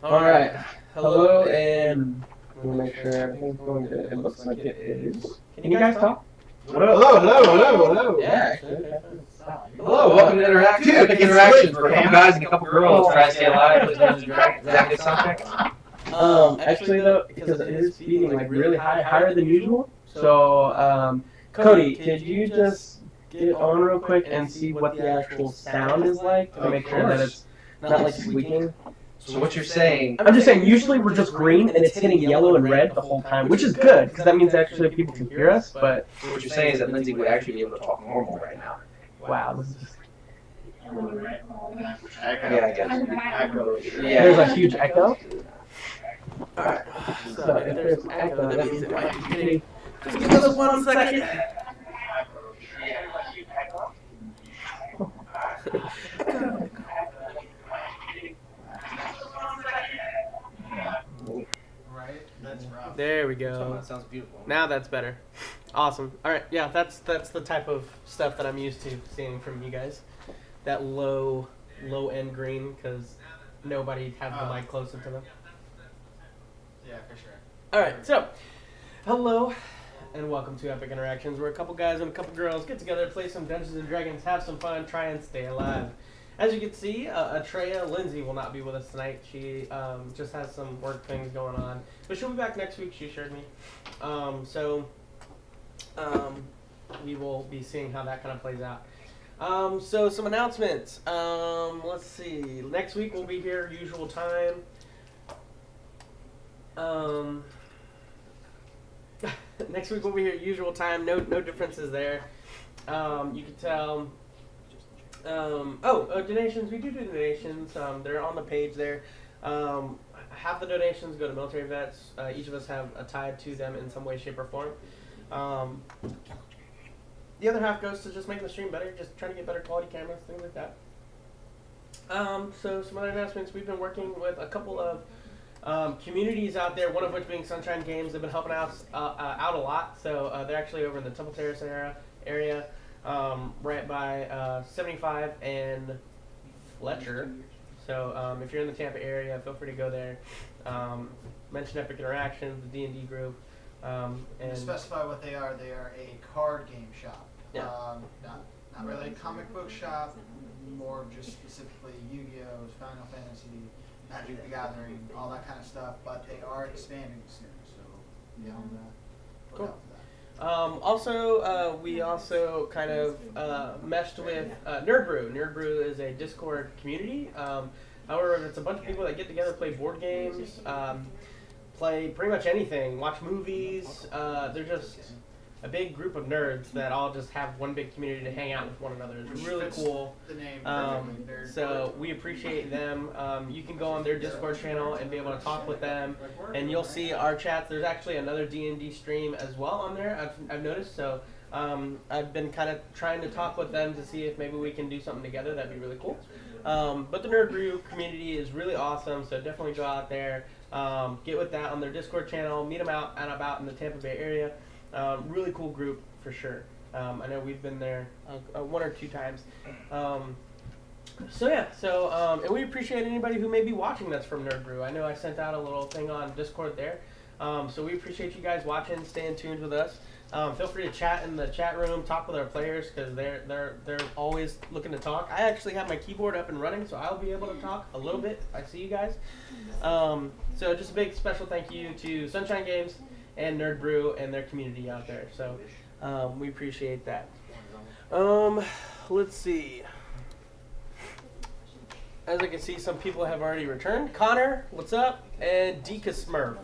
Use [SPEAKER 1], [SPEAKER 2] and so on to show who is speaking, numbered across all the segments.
[SPEAKER 1] Alright. Hello, and we'll make sure everything's going good. It looks like it is. Can you guys talk?
[SPEAKER 2] Hello.
[SPEAKER 1] Yeah, actually. Okay.
[SPEAKER 2] Hello, welcome to Interact. Two epic interactions for a couple guys and a couple girls trying to stay alive with Dungeons & Dragons. Is that a good sound check?
[SPEAKER 1] Actually, though, because it is speeding like really high, higher than usual. So, Cody, could you just get on real quick and see what the actual sound is like to make sure that it's not like squeaking?
[SPEAKER 2] So what you're saying...
[SPEAKER 1] I'm just saying, usually we're just green and it's hitting yellow and red the whole time, which is good, because that means actually people can hear us, but...
[SPEAKER 2] So what you're saying is that Lindsay would actually be able to talk normal right now.
[SPEAKER 1] Wow, this is just...
[SPEAKER 2] Yeah, I guess.
[SPEAKER 1] Yeah. There's a huge echo? Alright, so if there's echo, that means it might be hitting... Just give us 1 second. There we go.
[SPEAKER 2] That sounds beautiful.
[SPEAKER 1] Now that's better. Awesome. All right. Yeah, that's the type of stuff that I'm used to seeing from you guys. That low end green, because nobody had the mic closer to them.
[SPEAKER 3] Yeah, for sure.
[SPEAKER 1] All right. So, hello, and welcome to Epic Interactions, where a couple guys and a couple girls get together, play some Dungeons and Dragons, have some fun, try and stay alive. As you can see, Atreya Lindsay will not be with us tonight. She just has some work things going on. But she'll be back next week, she assured me. We will be seeing how that kind of plays out. So some announcements. Let's see. Next week we'll be here, usual time. Next week we'll be here, usual time. No differences there. You can tell... donations. We do donations. They're on the page there. Half the donations go to military vets. Each of us have a tie to them in some way, shape, or form. The other half goes to just making the stream better, just trying to get better quality cameras, things like that. So some other announcements. We've been working with a couple of communities out there, one of which being Sunshine Games. They've been helping us out a lot. So they're actually over in the Temple Terrace area. Right by 75 and Fletcher. So if you're in the Tampa area, feel free to go there. Mention Epic Interactions, the D&D group.
[SPEAKER 3] And to specify what they are a card game shop.
[SPEAKER 1] Yeah.
[SPEAKER 3] Not really a comic book shop, more just specifically Yu-Gi-Oh!, Final Fantasy, Magic the Gathering, all that kind of stuff, but they are expanding soon, so beyond that, look out for that.
[SPEAKER 1] We also kind of meshed with Nerd Brew. Nerd Brew is a Discord community. However, it's a bunch of people that get together, play board games, play pretty much anything, watch movies. They're just a big group of nerds that all just have one big community to hang out with one another. It's really cool.
[SPEAKER 3] The name
[SPEAKER 1] So we appreciate them. You can go on their Discord channel and be able to talk with them, and you'll see our chats. There's actually another D&D stream as well on there, I've noticed. So I've been kind of trying to talk with them to see if maybe we can do something together. That'd be really cool. But the Nerd Brew community is really awesome, so definitely go out there, get with that on their Discord channel, meet them out and about in the Tampa Bay area. Really cool group for sure. I know we've been there 1 or 2 times. And we appreciate anybody who may be watching that's from Nerd Brew. I know I sent out a little thing on Discord there. So we appreciate you guys watching, staying tuned with us. Feel free to chat in the chat room, talk with our players, because they're always looking to talk. I actually have my keyboard up and running, so I'll be able to talk a little bit if I see you guys. So just a big special thank you to Sunshine Games and Nerd Brew and their community out there. So we appreciate that. Let's see. As I can see, some people have already returned. Connor, what's up? And Deca Smurf.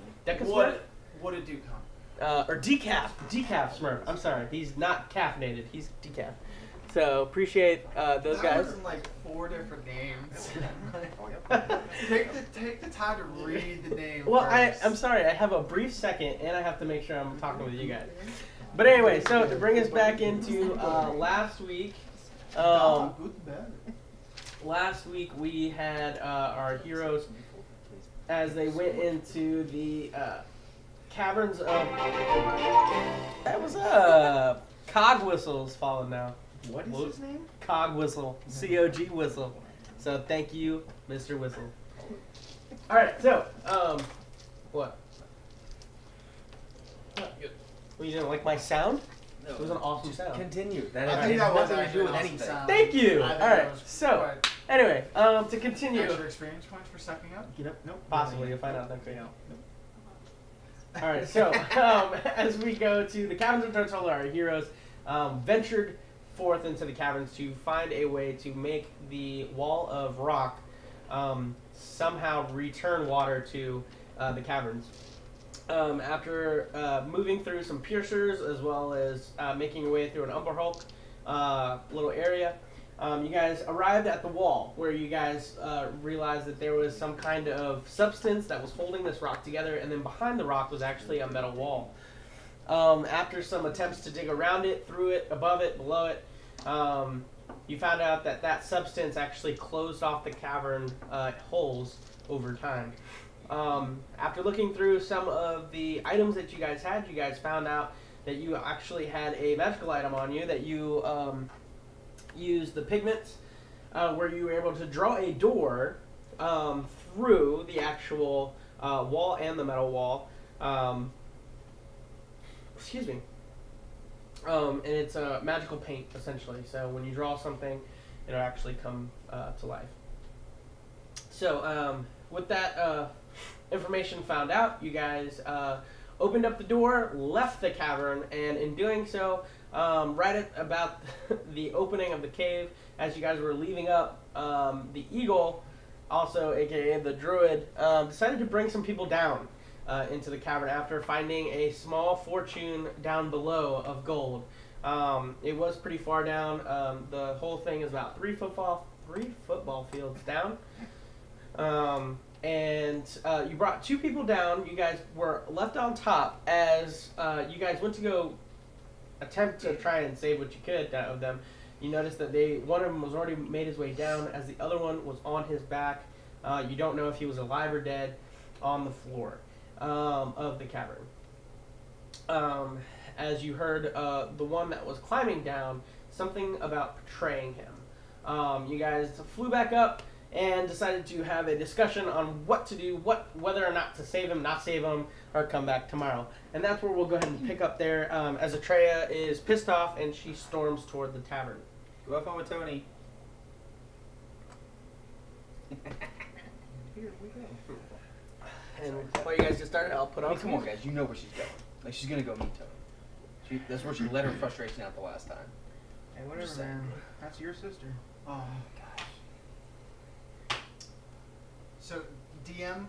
[SPEAKER 3] What did you come?
[SPEAKER 1] Or Decaf Smurf. I'm sorry. He's not caffeinated. He's decaf. So appreciate those guys.
[SPEAKER 3] That was in like 4 different names. take the time to read the name.
[SPEAKER 1] Well,
[SPEAKER 3] first.
[SPEAKER 1] I'm sorry. I have a brief second, and I have to make sure I'm talking with you guys. But anyway, so to bring us back into last week. Last week we had our heroes as they went into the caverns of... That was Cog Whistle's fallen now.
[SPEAKER 3] What is his name?
[SPEAKER 1] Cog Whistle. C-O-G Whistle. So thank you, Mr. Whistle. All right, so what? Well, you didn't like my sound?
[SPEAKER 2] No.
[SPEAKER 1] It was an awesome
[SPEAKER 2] Just
[SPEAKER 1] sound.
[SPEAKER 2] Continue. That
[SPEAKER 3] I
[SPEAKER 2] has
[SPEAKER 3] think that was
[SPEAKER 2] nothing to
[SPEAKER 3] actually
[SPEAKER 2] do with
[SPEAKER 3] an awesome
[SPEAKER 2] anything.
[SPEAKER 3] sound.
[SPEAKER 1] Thank you.
[SPEAKER 3] I think
[SPEAKER 1] All
[SPEAKER 3] that
[SPEAKER 1] right,
[SPEAKER 3] was
[SPEAKER 1] so
[SPEAKER 3] quite
[SPEAKER 1] anyway, to continue.
[SPEAKER 3] extra experience points for sucking up.
[SPEAKER 2] Get up.
[SPEAKER 3] Nope.
[SPEAKER 1] Possibly, you'll find out next week.
[SPEAKER 2] No.
[SPEAKER 1] All right, so as we go to the caverns of Tortola, our heroes ventured forth into the caverns to find a way to make the wall of rock somehow return water to the caverns. After moving through some piercers as well as making your way through an Umber Hulk little area, you guys arrived at the wall where you guys realized that there was some kind of substance that was holding this rock together, and then behind the rock was actually a metal wall. After some attempts to dig around it, through it, above it, below it, you found out that that substance actually closed off the cavern holes over time. After looking through some of the items that you guys had, you guys found out that you actually had a magical item on you that you used the pigments where you were able to draw a door through the actual wall and the metal wall. Excuse me. And it's a magical paint, essentially. So when you draw something, it'll actually come to life. So with that information found out, you guys opened up the door, left the cavern, and in doing so, right at about the opening of the cave, as you guys were leaving up, the eagle, also aka the druid, decided to bring some people down into the cavern after finding a small fortune down below of gold. It was pretty far down. The whole thing is about 3 football fields down. And you brought 2 people down. You guys were left on top as you guys went to go attempt to try and save what you could of them. You noticed that one of them was already made his way down, as the other one was on his back. You don't know if he was alive or dead on the floor of the cavern. As you heard the one that was climbing down, something about betraying him. You guys flew back up and decided to have a discussion on what to do, whether or not to save him, not save him, or come back tomorrow. And that's where we'll go ahead and pick up there as Atreya is pissed off and she storms toward the tavern.
[SPEAKER 2] Go have fun with Tony. Here we go.
[SPEAKER 1] And while you guys get started, I'll put
[SPEAKER 2] I
[SPEAKER 1] on
[SPEAKER 2] mean, come on, guys. You know where she's going. Like, she's gonna go meet Tony. That's where she let her frustration out the last time.
[SPEAKER 4] Hey, whatever,
[SPEAKER 2] Just
[SPEAKER 4] man. That's your sister.
[SPEAKER 3] Oh gosh. So DM,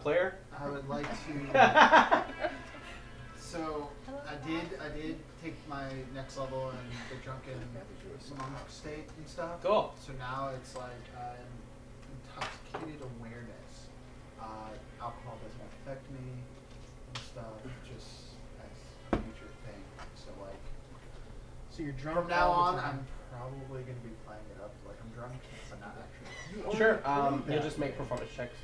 [SPEAKER 1] player.
[SPEAKER 3] I would like to. So I did take my next level in the drunken monk state and stuff.
[SPEAKER 1] Cool.
[SPEAKER 3] So now it's like intoxicated awareness. Alcohol doesn't affect me and stuff, just as a future thing. So like,
[SPEAKER 4] So you're drunk
[SPEAKER 3] from now
[SPEAKER 4] all
[SPEAKER 3] on,
[SPEAKER 4] the time.
[SPEAKER 3] I'm probably gonna be playing it up like I'm drunk, but not actually.
[SPEAKER 1] Sure. You'll just make performance checks.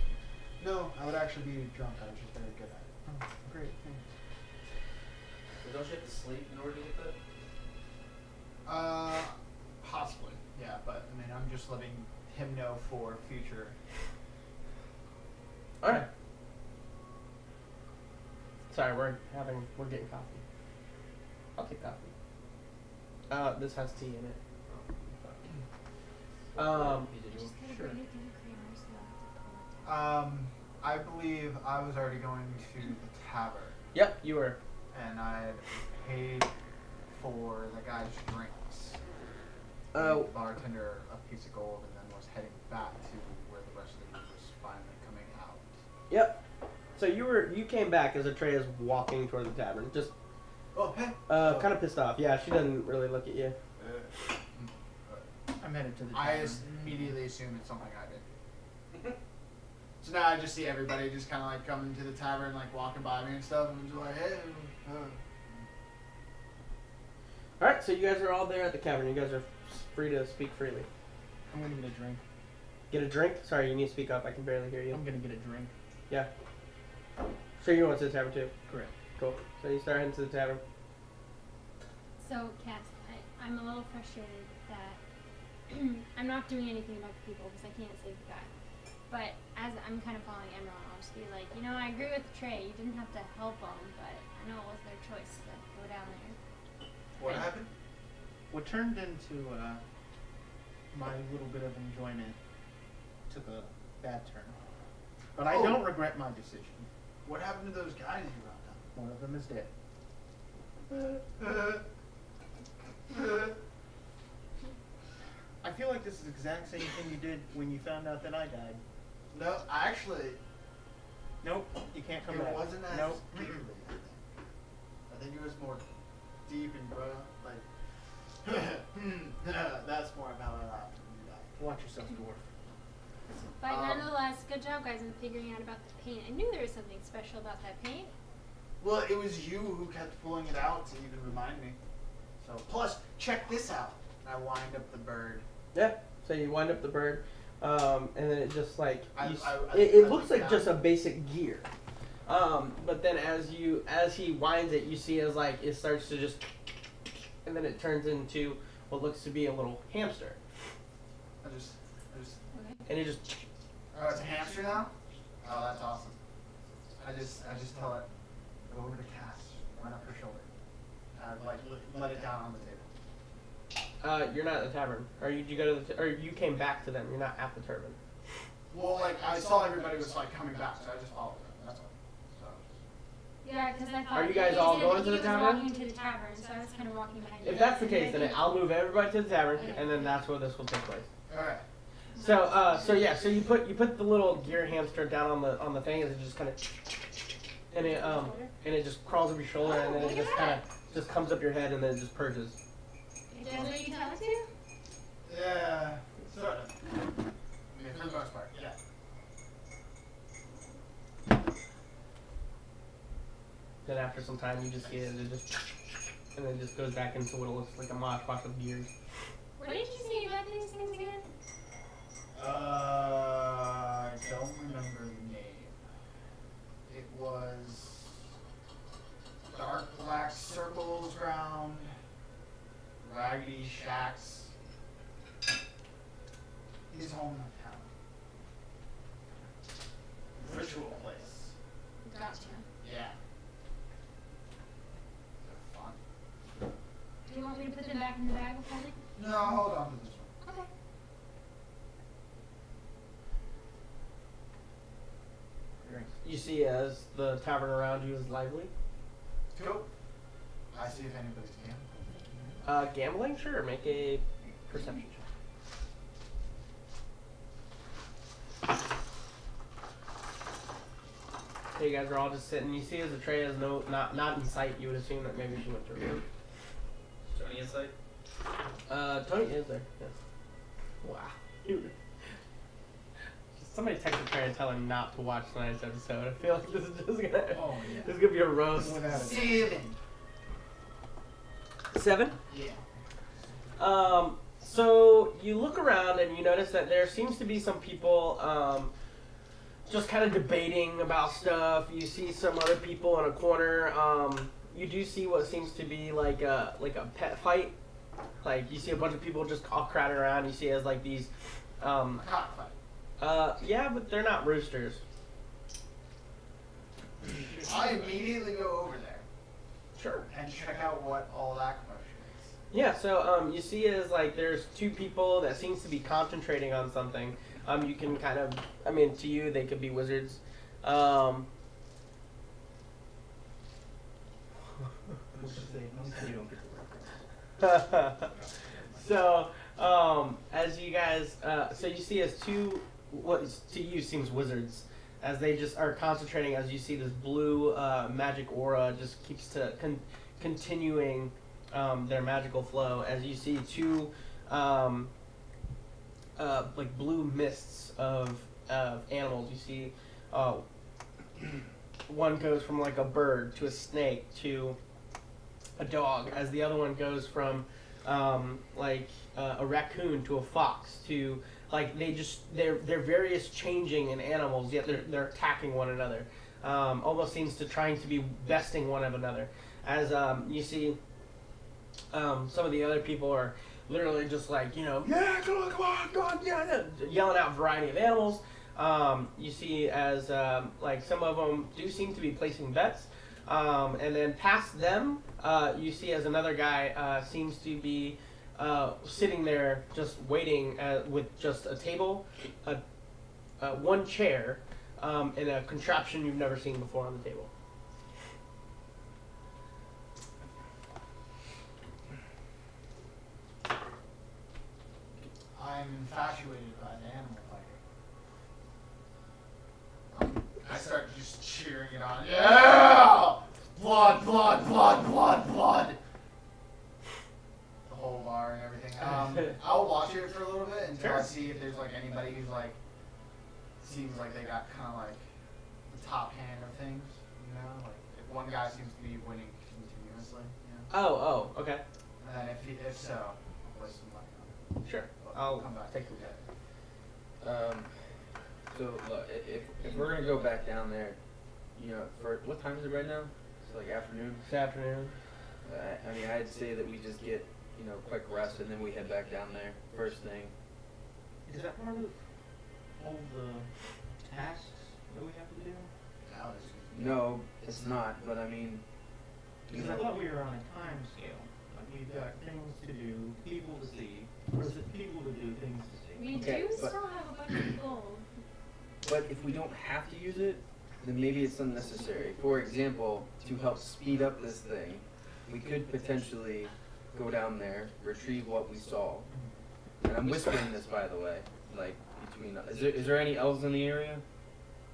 [SPEAKER 3] No, I would actually be drunk. I was just very good at it.
[SPEAKER 4] Oh, great, thanks.
[SPEAKER 2] Don't you have to sleep in order to get that?
[SPEAKER 3] Possibly, yeah. But I mean, I'm just letting him know for future.
[SPEAKER 1] All right. Sorry, we're getting coffee. I'll take coffee. This has tea in it.
[SPEAKER 3] Sure. I believe I was already going to the tavern,
[SPEAKER 1] Yep, you were.
[SPEAKER 3] and I had paid for the guy's drinks.
[SPEAKER 1] Oh.
[SPEAKER 3] The bartender a piece of gold, and then was heading back to where the rest of the group was finally coming out.
[SPEAKER 1] Yep. So you came back as Atreya's walking toward the tavern, just
[SPEAKER 3] Oh, hey.
[SPEAKER 1] kind of pissed off. Yeah, she doesn't really look at you.
[SPEAKER 4] I'm headed to the
[SPEAKER 3] I
[SPEAKER 4] tavern.
[SPEAKER 3] immediately assume it's something I did. So now I just see everybody just kind of like coming to the tavern, like walking by me and stuff, and I'm just like, hey.
[SPEAKER 1] All right, so you guys are all there at the cavern. You guys are free to speak freely.
[SPEAKER 4] I'm gonna get a drink.
[SPEAKER 1] Get a drink? Sorry, you need to speak up. I can barely hear you.
[SPEAKER 4] I'm gonna get a drink.
[SPEAKER 1] Yeah. So you went to the tavern too?
[SPEAKER 4] Correct.
[SPEAKER 1] Cool. So you start heading to the tavern.
[SPEAKER 5] So, Kat, I'm a little frustrated that I'm not doing anything about the people because I can't save the guy. But as I'm kind of following Emerald, I'll just be like, you know, I agree with Trey. You didn't have to help them, but I know it was their choice to go down there.
[SPEAKER 3] What happened?
[SPEAKER 4] What turned into my little bit of enjoyment took a bad turn. But I
[SPEAKER 3] Oh.
[SPEAKER 4] don't regret my decision.
[SPEAKER 3] What happened to those guys you rounded
[SPEAKER 4] One of them is dead.
[SPEAKER 3] up?
[SPEAKER 4] I feel like this is the exact same thing you did when you found out that I died.
[SPEAKER 3] No, actually,
[SPEAKER 4] Nope, you can't come
[SPEAKER 3] it
[SPEAKER 4] back.
[SPEAKER 3] wasn't as
[SPEAKER 4] Nope.
[SPEAKER 3] giggly, I think it was more deep and bro, like, that's more about how I laughed when you died.
[SPEAKER 4] Watch yourself, dwarf.
[SPEAKER 5] But
[SPEAKER 3] Um,
[SPEAKER 5] nonetheless, good job, guys, in figuring out about the paint. I knew there was something special about that paint.
[SPEAKER 3] Well, it was you who kept pulling it out to even remind me. So, plus, check this out. I wind up the bird.
[SPEAKER 1] Yeah. So you wind up the bird, and then it just like
[SPEAKER 3] I
[SPEAKER 1] it looks
[SPEAKER 3] looked
[SPEAKER 1] like
[SPEAKER 3] down.
[SPEAKER 1] just a basic gear. But then as he winds it, you see as like it starts to just, and then it turns into what looks to be a little hamster,
[SPEAKER 3] I just,
[SPEAKER 1] and it just
[SPEAKER 3] oh, it's a hamster now? Oh, that's awesome. I just tell it, go over to Cass, run up her shoulder. Let it down on the table.
[SPEAKER 1] you're not at the tavern, or you go to or you came back to them. You're not at the turban.
[SPEAKER 3] Well, like, I saw everybody was, like, coming back, so I just followed them, that's all. So,
[SPEAKER 5] Yeah, because I thought.
[SPEAKER 1] Are you guys
[SPEAKER 5] he
[SPEAKER 1] all
[SPEAKER 5] said
[SPEAKER 1] going
[SPEAKER 5] that
[SPEAKER 1] to
[SPEAKER 5] he
[SPEAKER 1] the
[SPEAKER 5] was
[SPEAKER 1] tavern?
[SPEAKER 5] walking to the tavern, so I was kind of walking behind you.
[SPEAKER 1] If that's the
[SPEAKER 5] guys, and
[SPEAKER 1] case,
[SPEAKER 5] I
[SPEAKER 1] then
[SPEAKER 5] think-
[SPEAKER 1] I'll move everybody to the tavern, and then that's where this will take place.
[SPEAKER 3] alright.
[SPEAKER 1] So you put the little gear hamster down on the thing, and it just kind of, and it just crawls up your shoulder, and then it just kind of just comes up your head, and then it just purges.
[SPEAKER 5] It does what you tell it to?
[SPEAKER 3] Yeah, sort of. I mean, for the most part, yeah.
[SPEAKER 1] Then after some time, you just see it just, and then it just goes back into what looks like a moshpot of gears.
[SPEAKER 5] What did you say about these things again?
[SPEAKER 3] I don't remember the name. It was dark black circles round, raggedy shacks. His hometown. Ritual place.
[SPEAKER 5] Gotcha.
[SPEAKER 3] Yeah. They're fun.
[SPEAKER 5] Do you want me to put them back in the bag with me?
[SPEAKER 3] No, hold on to this one.
[SPEAKER 5] Okay.
[SPEAKER 1] You see as the tavern around you is lively.
[SPEAKER 3] Cool. I see if anybody's gambling.
[SPEAKER 1] Gambling, sure. Make a perception check. So you guys are all just sitting. You see as Atreya is not in sight. You would assume that maybe she went to her room.
[SPEAKER 2] Tony insight.
[SPEAKER 1] Tony is there. Yes. Wow. Somebody text Atreya and tell him not to watch tonight's episode. I feel like this is just gonna.
[SPEAKER 3] Oh, yeah.
[SPEAKER 1] This is gonna be a roast.
[SPEAKER 4] Without it.
[SPEAKER 3] 7.
[SPEAKER 1] 7.
[SPEAKER 3] Yeah.
[SPEAKER 1] So you look around and you notice that there seems to be some people just kind of debating about stuff. You see some other people in a corner. You do see what seems to be like a pet fight. Like you see a bunch of people just all crowded around. You see as like these.
[SPEAKER 3] Cockfight.
[SPEAKER 1] Yeah, but they're not roosters.
[SPEAKER 3] I immediately go over there
[SPEAKER 1] Sure.
[SPEAKER 3] and check out what all that commotion is.
[SPEAKER 1] Yeah, so you see as like there's two people that seems to be concentrating on something. You can kind of, I mean, to you they could be wizards. So as you guys, so you see as two, what to you seems wizards, as they just are concentrating. As you see this blue magic aura just keeps to continuing their magical flow. As you see two like blue mists of animals. You see one goes from like a bird to a snake to a dog, as the other one goes from like a raccoon to a fox to like they're various changing in animals, yet they're attacking one another. Almost seems to trying to be besting one of another. As you see, some of the other people are literally just like, yeah, come on, yeah, yelling out a variety of animals. you see as like some of them do seem to be placing bets. And then past them, you see as another guy seems to be sitting there just waiting with just a table, one chair, and a contraption you've never seen before on the table.
[SPEAKER 3] I'm infatuated by the animal fighting. I start just cheering it on. Yeah! Blood, blood, blood, blood, blood. The whole bar and everything. I'll watch it for a little bit until I
[SPEAKER 1] Sure.
[SPEAKER 3] see if there's like anybody who's like seems like they got kind of like the top hand of things. You know, like if one guy seems to be winning continuously. You know?
[SPEAKER 1] Oh, okay.
[SPEAKER 3] And then if so, I'll place some money on it.
[SPEAKER 1] Sure.
[SPEAKER 3] But
[SPEAKER 1] I'll
[SPEAKER 3] come back.
[SPEAKER 1] take a look at it.
[SPEAKER 2] So look, if we're gonna go back down there, you know, for what time is it right now? It's like afternoon.
[SPEAKER 1] This afternoon.
[SPEAKER 2] I mean, I'd say that we just get, you know, quick rest and then we head back down there first thing.
[SPEAKER 4] Is that part of all the tasks that we have to do?
[SPEAKER 3] Now it's-
[SPEAKER 2] No, it's not. But I mean, you
[SPEAKER 4] Because I
[SPEAKER 2] know,
[SPEAKER 4] thought we were on a time scale. Like we've got things to do, people to see, or is it people to do, things to see?
[SPEAKER 5] We
[SPEAKER 2] Okay,
[SPEAKER 5] do
[SPEAKER 2] but-
[SPEAKER 5] still have a bunch of gold.
[SPEAKER 2] but if we don't have to use it, then maybe it's unnecessary. For example, to help speed up this thing, we could potentially go down there, retrieve what we saw. And I'm whispering this, by the way, like between. Is there any elves in the area?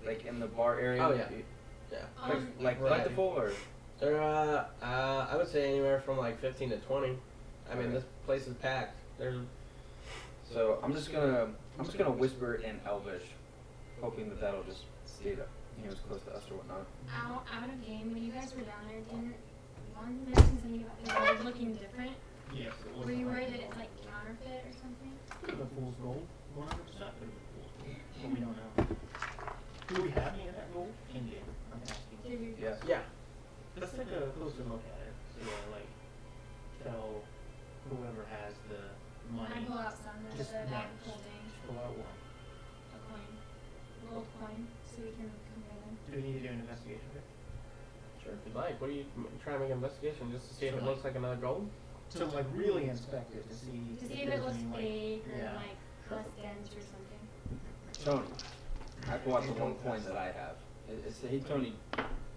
[SPEAKER 2] Like in the bar area?
[SPEAKER 1] Oh, yeah. Yeah.
[SPEAKER 2] Like
[SPEAKER 1] Right.
[SPEAKER 2] plentiful or?
[SPEAKER 1] There, I would say anywhere from like 15 to 20. I mean,
[SPEAKER 2] Okay.
[SPEAKER 1] this place is packed. There's
[SPEAKER 2] So I'm just gonna whisper in Elvish, hoping that that'll just stay up, you know, as close to us or whatnot.
[SPEAKER 5] Out of game, when you guys were down there, didn't one mention something about the gold looking different?
[SPEAKER 4] Yes, it was.
[SPEAKER 5] Were you worried that it's like counterfeit or something?
[SPEAKER 4] The fool's gold? 100% could be fool's gold. But we don't know. Do we have any of that gold? In game, I'm asking.
[SPEAKER 5] Did you?
[SPEAKER 2] Yes.
[SPEAKER 1] yeah.
[SPEAKER 4] Let's take a closer look at it. So like, tell whoever has the money.
[SPEAKER 5] I pull out some of the
[SPEAKER 4] Just
[SPEAKER 5] bag
[SPEAKER 4] once.
[SPEAKER 5] of holding,
[SPEAKER 4] Just pull out one.
[SPEAKER 5] a coin, a gold coin, so we can compare them.
[SPEAKER 4] Do we need to do an investigation check?
[SPEAKER 1] Sure, if you'd like. What are you trying to make an investigation just to see if it looks like another gold?
[SPEAKER 4] To like really inspect it to see.
[SPEAKER 5] To see if it
[SPEAKER 4] there's
[SPEAKER 5] looks
[SPEAKER 4] any, like,
[SPEAKER 5] fake or
[SPEAKER 4] yeah.
[SPEAKER 5] like less dense or something.
[SPEAKER 2] Tony, I pull out the one coin that I have. Hey Tony,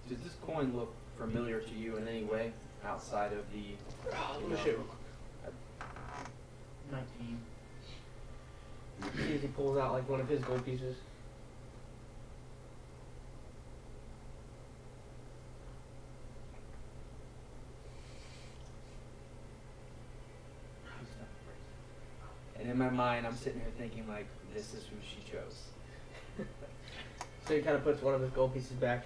[SPEAKER 2] does this coin look familiar to you in any way outside of the?
[SPEAKER 1] Let me shoot.
[SPEAKER 4] 19.
[SPEAKER 1] See if he pulls out like one of his gold pieces.
[SPEAKER 2] And in my mind, I'm sitting here thinking like, this is who she chose.
[SPEAKER 1] So he kind of puts one of his gold pieces back.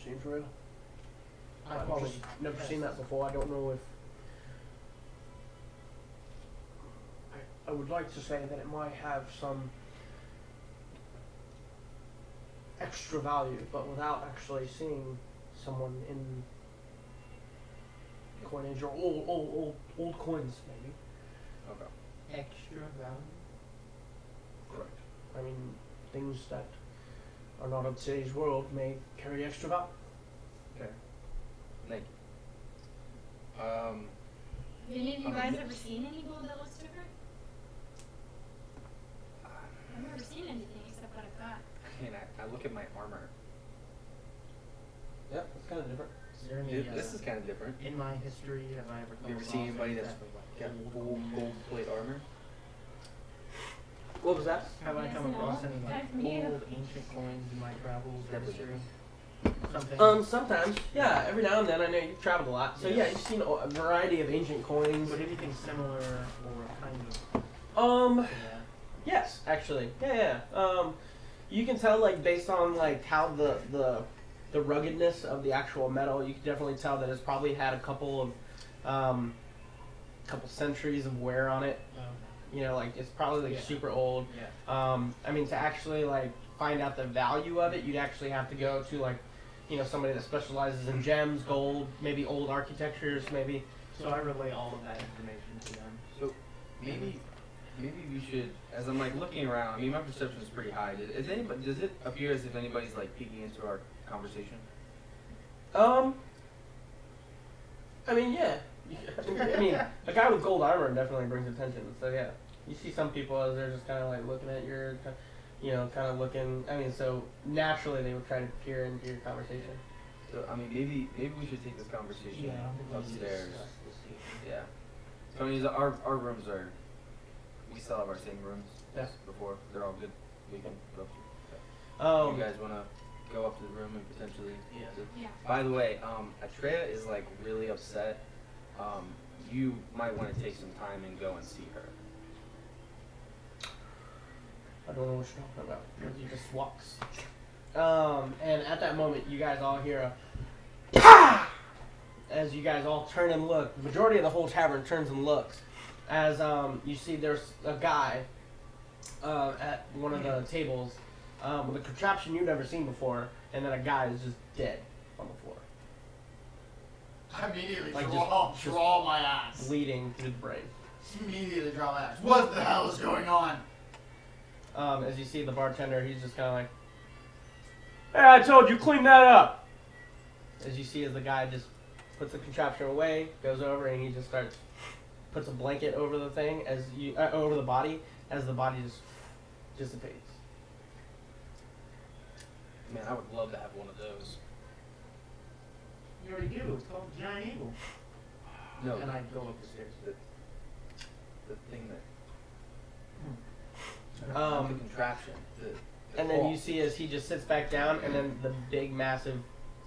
[SPEAKER 1] Seems real.
[SPEAKER 4] I
[SPEAKER 1] I've
[SPEAKER 4] probably
[SPEAKER 1] just never seen that before. I don't know if. I would like to say that it might have some extra value, but without actually seeing someone in coinage or old coins, maybe.
[SPEAKER 2] Okay.
[SPEAKER 4] extra value.
[SPEAKER 1] Correct. I mean, things that are not of today's world may carry extra value.
[SPEAKER 2] Okay. Thank you.
[SPEAKER 5] Have any of you guys ever seen any gold that looks different? I've never seen anything except what I've got.
[SPEAKER 2] And I look at my armor.
[SPEAKER 1] Yeah, it's kind of different.
[SPEAKER 4] Is there any,
[SPEAKER 2] This is kind of different.
[SPEAKER 4] in my history, have I ever come
[SPEAKER 2] You ever
[SPEAKER 4] across
[SPEAKER 2] seen anybody
[SPEAKER 4] any
[SPEAKER 2] that's
[SPEAKER 4] type of, like,
[SPEAKER 2] got
[SPEAKER 4] old
[SPEAKER 2] full gold plate armor?
[SPEAKER 1] What was that?
[SPEAKER 4] Have I
[SPEAKER 5] Yes,
[SPEAKER 4] come across
[SPEAKER 5] no.
[SPEAKER 4] any like
[SPEAKER 5] That's me.
[SPEAKER 4] old ancient coins in my travels or
[SPEAKER 2] Definitely.
[SPEAKER 4] history? Something.
[SPEAKER 1] Sometimes, yeah. Every now and then, I know you've traveled a lot, so yeah, you've seen a variety of ancient coins.
[SPEAKER 4] But anything similar or kind of
[SPEAKER 1] Um,
[SPEAKER 4] to that?
[SPEAKER 1] yes, actually, yeah. You can tell like based on like how the ruggedness of the actual metal, you can definitely tell that it's probably had a couple of couple centuries of wear on it. You know, like it's probably like
[SPEAKER 4] Yeah.
[SPEAKER 1] super old.
[SPEAKER 4] Yeah.
[SPEAKER 1] I mean, to actually like find out the value of it, you'd actually have to go to like, you know, somebody that specializes in gems, gold, maybe old architectures, maybe.
[SPEAKER 4] So I relay all of that information to them.
[SPEAKER 2] maybe we should, as I'm like looking around, I mean my perception is pretty high. Does it appear as if anybody's like peeking into our conversation?
[SPEAKER 1] I mean, yeah. I mean, a guy with gold armor definitely brings attention. So yeah, you see some people as they're just kind of like looking at your, kind of looking. I mean, so naturally they would try to peer into your conversation.
[SPEAKER 2] So I mean maybe we should take this conversation upstairs. Yeah. Tony's our rooms are. We still have our same rooms.
[SPEAKER 1] Yeah.
[SPEAKER 2] Before they're all good. We can go up to. You guys wanna go up to the room and potentially?
[SPEAKER 5] Yeah.
[SPEAKER 2] By the way, Atreya is like really upset. You might want to take some time and go and see her.
[SPEAKER 1] I don't know what you're talking about. He just walks. And at that moment, you guys all hear a PAH! As you guys all turn and look. The majority of the whole tavern turns and looks. As you see there's a guy at one of the tables with a contraption you've never seen before, and then a guy is just dead on the floor.
[SPEAKER 3] I immediately
[SPEAKER 1] Like
[SPEAKER 3] draw my ass.
[SPEAKER 1] Bleeding through the brain.
[SPEAKER 3] Immediately draw my ass. What the hell is going on?
[SPEAKER 1] As you see the bartender, he's just kind of like, "Hey, I told you, clean that up." As you see as the guy just puts the contraption away, goes over, and he just puts a blanket over the thing, over the body, as the body just dissipates.
[SPEAKER 2] Man, I would love to have one of those.
[SPEAKER 4] You already do. It's called Giant Eagle.
[SPEAKER 2] No,
[SPEAKER 4] And I go up the stairs.
[SPEAKER 2] the thing that the contraption.
[SPEAKER 1] And then you see as he just sits back down, and then the big, massive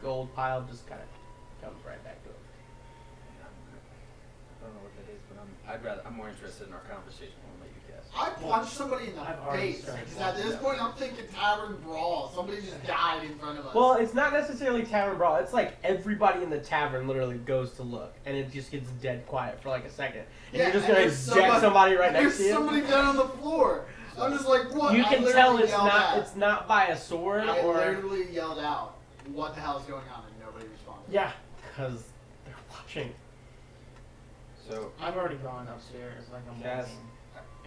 [SPEAKER 1] gold pile just kind of comes right back to him.
[SPEAKER 2] I don't know what that is, but I'm more interested in our conversation. I'll let you guess.
[SPEAKER 3] I punched somebody in the
[SPEAKER 4] I've already
[SPEAKER 3] face.
[SPEAKER 4] started
[SPEAKER 3] Because at this point, I'm thinking tavern brawl. Somebody just died in front of us.
[SPEAKER 1] Well, it's not necessarily tavern brawl. It's like everybody in the tavern literally goes to look, and it just gets dead quiet for like a second. And you're just
[SPEAKER 3] and
[SPEAKER 1] gonna
[SPEAKER 3] there's
[SPEAKER 1] deck somebody right next to
[SPEAKER 3] There's
[SPEAKER 1] you.
[SPEAKER 3] somebody down on the floor. I'm just like, what?
[SPEAKER 1] You
[SPEAKER 3] I
[SPEAKER 1] can
[SPEAKER 3] literally
[SPEAKER 1] tell
[SPEAKER 3] yelled out.
[SPEAKER 1] it's not by a sword
[SPEAKER 3] I
[SPEAKER 1] or
[SPEAKER 3] literally yelled out, what the hell is going on? And nobody responded.
[SPEAKER 1] yeah, because they're watching.
[SPEAKER 2] So
[SPEAKER 4] I've already gone upstairs, like I'm
[SPEAKER 2] Cass,
[SPEAKER 4] walking.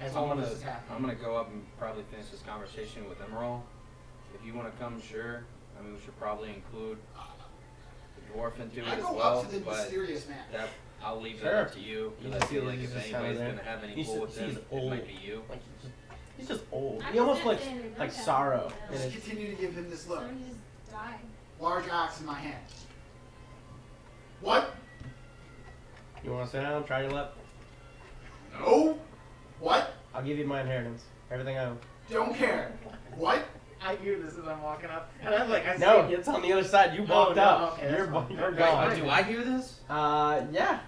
[SPEAKER 4] As
[SPEAKER 2] I'm
[SPEAKER 4] all
[SPEAKER 2] gonna
[SPEAKER 4] this is happening.
[SPEAKER 2] I'm gonna go up and probably finish this conversation with Emerald. If you want to come, sure. I mean, we should probably include the dwarf into it
[SPEAKER 3] I
[SPEAKER 2] as
[SPEAKER 3] go
[SPEAKER 2] well.
[SPEAKER 3] up to the
[SPEAKER 2] But
[SPEAKER 3] mysterious man.
[SPEAKER 2] that I'll leave
[SPEAKER 1] Sure.
[SPEAKER 2] that up to you
[SPEAKER 1] You
[SPEAKER 2] because I
[SPEAKER 1] just
[SPEAKER 2] feel
[SPEAKER 1] see
[SPEAKER 2] like
[SPEAKER 1] he's
[SPEAKER 2] if
[SPEAKER 1] just kinda
[SPEAKER 2] anybody's
[SPEAKER 1] there.
[SPEAKER 2] gonna have any
[SPEAKER 1] He's
[SPEAKER 2] pull with
[SPEAKER 1] just-
[SPEAKER 2] him,
[SPEAKER 1] he's
[SPEAKER 2] it
[SPEAKER 1] old.
[SPEAKER 2] might be you.
[SPEAKER 1] Like he's just old.
[SPEAKER 5] I'm
[SPEAKER 1] He almost
[SPEAKER 5] just
[SPEAKER 1] looks
[SPEAKER 5] saying,
[SPEAKER 1] like
[SPEAKER 5] don't
[SPEAKER 1] sorrow.
[SPEAKER 5] tell
[SPEAKER 1] in
[SPEAKER 3] Just
[SPEAKER 1] his-
[SPEAKER 3] continue to give him this look.
[SPEAKER 5] Somebody just died.
[SPEAKER 3] Large axe in my hand. What?
[SPEAKER 1] You want to sit down? Try your luck.
[SPEAKER 3] No. What?
[SPEAKER 1] I'll give you my inheritance. Everything I own.
[SPEAKER 3] Don't care. What?
[SPEAKER 4] I hear this as I'm walking up, and I'm like, I
[SPEAKER 1] No,
[SPEAKER 4] see.
[SPEAKER 1] it's on the other side. You
[SPEAKER 4] Oh,
[SPEAKER 1] walked
[SPEAKER 4] no,
[SPEAKER 1] up.
[SPEAKER 4] okay,
[SPEAKER 1] you're
[SPEAKER 4] that's fine.
[SPEAKER 1] you're
[SPEAKER 4] Wait,
[SPEAKER 1] gone.
[SPEAKER 2] Do I hear this?
[SPEAKER 1] Yeah.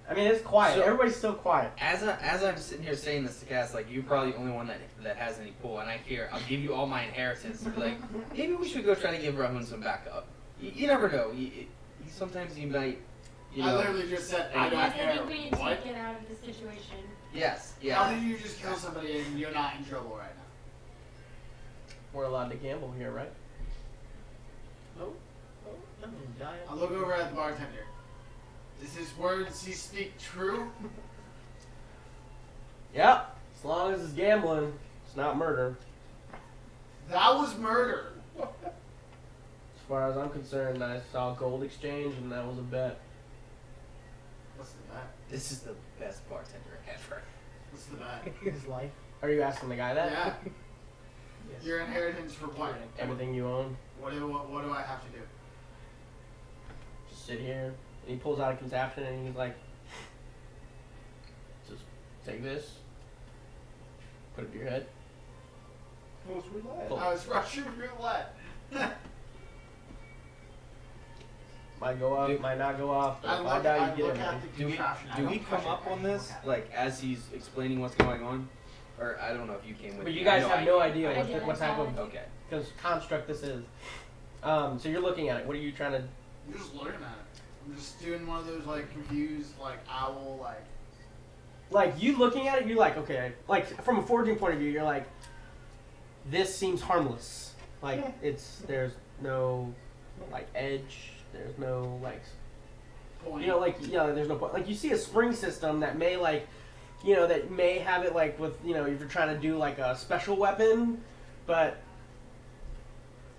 [SPEAKER 1] I mean, it's quiet.
[SPEAKER 2] So-
[SPEAKER 1] Everybody's still quiet.
[SPEAKER 2] As I'm sitting here saying this to Cass, like you're probably the only one that has any pull, and I hear I'll give you all my inheritance. Like maybe we should go try to give Rahuun some backup. You never know. Sometimes you might. You
[SPEAKER 3] I
[SPEAKER 2] know.
[SPEAKER 3] literally just said, I don't
[SPEAKER 5] Yes, I
[SPEAKER 3] care.
[SPEAKER 5] think we need to
[SPEAKER 3] What?
[SPEAKER 5] get out of the situation.
[SPEAKER 2] Yes.
[SPEAKER 3] How
[SPEAKER 2] Yeah.
[SPEAKER 3] did you just kill somebody and you're not in trouble right now?
[SPEAKER 1] We're allowed to gamble here, right?
[SPEAKER 4] Oh, let me die.
[SPEAKER 3] I look over at the bartender. Is his words he speak true?
[SPEAKER 1] Yep. As long as it's gambling, it's not murder.
[SPEAKER 3] That was murder.
[SPEAKER 1] As far as I'm concerned, I saw gold exchange, and that was a bet.
[SPEAKER 3] What's the bet?
[SPEAKER 2] This is the best bartender ever.
[SPEAKER 3] What's the bet?
[SPEAKER 4] His life.
[SPEAKER 1] Are you asking the guy that?
[SPEAKER 3] Yeah.
[SPEAKER 4] Yes.
[SPEAKER 3] Your inheritance for what?
[SPEAKER 1] Everything you own.
[SPEAKER 3] What do I have to do?
[SPEAKER 1] Just sit here. And he pulls out a contraption, and he's like, just take this, put it to your head.
[SPEAKER 4] Most roulette.
[SPEAKER 1] Cool.
[SPEAKER 3] I was Russian roulette.
[SPEAKER 1] Might go up,
[SPEAKER 2] Dude.
[SPEAKER 1] might not go off, but
[SPEAKER 3] I
[SPEAKER 1] if I
[SPEAKER 3] look,
[SPEAKER 1] die,
[SPEAKER 3] I
[SPEAKER 1] you get
[SPEAKER 3] look at
[SPEAKER 1] everything.
[SPEAKER 3] the
[SPEAKER 2] Do we
[SPEAKER 3] contraption. I
[SPEAKER 2] do
[SPEAKER 3] don't
[SPEAKER 2] we come
[SPEAKER 3] touch
[SPEAKER 2] up
[SPEAKER 3] it.
[SPEAKER 2] on this
[SPEAKER 3] Okay.
[SPEAKER 2] like as he's explaining what's going on, or I don't know if you came with
[SPEAKER 1] But
[SPEAKER 2] me.
[SPEAKER 1] you guys
[SPEAKER 2] I know
[SPEAKER 1] have
[SPEAKER 2] I
[SPEAKER 1] no
[SPEAKER 2] did.
[SPEAKER 1] idea
[SPEAKER 5] I
[SPEAKER 1] what,
[SPEAKER 5] did,
[SPEAKER 1] what
[SPEAKER 5] I
[SPEAKER 1] type
[SPEAKER 5] saw
[SPEAKER 1] of
[SPEAKER 5] it.
[SPEAKER 2] Okay.
[SPEAKER 1] construct this is. So you're looking at it. What are you trying to?
[SPEAKER 3] I'm just looking at it. I'm just doing one of those like confused like owl like.
[SPEAKER 1] Like you looking at it, you're like, okay. Like from a forging point of view, you're like, this seems harmless. Like there's no like edge. There's no like
[SPEAKER 3] Point.
[SPEAKER 1] there's no point. Like you see a spring system that may like you know, that may have it like with, you know, if you're trying to do like a special weapon, but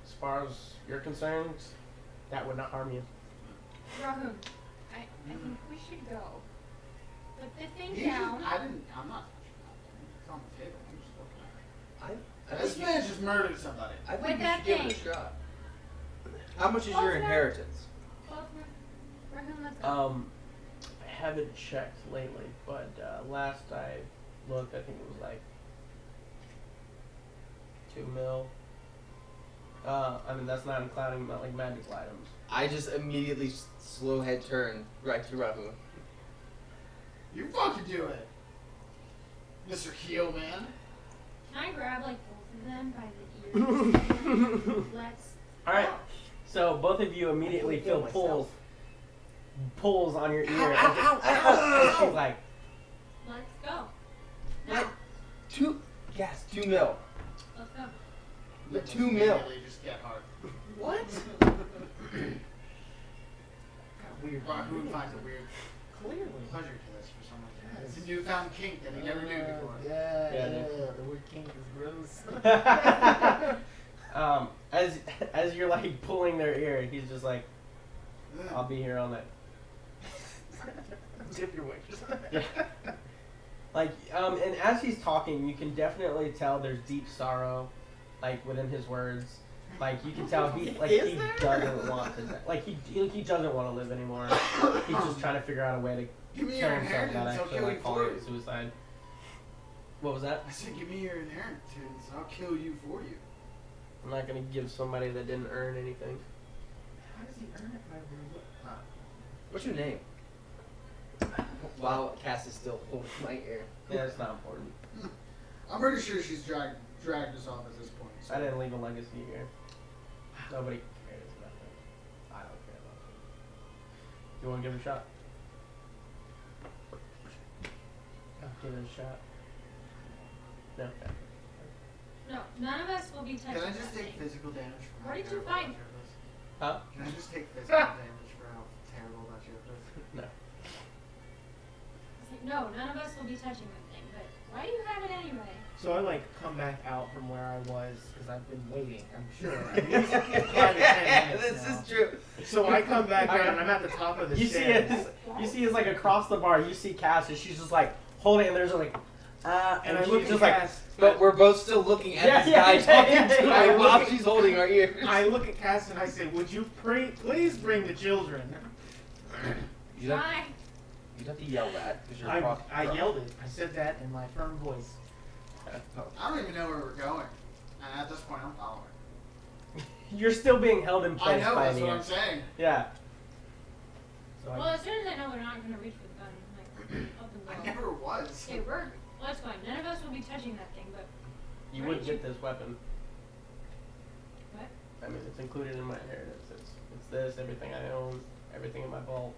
[SPEAKER 1] as far as you're concerned, that would not harm you.
[SPEAKER 5] Rahuun, I think we should go. Put the thing
[SPEAKER 3] You
[SPEAKER 5] down.
[SPEAKER 3] should- I'm not touching that. It's on the table. I'm just looking at it.
[SPEAKER 2] I
[SPEAKER 3] This
[SPEAKER 2] think
[SPEAKER 3] man just murdered somebody.
[SPEAKER 2] I think
[SPEAKER 5] With
[SPEAKER 2] you
[SPEAKER 5] that
[SPEAKER 2] should give it a
[SPEAKER 5] thing.
[SPEAKER 2] shot. How much is
[SPEAKER 5] Well,
[SPEAKER 2] your
[SPEAKER 5] it's not-
[SPEAKER 2] inheritance?
[SPEAKER 5] Both Rahuun, let's go.
[SPEAKER 1] I haven't checked lately, but last I looked, I think it was like 2 mil. I mean, that's not including like magic items.
[SPEAKER 2] I just immediately slow head turn right to Rahu.
[SPEAKER 3] You fucking do it, Mr. Heel Man.
[SPEAKER 5] Can I grab like both of them by the ears? Let's.
[SPEAKER 1] All right.
[SPEAKER 5] go.
[SPEAKER 1] So both of you immediately feel pulls on your ear.
[SPEAKER 2] Ow,
[SPEAKER 1] and
[SPEAKER 2] ow, ow,
[SPEAKER 1] she's
[SPEAKER 2] ow.
[SPEAKER 1] like,
[SPEAKER 5] Let's go.
[SPEAKER 2] What?
[SPEAKER 5] No.
[SPEAKER 2] 2 mil.
[SPEAKER 5] Let's go.
[SPEAKER 2] The
[SPEAKER 3] Lips
[SPEAKER 2] 2 mil.
[SPEAKER 3] immediately just get hard.
[SPEAKER 4] What? Weird.
[SPEAKER 3] Rahoon finds a weird
[SPEAKER 4] Clearly.
[SPEAKER 3] pleasure to this for some reason.
[SPEAKER 4] Yes.
[SPEAKER 3] It's a newfound kink that he never knew before.
[SPEAKER 4] Yeah,
[SPEAKER 1] Yeah,
[SPEAKER 4] yeah,
[SPEAKER 1] dude.
[SPEAKER 4] the word kink is gross.
[SPEAKER 1] as you're like pulling their ear, he's just like, I'll
[SPEAKER 3] Ugh.
[SPEAKER 1] be here all night.
[SPEAKER 4] Tip your wages.
[SPEAKER 1] Yeah. Like, and as he's talking, you can definitely tell there's deep sorrow, like within his words. Like you can tell he
[SPEAKER 4] Is there?
[SPEAKER 1] doesn't want to, like he doesn't want to live anymore. He's just trying to figure out a way to
[SPEAKER 3] Give me
[SPEAKER 1] kill
[SPEAKER 3] your
[SPEAKER 1] himself
[SPEAKER 3] inheritance,
[SPEAKER 1] without
[SPEAKER 3] I'll
[SPEAKER 1] actually
[SPEAKER 3] kill you
[SPEAKER 1] like calling
[SPEAKER 3] for
[SPEAKER 1] it
[SPEAKER 3] you.
[SPEAKER 1] suicide. What was that?
[SPEAKER 3] I said, give me your inheritance, I'll kill you for you.
[SPEAKER 1] I'm not gonna give somebody that didn't earn anything.
[SPEAKER 4] How does he earn it by real?
[SPEAKER 2] What's your name? While Cass is still holding my ear.
[SPEAKER 1] Yeah, it's not important.
[SPEAKER 3] I'm pretty sure she's dragged us off at this point. So.
[SPEAKER 1] I didn't leave a legacy here. Nobody cares about that. I don't care about it. You want to give it a shot? Give it a shot. No. Okay.
[SPEAKER 5] No, none of us will be touching.
[SPEAKER 3] Can I just
[SPEAKER 5] that
[SPEAKER 3] take
[SPEAKER 5] thing.
[SPEAKER 3] physical damage for how
[SPEAKER 5] What did you
[SPEAKER 3] terrible
[SPEAKER 5] find?
[SPEAKER 3] that joke is?
[SPEAKER 1] Huh?
[SPEAKER 3] Can I just take physical damage for how terrible that joke is?
[SPEAKER 1] No.
[SPEAKER 5] It's like, no, none of us will be touching that thing. But why do you have it anyway?
[SPEAKER 4] So I like come back out from where I was because I've been waiting. I'm sure. At least 5 to 10 minutes
[SPEAKER 2] This
[SPEAKER 4] now.
[SPEAKER 2] is true.
[SPEAKER 4] So I come back out and I'm at the top of the
[SPEAKER 1] You see
[SPEAKER 4] stairs.
[SPEAKER 1] it. You see it's like across the bar. You see Cass, and she's just like holding, it, and there's like,
[SPEAKER 4] And I
[SPEAKER 1] she's
[SPEAKER 4] look at
[SPEAKER 1] just like,
[SPEAKER 4] Cass.
[SPEAKER 2] But we're both still looking at
[SPEAKER 1] Yeah,
[SPEAKER 2] this
[SPEAKER 1] yeah,
[SPEAKER 2] guy
[SPEAKER 1] yeah,
[SPEAKER 2] talking
[SPEAKER 1] yeah,
[SPEAKER 2] to
[SPEAKER 1] yeah.
[SPEAKER 2] her
[SPEAKER 4] I
[SPEAKER 2] while
[SPEAKER 4] look-
[SPEAKER 2] she's holding our ears.
[SPEAKER 4] I look at Cass and I say, "Would you please bring the children?"
[SPEAKER 2] You'd have,
[SPEAKER 5] Why?
[SPEAKER 2] you'd have to yell that because you're
[SPEAKER 4] I yelled it. I said that in my firm voice.
[SPEAKER 3] I don't even know where we're going. And at this point, I'm following.
[SPEAKER 1] you're still being held in
[SPEAKER 3] I
[SPEAKER 1] place
[SPEAKER 3] know,
[SPEAKER 1] by
[SPEAKER 3] that's
[SPEAKER 1] an
[SPEAKER 3] what
[SPEAKER 1] ear.
[SPEAKER 3] I'm saying.
[SPEAKER 1] Yeah. So
[SPEAKER 5] Well, as soon as I know they're not going to reach for the gun, I'm like, up and
[SPEAKER 3] I
[SPEAKER 5] go.
[SPEAKER 3] never was.
[SPEAKER 5] Okay, let's go. None of us will be touching that thing, but
[SPEAKER 1] you would get this weapon.
[SPEAKER 5] what?
[SPEAKER 1] I mean, it's included in my inheritance. It's this, everything I own, everything in my vault.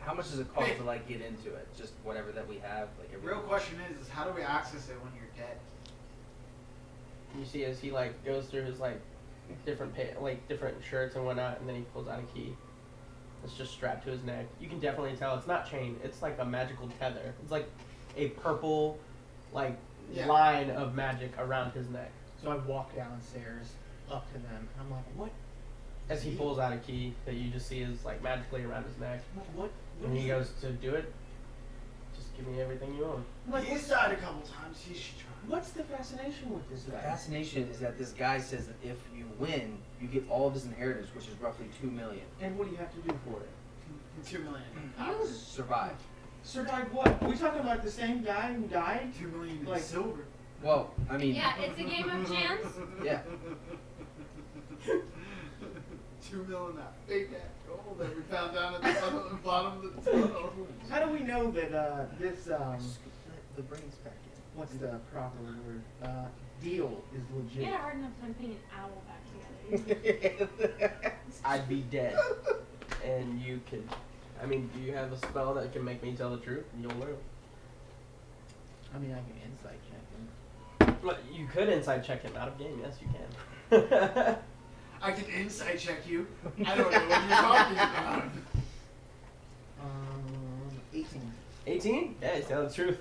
[SPEAKER 2] How much does it cost to like get into it? Just whatever that we have, like
[SPEAKER 3] The
[SPEAKER 2] every.
[SPEAKER 3] real question is how do we access it when you're dead?
[SPEAKER 1] You see, as he like goes through his like different different shirts and whatnot, and then he pulls out a key. It's just strapped to his neck. You can definitely tell it's not chained. It's like a magical tether. It's like a purple, like
[SPEAKER 3] Yeah.
[SPEAKER 1] line of magic around his neck.
[SPEAKER 4] So I walk downstairs up to them. And I'm like, "What?
[SPEAKER 1] As he pulls out a key that you just see is like magically around his neck,
[SPEAKER 4] What?
[SPEAKER 1] and he goes to do it. Just give me everything you own.
[SPEAKER 3] He's died a couple times. He should try.
[SPEAKER 4] What's the fascination with this
[SPEAKER 2] The
[SPEAKER 4] guy?"
[SPEAKER 2] fascination is that this guy says that if you win, you get all of his inheritance, which is roughly 2 million.
[SPEAKER 4] And what do you have to do for it?
[SPEAKER 3] 2 million.
[SPEAKER 5] You
[SPEAKER 2] Survive.
[SPEAKER 4] Survive what? Are we talking about the same guy who died?
[SPEAKER 3] 2 million in
[SPEAKER 4] Like-
[SPEAKER 3] silver.
[SPEAKER 2] Well, I mean,
[SPEAKER 5] Yeah, it's a game of chance.
[SPEAKER 2] yeah.
[SPEAKER 3] 2 million that fake ass gold that we found down at the bottom of the tunnel.
[SPEAKER 4] How do we know that this
[SPEAKER 2] Scoop the brains back
[SPEAKER 4] what's the proper word? Deal is
[SPEAKER 5] You
[SPEAKER 4] legit.
[SPEAKER 5] had a hard enough time putting an owl back together.
[SPEAKER 2] in.
[SPEAKER 1] I'd be dead, and you could. I mean, do you have a spell that can make me tell the truth? You'll learn.
[SPEAKER 4] I mean, I can insight check him.
[SPEAKER 1] But you could inside check him out of game. Yes, you can.
[SPEAKER 3] I can insight check you. I don't know what you're talking about.
[SPEAKER 4] 18. 18.
[SPEAKER 1] 18? Yeah, he's telling the truth.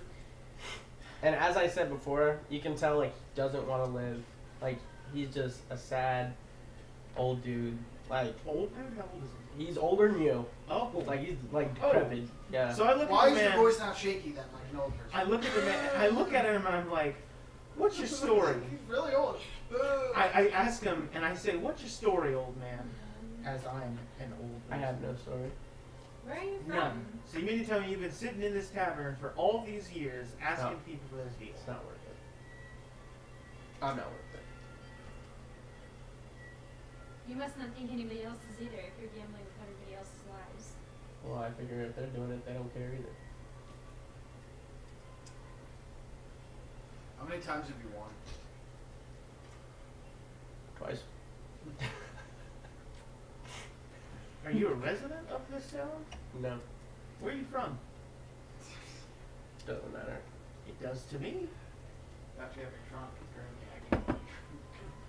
[SPEAKER 1] And as I said before, you can tell like he doesn't want to live. Like he's just a sad old dude. Like
[SPEAKER 4] Old dude? How old is he?
[SPEAKER 1] he's older than you.
[SPEAKER 4] Oh.
[SPEAKER 1] Like he's like
[SPEAKER 4] Oh.
[SPEAKER 1] decrepit. Yeah.
[SPEAKER 4] So I look
[SPEAKER 3] Why
[SPEAKER 4] at
[SPEAKER 3] is
[SPEAKER 4] the
[SPEAKER 3] your
[SPEAKER 4] man.
[SPEAKER 3] voice not shaky then, like an old person?
[SPEAKER 4] I look at the man. I look at him and I'm like, "What's your story?"
[SPEAKER 3] He's really old.
[SPEAKER 4] I ask him and I say, "What's your story, old man?" As I'm an old
[SPEAKER 1] I
[SPEAKER 4] person.
[SPEAKER 1] have no story.
[SPEAKER 5] Where are you from?
[SPEAKER 4] None. So you mean to tell me you've been sitting in this tavern for all these years asking
[SPEAKER 1] No.
[SPEAKER 4] people for this deal?
[SPEAKER 1] It's not worth it. I'm not worth it.
[SPEAKER 5] You must not think anybody else is either if you're gambling with everybody else's lives.
[SPEAKER 1] Well, I figure if they're doing it, they don't care either.
[SPEAKER 3] How many times have you won?
[SPEAKER 1] Twice.
[SPEAKER 4] Are you a resident of this town?
[SPEAKER 1] No,
[SPEAKER 4] Where are you from?
[SPEAKER 1] doesn't matter.
[SPEAKER 4] It does to me.
[SPEAKER 3] Actually, have a trunk. Currently,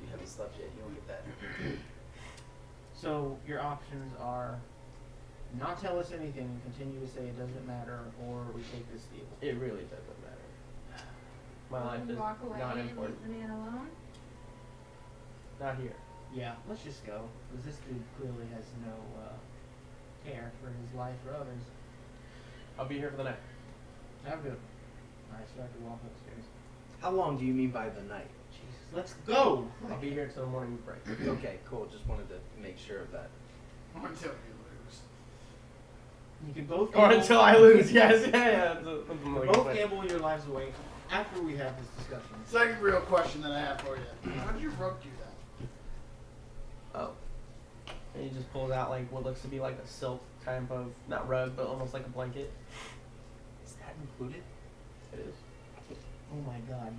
[SPEAKER 2] You haven't slept yet. You don't get that.
[SPEAKER 4] So your options are not tell us anything and continue to say it doesn't matter, or we take this deal.
[SPEAKER 1] It really doesn't matter. My life
[SPEAKER 5] You
[SPEAKER 1] is
[SPEAKER 5] walk away
[SPEAKER 1] not
[SPEAKER 5] and
[SPEAKER 1] important.
[SPEAKER 5] leave the man alone.
[SPEAKER 1] Not here.
[SPEAKER 4] Yeah, let's just go. Because this dude clearly has no care for his life or others.
[SPEAKER 1] I'll be here for the night.
[SPEAKER 4] Have a good one. I start to walk upstairs.
[SPEAKER 2] How long do you mean by the night?
[SPEAKER 4] Jesus, let's go!
[SPEAKER 1] I'll be here till the morning break.
[SPEAKER 2] Okay, cool. Just wanted to make sure of that.
[SPEAKER 3] until you lose.
[SPEAKER 4] You can both
[SPEAKER 1] Or
[SPEAKER 4] gamble,
[SPEAKER 1] until I lose. Yes, yeah. That's what I'm
[SPEAKER 4] you
[SPEAKER 1] looking
[SPEAKER 4] both
[SPEAKER 1] for.
[SPEAKER 4] gamble your lives away after we have this discussion.
[SPEAKER 3] Second real question that I have for you. How did your rug do that?
[SPEAKER 1] Oh. And he just pulls out like what looks to be like a silk type of, not rug, but almost like a blanket.
[SPEAKER 4] Is that included?
[SPEAKER 1] It is.
[SPEAKER 4] Oh my god.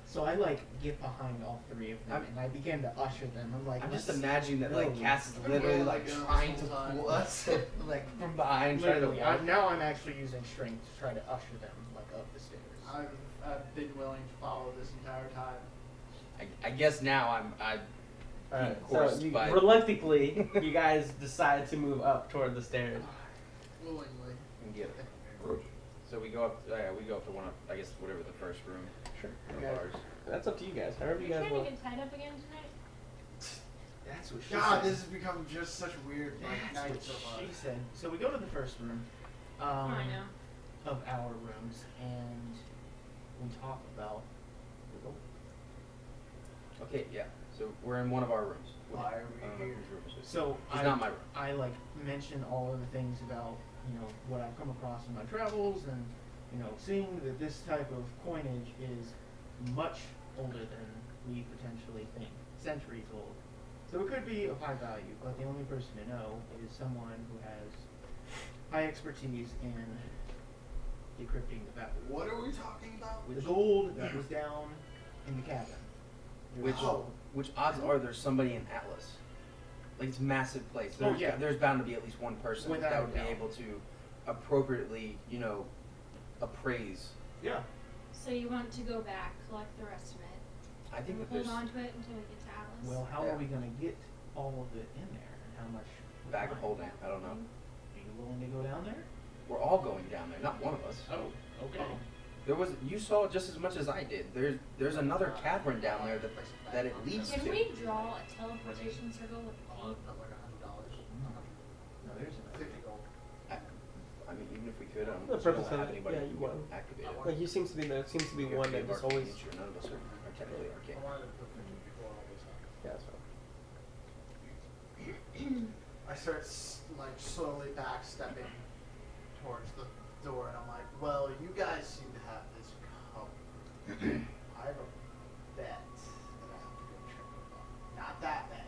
[SPEAKER 4] So I like get behind all three of them and I begin to usher them. I'm like,
[SPEAKER 2] I'm just
[SPEAKER 4] let's
[SPEAKER 2] imagining that like
[SPEAKER 4] go.
[SPEAKER 2] Cass is literally like trying to pull us like from behind, trying to
[SPEAKER 4] Literally,
[SPEAKER 2] walk.
[SPEAKER 4] now I'm actually using strength to try to usher them like up the stairs.
[SPEAKER 3] I've been willing to follow this entire time.
[SPEAKER 2] I guess now I'm
[SPEAKER 1] Alright,
[SPEAKER 2] of
[SPEAKER 1] so
[SPEAKER 2] course,
[SPEAKER 1] you,
[SPEAKER 2] but
[SPEAKER 1] reluctantly, you guys decide to move up toward the stairs.
[SPEAKER 3] Willingly.
[SPEAKER 2] get it. So we go up. We go up to one of, I guess, whatever the first room.
[SPEAKER 1] Sure.
[SPEAKER 2] One
[SPEAKER 1] Okay.
[SPEAKER 2] of ours.
[SPEAKER 1] That's up to you guys. However
[SPEAKER 5] Are
[SPEAKER 1] you
[SPEAKER 5] you
[SPEAKER 1] guys
[SPEAKER 5] trying to
[SPEAKER 1] want.
[SPEAKER 5] get tied up again tonight?
[SPEAKER 4] That's what she
[SPEAKER 3] God,
[SPEAKER 4] said.
[SPEAKER 3] this has become just such a weird like,
[SPEAKER 4] That's
[SPEAKER 3] night
[SPEAKER 4] what
[SPEAKER 3] so far.
[SPEAKER 4] she said. So we go to the first room
[SPEAKER 5] Oh, I know.
[SPEAKER 4] of our rooms and we talk about the gold.
[SPEAKER 2] Okay, yeah. So we're in one of our rooms.
[SPEAKER 3] Why are we here?
[SPEAKER 2] Whose room is it?
[SPEAKER 4] So
[SPEAKER 2] It's not my room.
[SPEAKER 4] I like mention all of the things about, you know, what I've come across in my travels and, you know, seeing that this type of coinage is much older than we potentially think, centuries old. So it could be of high value, but the only person to know is someone who has high expertise in decrypting the value.
[SPEAKER 3] What are we talking about?
[SPEAKER 4] The gold that was down in the cabin.
[SPEAKER 2] Which,
[SPEAKER 3] Oh.
[SPEAKER 2] which odds are there's somebody in Atlas? Like it's a massive place. There's,
[SPEAKER 4] yeah.
[SPEAKER 2] There's bound to be at least one person
[SPEAKER 4] Without
[SPEAKER 2] that
[SPEAKER 4] a
[SPEAKER 2] would be
[SPEAKER 4] doubt.
[SPEAKER 2] able to appropriately, you know, appraise.
[SPEAKER 4] Yeah.
[SPEAKER 5] So you want to go back, collect the rest of it,
[SPEAKER 2] I think that
[SPEAKER 5] hold
[SPEAKER 2] there's
[SPEAKER 5] on to it until we get to Atlas?
[SPEAKER 4] Well, how
[SPEAKER 2] Yeah.
[SPEAKER 4] are we gonna get all of it in there and how much?
[SPEAKER 2] bag of
[SPEAKER 4] time?
[SPEAKER 2] holding. I don't know.
[SPEAKER 4] Are you willing to go down there?
[SPEAKER 2] We're all going down there. Not one of us.
[SPEAKER 4] Oh, okay.
[SPEAKER 2] There was. You saw just as much as I did. There's another cavern down there that it leads
[SPEAKER 5] Can
[SPEAKER 2] to.
[SPEAKER 5] we draw a teleportation circle with
[SPEAKER 3] I'll
[SPEAKER 5] paint?
[SPEAKER 3] put like $100.
[SPEAKER 4] No, there's another.
[SPEAKER 3] 50 gold.
[SPEAKER 2] I mean, even if we could,
[SPEAKER 1] The
[SPEAKER 2] we don't
[SPEAKER 1] purpose of
[SPEAKER 2] have
[SPEAKER 1] it,
[SPEAKER 2] anybody
[SPEAKER 1] yeah,
[SPEAKER 2] who
[SPEAKER 1] you
[SPEAKER 2] can
[SPEAKER 1] won.
[SPEAKER 2] activate it.
[SPEAKER 1] Like he seems to be the
[SPEAKER 2] We
[SPEAKER 1] one that
[SPEAKER 2] have
[SPEAKER 1] just
[SPEAKER 2] arcane
[SPEAKER 1] always.
[SPEAKER 2] nature. None of us are technically arcane.
[SPEAKER 3] I wanted to put 50 before all this happened.
[SPEAKER 1] Yeah, that's fine.
[SPEAKER 3] I start like slowly backstepping towards the door, and I'm like, "Well, you guys seem to have this covered. I have a bet that I have to go check with them. Not that bet.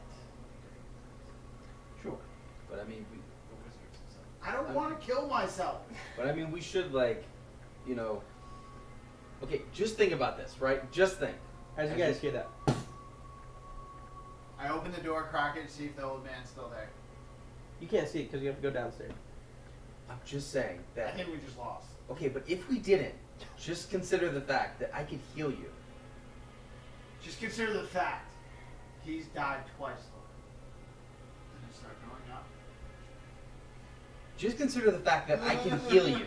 [SPEAKER 4] Sure.
[SPEAKER 2] But I mean,
[SPEAKER 3] I don't want to kill myself."
[SPEAKER 2] we should like, you know. Okay, just think about this, right? Just think.
[SPEAKER 1] As you guys hear that,
[SPEAKER 3] I open the door, crack it, and see if the old man's still there.
[SPEAKER 1] you can't see it because you have to go downstairs.
[SPEAKER 2] I'm just saying
[SPEAKER 3] I
[SPEAKER 2] that.
[SPEAKER 3] think we just lost.
[SPEAKER 2] Okay, but if we didn't, just consider the fact that I could heal you.
[SPEAKER 3] Just consider the fact he's died twice. And I start going up.
[SPEAKER 2] Just consider the fact that I can heal you.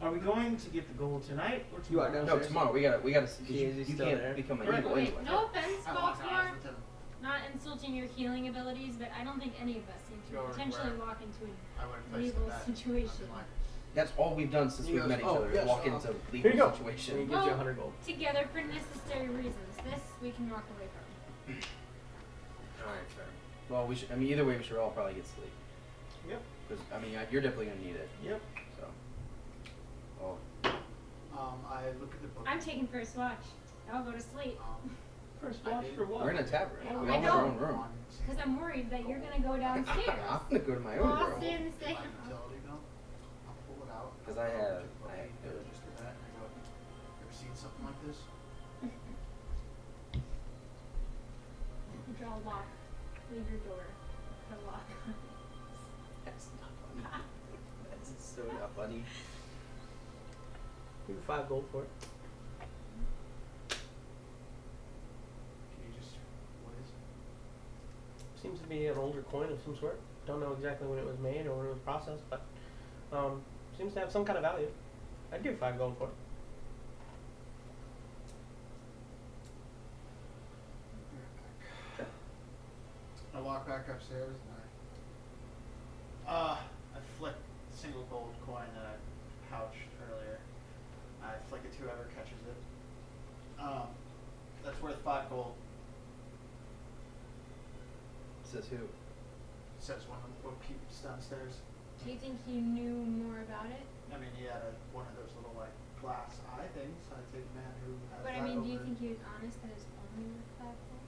[SPEAKER 4] Are we going to get the gold tonight or
[SPEAKER 1] You are
[SPEAKER 4] tomorrow?
[SPEAKER 1] down.
[SPEAKER 2] No, tomorrow we gotta.
[SPEAKER 1] He is, he's
[SPEAKER 2] You
[SPEAKER 1] still
[SPEAKER 2] can't
[SPEAKER 1] there.
[SPEAKER 2] become an
[SPEAKER 4] Right.
[SPEAKER 2] evil
[SPEAKER 5] Wait,
[SPEAKER 2] anyway.
[SPEAKER 5] no offense,
[SPEAKER 3] I walked
[SPEAKER 5] Baltimore.
[SPEAKER 3] out with him.
[SPEAKER 5] Not insulting your healing abilities, but I don't think any of us seem
[SPEAKER 3] Go
[SPEAKER 5] to potentially
[SPEAKER 3] where?
[SPEAKER 5] walk into
[SPEAKER 3] I would
[SPEAKER 5] an
[SPEAKER 3] place
[SPEAKER 5] evil
[SPEAKER 3] the bet.
[SPEAKER 5] situation.
[SPEAKER 3] I've been like,
[SPEAKER 2] That's all we've done since
[SPEAKER 1] He
[SPEAKER 2] we've
[SPEAKER 1] goes,
[SPEAKER 2] met each
[SPEAKER 1] "Oh,
[SPEAKER 2] other.
[SPEAKER 1] yes,
[SPEAKER 2] is walk into
[SPEAKER 1] here you
[SPEAKER 2] legal
[SPEAKER 1] go."
[SPEAKER 2] situation.
[SPEAKER 1] And he gives you 100 gold.
[SPEAKER 5] Together for necessary reasons. This we can walk away from.
[SPEAKER 2] Alright, fair. Well, we should. I mean, either way, we should all probably get sleep.
[SPEAKER 4] Yep.
[SPEAKER 2] Because I mean, you're definitely gonna need it.
[SPEAKER 4] Yep.
[SPEAKER 2] So. Oh.
[SPEAKER 3] I look at the book.
[SPEAKER 5] I'm taking first watch. I'll go to sleep.
[SPEAKER 4] First
[SPEAKER 3] I
[SPEAKER 4] watch
[SPEAKER 3] did.
[SPEAKER 4] for what?
[SPEAKER 2] We're in a tavern.
[SPEAKER 5] Oh,
[SPEAKER 2] We
[SPEAKER 5] I
[SPEAKER 2] all have our
[SPEAKER 5] know.
[SPEAKER 2] own room.
[SPEAKER 5] Because I'm worried that you're gonna go downstairs.
[SPEAKER 2] I'm gonna go to my
[SPEAKER 5] Well,
[SPEAKER 2] own
[SPEAKER 5] I'll
[SPEAKER 2] room.
[SPEAKER 5] stay in the
[SPEAKER 3] My
[SPEAKER 5] same.
[SPEAKER 3] utility bill. I'll pull it out.
[SPEAKER 2] 'Cause I have-
[SPEAKER 3] Okay,
[SPEAKER 2] I have-
[SPEAKER 3] just for that. I go, ever seen something like this?
[SPEAKER 5] Draw a lock. Leave your door. Put a lock.
[SPEAKER 2] That's not funny. That's so not funny.
[SPEAKER 1] Give me 5 gold for it.
[SPEAKER 3] Can you just, what is it?
[SPEAKER 1] Seems to be an older coin of some sort. Don't know exactly when it was made or when it was processed, but seems to have some kind of value. I'd give 5 gold for it.
[SPEAKER 3] I walk back upstairs and I flick the single gold coin that I pouched earlier. I flick it to whoever catches it. That's worth 5 gold.
[SPEAKER 2] Says who?
[SPEAKER 3] Says one of the bookkeepers downstairs.
[SPEAKER 5] Do you think he knew more about it?
[SPEAKER 3] I mean, he had one of those little like glass eye things. I take a man who has
[SPEAKER 5] But
[SPEAKER 3] that
[SPEAKER 5] I mean, do you
[SPEAKER 3] over-
[SPEAKER 5] think he was honest that it's only worth 5 gold?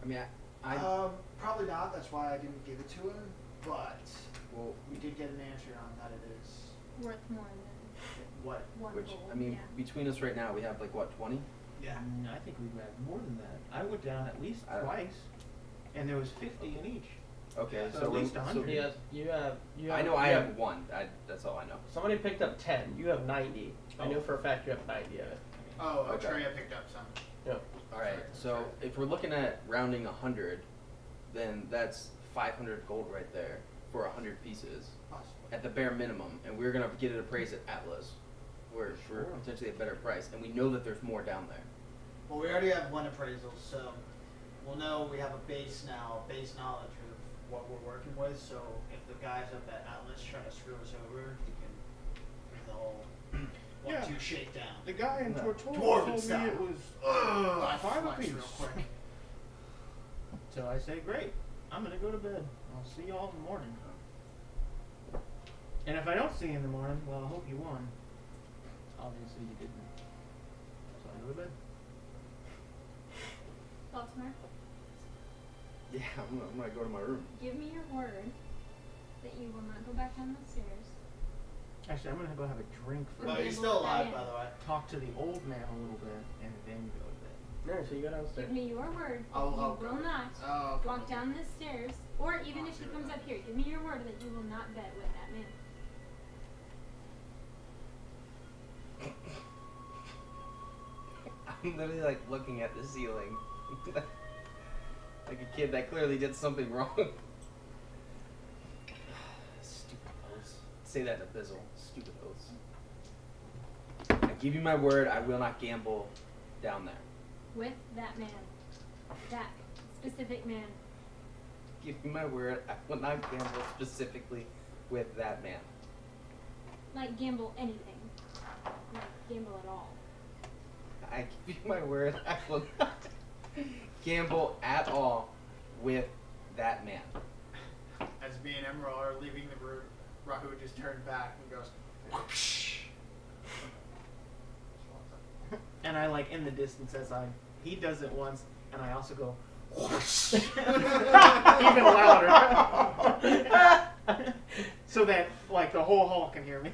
[SPEAKER 2] I mean, I
[SPEAKER 3] probably not. That's why I didn't give it to him. But
[SPEAKER 2] well,
[SPEAKER 3] we did get an answer on that it is
[SPEAKER 5] Worth more than
[SPEAKER 3] what?
[SPEAKER 5] 1
[SPEAKER 2] which
[SPEAKER 5] gold.
[SPEAKER 2] I mean,
[SPEAKER 5] yeah.
[SPEAKER 2] between us right now, we have like what 20?
[SPEAKER 3] Yeah.
[SPEAKER 4] I think we've had more than that. I went down at least
[SPEAKER 2] I don't-
[SPEAKER 4] twice, and there was 50 in each.
[SPEAKER 2] Okay,
[SPEAKER 4] So
[SPEAKER 2] so
[SPEAKER 4] at least
[SPEAKER 2] we're-
[SPEAKER 4] 100.
[SPEAKER 1] He has, you have.
[SPEAKER 2] I know I
[SPEAKER 1] you
[SPEAKER 2] have one. That's all I know.
[SPEAKER 1] Somebody picked up 10. You have 90. I know for a fact you have 90 of it.
[SPEAKER 3] Oh,
[SPEAKER 2] Okay.
[SPEAKER 3] Treya picked up some.
[SPEAKER 1] Yep.
[SPEAKER 2] All right. So if we're looking at rounding 100, then that's 500 gold right there for 100 pieces
[SPEAKER 3] Possibly.
[SPEAKER 2] at the bare minimum, and we're gonna get it appraised at Atlas, where for
[SPEAKER 4] Sure.
[SPEAKER 2] potentially a better price, and we know that there's more down there.
[SPEAKER 3] Well, we already have one appraisal, so we'll know we have a base now, base knowledge of what we're working with. So if the guys up at Atlas try to screw us over, we can do the whole
[SPEAKER 4] Yeah.
[SPEAKER 3] 1-2 shakedown.
[SPEAKER 4] The guy in
[SPEAKER 2] No.
[SPEAKER 4] Tortola
[SPEAKER 3] Dwarven
[SPEAKER 4] told me
[SPEAKER 3] style.
[SPEAKER 4] it was
[SPEAKER 3] I
[SPEAKER 4] 5
[SPEAKER 3] flex
[SPEAKER 4] apiece.
[SPEAKER 3] real quick.
[SPEAKER 4] So I say, great, I'm gonna go to bed. I'll see y'all in the morning. And if I don't see you in the morning, well, I hope you won. Obviously you didn't. So I go to bed.
[SPEAKER 5] Baltimore,
[SPEAKER 2] Yeah, I'm gonna go to my room.
[SPEAKER 5] give me your word that you will not go back down the stairs.
[SPEAKER 4] Actually, I'm gonna go have a drink
[SPEAKER 3] Well,
[SPEAKER 4] first.
[SPEAKER 3] he's still alive, by the way.
[SPEAKER 4] Talk to the old man a little bit, and then go to bed.
[SPEAKER 1] No, so you go downstairs.
[SPEAKER 5] Give me your word that
[SPEAKER 3] I'll
[SPEAKER 5] you will not
[SPEAKER 3] Oh,
[SPEAKER 5] walk down the stairs, or even if he comes up here, give me your word that you will not bet with that man.
[SPEAKER 2] I'm literally like looking at the ceiling, like a kid that clearly did something wrong. Stupid oaths. Say that to Bizzle. Stupid oaths. I give you my word, I will not gamble down there.
[SPEAKER 5] With that man. That specific man.
[SPEAKER 2] Give you my word, I will not gamble specifically with that man.
[SPEAKER 5] Like gamble anything. Like gamble at all.
[SPEAKER 2] I give you my word, I will not gamble at all with that man.
[SPEAKER 3] As me and Emerald are leaving the room, Rahu just turned back and goes, whoosh.
[SPEAKER 4] And I like in the distance as he does it once, and I also go
[SPEAKER 3] Whoosh.
[SPEAKER 4] even louder, so that like the whole hall can hear me.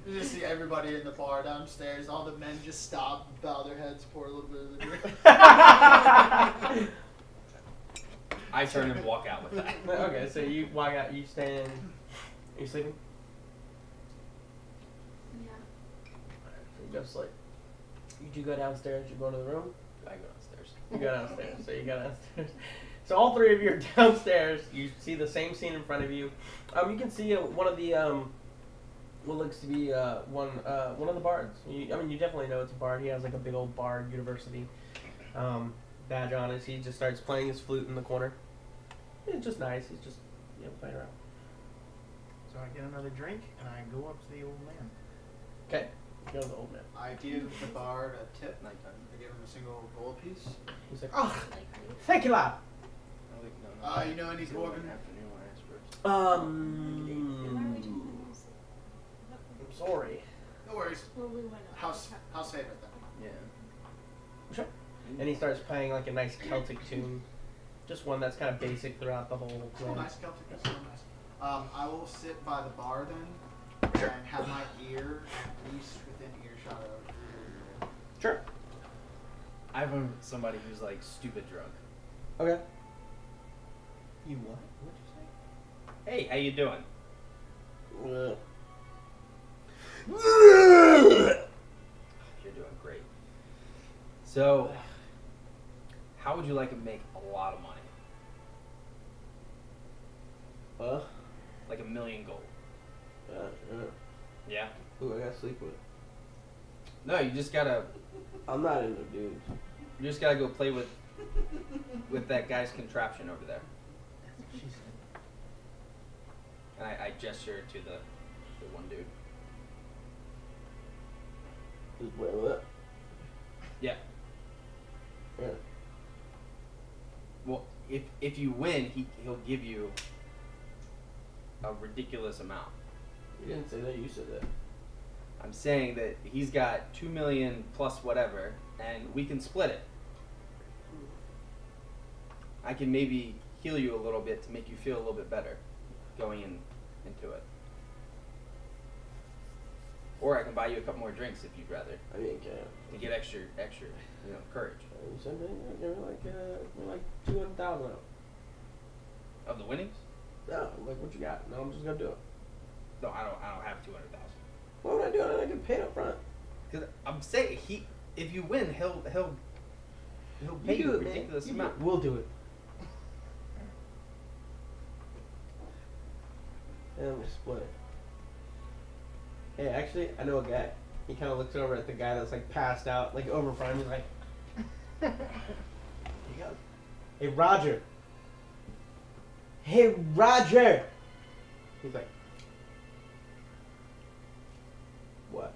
[SPEAKER 3] You just see everybody in the bar downstairs. All the men just stop, bow their heads, pour a little bit of the drink.
[SPEAKER 2] I turn and walk out with that.
[SPEAKER 1] Okay, so you walk out, you stand. Are you sleeping?
[SPEAKER 5] Yeah.
[SPEAKER 1] Alright, so you go to sleep. You do go downstairs, you go into the room.
[SPEAKER 2] I go downstairs.
[SPEAKER 1] You go downstairs. So you go downstairs. So all three of you are downstairs. You see the same scene in front of you. You can see one of the what looks to be one of the bards. You definitely know it's a bard. He has like a big old bard university badge on it. He just starts playing his flute in the corner. It's just nice. He's just playing around.
[SPEAKER 4] So I get another drink and I go up to the old man.
[SPEAKER 1] Okay, go to the old man.
[SPEAKER 3] I give the bard a tip. I give him a single gold piece.
[SPEAKER 1] He's like,
[SPEAKER 5] Like,
[SPEAKER 1] thank you, lad.
[SPEAKER 3] You know any dwarven?
[SPEAKER 5] why are we doing this?
[SPEAKER 1] I'm sorry.
[SPEAKER 3] No worries.
[SPEAKER 5] Well, we went up.
[SPEAKER 3] I'll save it then.
[SPEAKER 2] Yeah.
[SPEAKER 1] Sure. And he starts playing like a nice Celtic tune. Just one that's kind of basic throughout the whole
[SPEAKER 3] So
[SPEAKER 1] play.
[SPEAKER 3] nice, Celtic. That's so nice. I will sit by the bar then and have my ear at least within earshot of.
[SPEAKER 1] Sure.
[SPEAKER 2] I have somebody who's like stupid drunk.
[SPEAKER 1] Okay.
[SPEAKER 4] You what? What'd you say?
[SPEAKER 2] Hey, how you doing? You're doing great. So, how would you like to make a lot of money? Like $1 million gold. Yeah.
[SPEAKER 1] Who I gotta sleep with?
[SPEAKER 2] No, you just gotta.
[SPEAKER 1] I'm not into dudes.
[SPEAKER 2] You just gotta go play with that guy's contraption over there.
[SPEAKER 4] That's what she said.
[SPEAKER 2] And I gesture to the one dude.
[SPEAKER 1] Just play with it.
[SPEAKER 2] Yeah.
[SPEAKER 1] Yeah.
[SPEAKER 2] Well, if you win, he'll give you a ridiculous amount.
[SPEAKER 1] You didn't say that. You said that.
[SPEAKER 2] I'm saying that he's got 2 million plus whatever, and we can split it. I can maybe heal you a little bit to make you feel a little bit better going into it. Or I can buy you a couple more drinks if you'd rather.
[SPEAKER 1] I mean, okay.
[SPEAKER 2] To get extra, courage.
[SPEAKER 1] You said give me like 200,000 out.
[SPEAKER 2] Of the winnings?
[SPEAKER 1] No, like what you got? No, I'm just gonna do it.
[SPEAKER 2] No, I don't have 200,000.
[SPEAKER 1] Why would I do it? I get paid up front.
[SPEAKER 2] Because I'm saying if you win, he'll pay you a ridiculous amount.
[SPEAKER 1] We'll do it. And we'll split it. Hey, actually, I know a guy. He kind of looks over at the guy that's like passed out, like over front of him. He's like, "Here you go." Hey, Roger. Hey, Roger. He's like, what?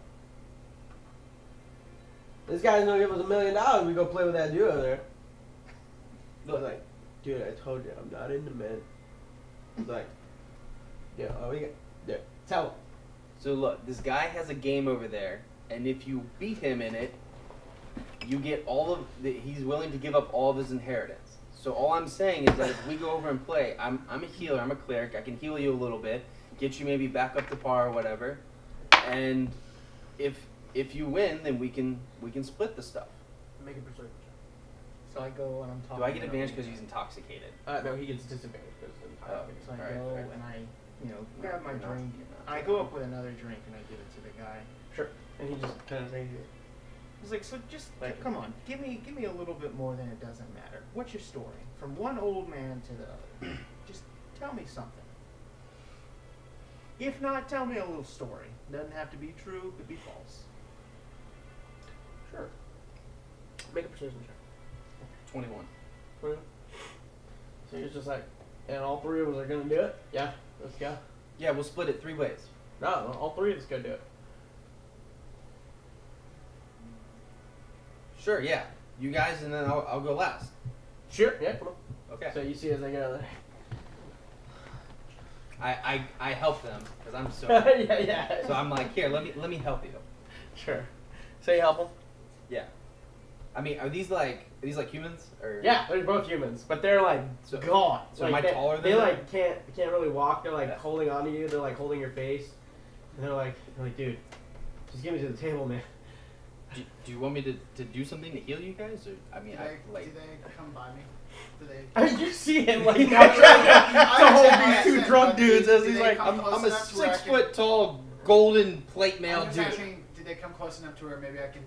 [SPEAKER 1] This guy's gonna give us $1 million. We go play with that dude over there. I was like, dude, I told you, I'm not into men. He's like, yeah, we got, there, tell him.
[SPEAKER 2] So look, this guy has a game over there, and if you beat him in it, you get he's willing to give up all of his inheritance. So all I'm saying is that if we go over and play, I'm a healer, I'm a cleric, I can heal you a little bit, get you maybe back up to par or whatever, and if you win, then we can split the stuff.
[SPEAKER 1] Make a persuasion check.
[SPEAKER 4] So I go and I'm talking.
[SPEAKER 2] Do I get advantage because he's intoxicated?
[SPEAKER 1] No, he gets disadvantage because
[SPEAKER 4] So I
[SPEAKER 2] Alright,
[SPEAKER 4] go
[SPEAKER 2] alright.
[SPEAKER 4] and I, grab my
[SPEAKER 2] You're not-
[SPEAKER 4] drink.
[SPEAKER 2] you're not.
[SPEAKER 4] I go up with another drink and I give it to the guy.
[SPEAKER 1] Sure. And he just kind of takes it.
[SPEAKER 4] He's like, so just
[SPEAKER 1] Like-
[SPEAKER 4] come on, give me a little bit more than it doesn't matter. What's your story? From one old man to the other. Just tell me something. If not, tell me a little story. Doesn't have to be true, could be false.
[SPEAKER 1] Sure. Make a persuasion check.
[SPEAKER 2] 21.
[SPEAKER 1] So he's just like, and all three of us are gonna do it? Yeah, let's go.
[SPEAKER 2] Yeah, we'll split it 3 ways.
[SPEAKER 1] No, all three of us gonna do it.
[SPEAKER 2] Sure, yeah. You guys, and then I'll go last.
[SPEAKER 1] Sure, yeah, come on.
[SPEAKER 2] Okay.
[SPEAKER 1] So you see as I get out
[SPEAKER 2] I help them because I'm so.
[SPEAKER 1] there. yeah.
[SPEAKER 2] So I'm like, here, let me help you.
[SPEAKER 1] Sure. So you help them?
[SPEAKER 2] Yeah. I mean, are these like humans or?
[SPEAKER 1] Yeah, they're both humans, but they're like
[SPEAKER 2] So-
[SPEAKER 1] gone.
[SPEAKER 2] so
[SPEAKER 1] like,
[SPEAKER 2] am I
[SPEAKER 1] they,
[SPEAKER 2] taller than
[SPEAKER 1] they
[SPEAKER 2] them?
[SPEAKER 1] like can't really walk. They're like
[SPEAKER 2] Yeah.
[SPEAKER 1] holding on to you. They're like holding your face, and they're like, dude, just get me to the table, man.
[SPEAKER 2] Do you want me to do something to heal you guys, or I mean,
[SPEAKER 3] Do they come by me? Do they?
[SPEAKER 1] I mean, you see him like
[SPEAKER 3] I
[SPEAKER 1] now trying to
[SPEAKER 3] understand,
[SPEAKER 1] hold
[SPEAKER 3] I
[SPEAKER 1] these two
[SPEAKER 3] understand,
[SPEAKER 1] drunk
[SPEAKER 3] but
[SPEAKER 1] dudes
[SPEAKER 3] do
[SPEAKER 1] as
[SPEAKER 3] they
[SPEAKER 1] he's like,
[SPEAKER 3] come
[SPEAKER 2] I'm
[SPEAKER 3] close
[SPEAKER 2] a
[SPEAKER 3] enough to where I
[SPEAKER 2] 6
[SPEAKER 3] can-
[SPEAKER 2] foot tall golden plate mail
[SPEAKER 3] I'm just
[SPEAKER 2] dude.
[SPEAKER 3] asking, did they come close enough to where maybe I can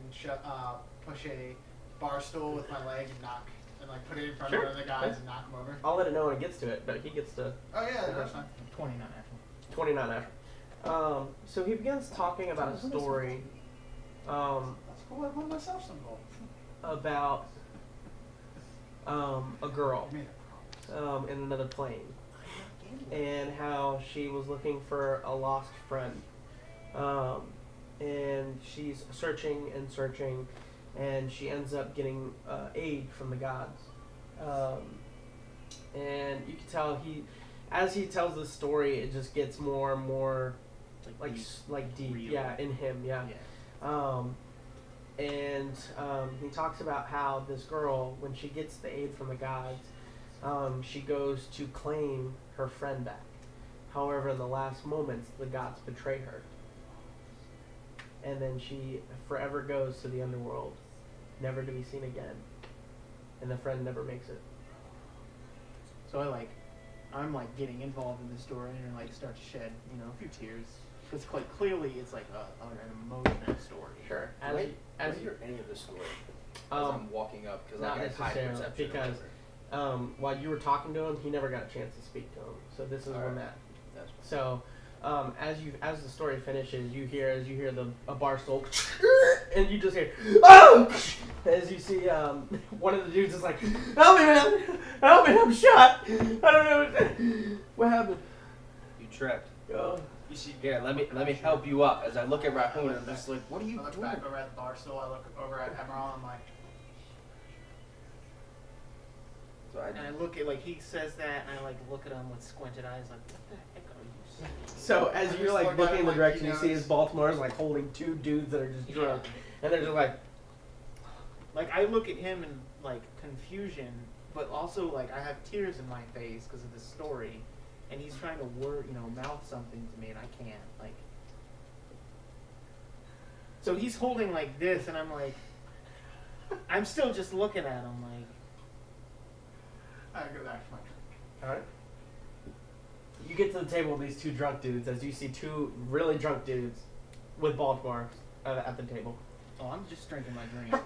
[SPEAKER 3] push a bar stool with my leg and knock and like put it in front
[SPEAKER 1] Sure.
[SPEAKER 3] of the other guys and knock them over?
[SPEAKER 1] I'll let it know when it gets to it, but he gets to
[SPEAKER 3] Oh yeah, that's fine.
[SPEAKER 4] 20 not natural.
[SPEAKER 1] 29 after. So he begins talking about a story
[SPEAKER 3] That's cool. I won myself some gold.
[SPEAKER 1] about a girl
[SPEAKER 3] I made a promise.
[SPEAKER 1] in another plane, and how she was looking for a lost friend. And she's searching and searching, and she ends up getting aid from the gods. And you can tell as he tells the story, it just gets more and more like deep,
[SPEAKER 4] real.
[SPEAKER 1] yeah, in him, yeah. And he talks about how this girl, when she gets the aid from the gods, she goes to claim her friend back. However, in the last moments, the gods betray her. And then she forever goes to the underworld, never to be seen again. And the friend never makes it.
[SPEAKER 4] So I'm like getting involved in the story and like start to shed, a few tears. Because quite clearly it's like an emotional story.
[SPEAKER 1] Sure.
[SPEAKER 2] Do I
[SPEAKER 1] As
[SPEAKER 2] hear any of this story as
[SPEAKER 1] um,
[SPEAKER 2] I'm walking up? Because
[SPEAKER 1] not
[SPEAKER 2] I got high
[SPEAKER 1] necessarily,
[SPEAKER 2] perception. or
[SPEAKER 1] because
[SPEAKER 2] whatever.
[SPEAKER 1] while you were talking to him, he never got a chance to speak to him. So this is when
[SPEAKER 2] Alright.
[SPEAKER 1] that.
[SPEAKER 2] That's
[SPEAKER 1] So, as the story finishes, you hear a bar stool, and you just hear oh, as you see one of the dudes is like, help me, man, help me, I'm shot. I don't know what happened.
[SPEAKER 2] you tripped.
[SPEAKER 1] Oh.
[SPEAKER 3] You see,
[SPEAKER 2] Here, let me help you up. As I look at Rahuun, I'm just like, what are you
[SPEAKER 3] I look
[SPEAKER 2] doing?
[SPEAKER 3] back over at the bar stool. I look over at Emerald. I'm like,
[SPEAKER 2] So I,
[SPEAKER 4] And I look at he says that, and I look at him with squinted eyes, like, what the heck are you saying?
[SPEAKER 1] So as
[SPEAKER 3] I
[SPEAKER 1] you're
[SPEAKER 3] just
[SPEAKER 1] like
[SPEAKER 3] look at
[SPEAKER 1] looking
[SPEAKER 3] him
[SPEAKER 1] in the
[SPEAKER 3] like
[SPEAKER 1] direction,
[SPEAKER 3] he
[SPEAKER 1] you see
[SPEAKER 3] knows.
[SPEAKER 1] his Baltimore's like holding two dudes that are just drunk, and they're just like,
[SPEAKER 4] I look at him in confusion, but also I have tears in my face because of the story, and he's trying to mouth something to me, and I can't So he's holding this, and I'm I'm still just looking at him
[SPEAKER 3] I go back to my drink.
[SPEAKER 1] all right. You get to the table with these two drunk dudes, as you see two really drunk dudes with Baltimore at the table.
[SPEAKER 4] oh, I'm just drinking my drink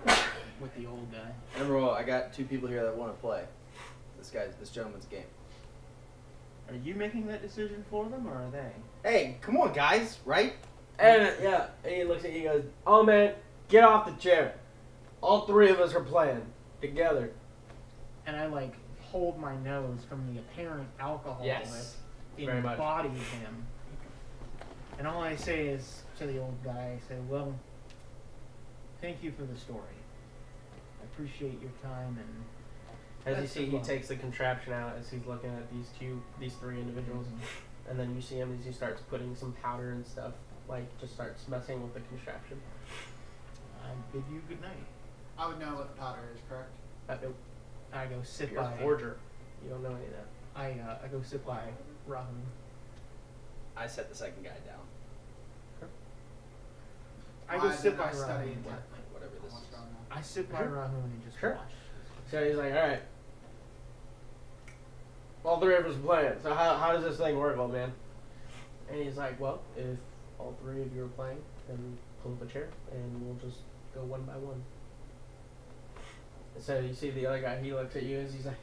[SPEAKER 4] with the old guy.
[SPEAKER 2] Emerald, I got two people here that want to play. This gentleman's game.
[SPEAKER 4] Are you making that decision for them, or are they?
[SPEAKER 2] Hey, come on, guys, right?
[SPEAKER 1] And yeah, and he looks at you and goes, oh man, get off the chair. All three of us are playing together.
[SPEAKER 4] And I hold my nose from the apparent alcohol
[SPEAKER 1] Yes,
[SPEAKER 4] that
[SPEAKER 1] very much.
[SPEAKER 4] embodies him. And all I say is to the old guy, I say, well, thank you for the story. I appreciate your time, and
[SPEAKER 1] As you
[SPEAKER 4] Best
[SPEAKER 1] see,
[SPEAKER 4] of
[SPEAKER 1] he
[SPEAKER 4] luck.
[SPEAKER 1] takes the contraption out as he's looking at these three individuals, and then you see him as he starts putting some powder and stuff, just starts messing with the contraption.
[SPEAKER 4] I bid you good night.
[SPEAKER 3] I would know what the powder is, correct?
[SPEAKER 1] Nope.
[SPEAKER 4] I go sit
[SPEAKER 1] You're
[SPEAKER 4] by.
[SPEAKER 1] a forger. You don't know any of that.
[SPEAKER 4] I go sit by Rahuun.
[SPEAKER 2] I set the second guy down.
[SPEAKER 4] I
[SPEAKER 3] Why
[SPEAKER 4] go sit
[SPEAKER 3] didn't
[SPEAKER 4] by
[SPEAKER 3] I study
[SPEAKER 4] Rahuun.
[SPEAKER 3] intently
[SPEAKER 2] Whatever this
[SPEAKER 3] what's
[SPEAKER 2] is.
[SPEAKER 3] going on?
[SPEAKER 4] I sit by
[SPEAKER 1] Sure.
[SPEAKER 4] Rahuun and just
[SPEAKER 1] Sure.
[SPEAKER 4] watch.
[SPEAKER 1] So he's like, all right. All three of us are playing. So how does this thing work, old man? And he's like, well, if all three of you are playing, then pull up a chair and we'll just go one by one. So you see the other guy, he looks at you as he's like,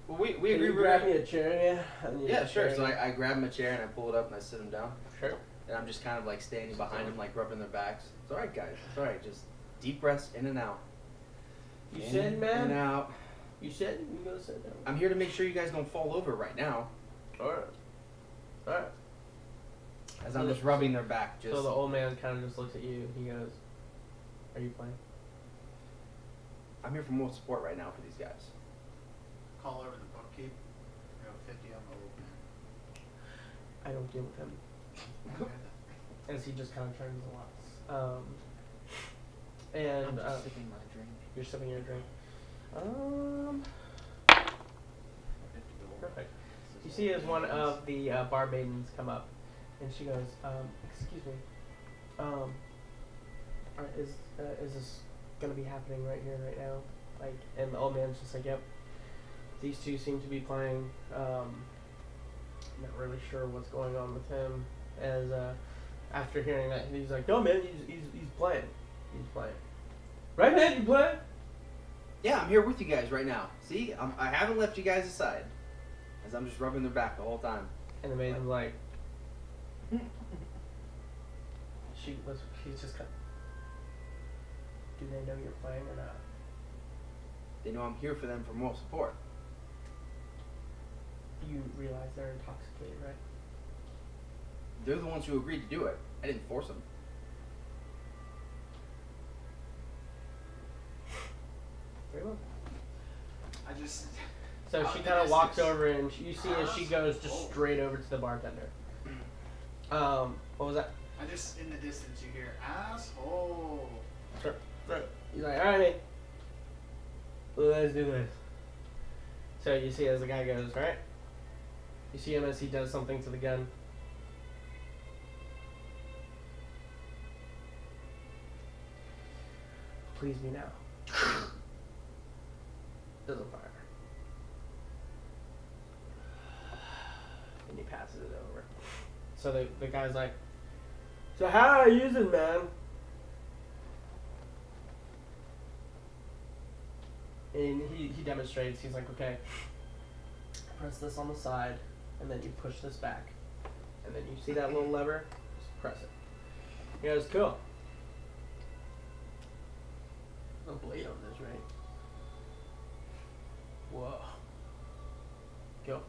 [SPEAKER 2] Well, we
[SPEAKER 1] can
[SPEAKER 2] agree.
[SPEAKER 1] you
[SPEAKER 2] we're
[SPEAKER 1] grab
[SPEAKER 2] gonna-
[SPEAKER 1] me a chair, yeah? And you
[SPEAKER 2] Yeah,
[SPEAKER 1] get a
[SPEAKER 2] sure.
[SPEAKER 1] chair
[SPEAKER 2] So
[SPEAKER 1] and-
[SPEAKER 2] I grab him a chair and I pull it up and I sit him down.
[SPEAKER 1] Sure.
[SPEAKER 2] And I'm just kind of standing behind him, rubbing their backs. It's alright, guys. It's alright. Just deep breaths in and out.
[SPEAKER 1] You
[SPEAKER 2] In
[SPEAKER 1] said, man?
[SPEAKER 2] and out.
[SPEAKER 1] You said you gonna sit down?
[SPEAKER 2] I'm here to make sure you guys don't fall over right now.
[SPEAKER 1] Alright. Alright.
[SPEAKER 2] As I'm just rubbing their back. Just
[SPEAKER 1] So the old man kind of just looks at you. He goes, are you playing?
[SPEAKER 2] I'm here for more support right now for these guys.
[SPEAKER 3] Call over the bookkeep. Go 50 on the old man.
[SPEAKER 1] I don't deal with him.
[SPEAKER 3] Okay.
[SPEAKER 1] As he just kind of turns the locks.
[SPEAKER 4] I'm
[SPEAKER 1] And
[SPEAKER 4] just sipping my drink.
[SPEAKER 1] you're sipping your drink. Perfect. You see as one of the bar maidens come up, and she goes, excuse me, is this gonna be happening right here, right now? And the old man's just like, yep. These two seem to be playing. Not really sure what's going on with him. As after hearing that, he's like, no man, he's playing. He's playing. Right, man, you playing?
[SPEAKER 2] Yeah, I'm here with you guys right now. See, I haven't left you guys aside. As I'm just rubbing their back the whole time.
[SPEAKER 1] And the maiden's like, she's just kind of, do they know you're playing or not?
[SPEAKER 2] They know I'm here for them for moral support.
[SPEAKER 1] You realize they're intoxicated, right?
[SPEAKER 2] They're the ones who agreed to do it. I didn't force them.
[SPEAKER 1] Very well.
[SPEAKER 3] I just.
[SPEAKER 1] So
[SPEAKER 3] Out
[SPEAKER 1] she
[SPEAKER 3] in the
[SPEAKER 1] kind of walks
[SPEAKER 3] distance.
[SPEAKER 1] over and you see as she goes just straight over to the bartender. What was that?
[SPEAKER 3] I just in the distance you hear asshole.
[SPEAKER 1] Sure. He's like, all right, mate. Let's do this. So you see as the guy goes, all right. You see him as he does something to the gun. Please me now. Doesn't fire. And he passes it over. So the guy's like, so how are you using, man? And he demonstrates. He's like, okay, press this on the side, and then you push this back. And then you see that little lever? Just press it. He goes, cool. No blade on this, right? Whoa. Go.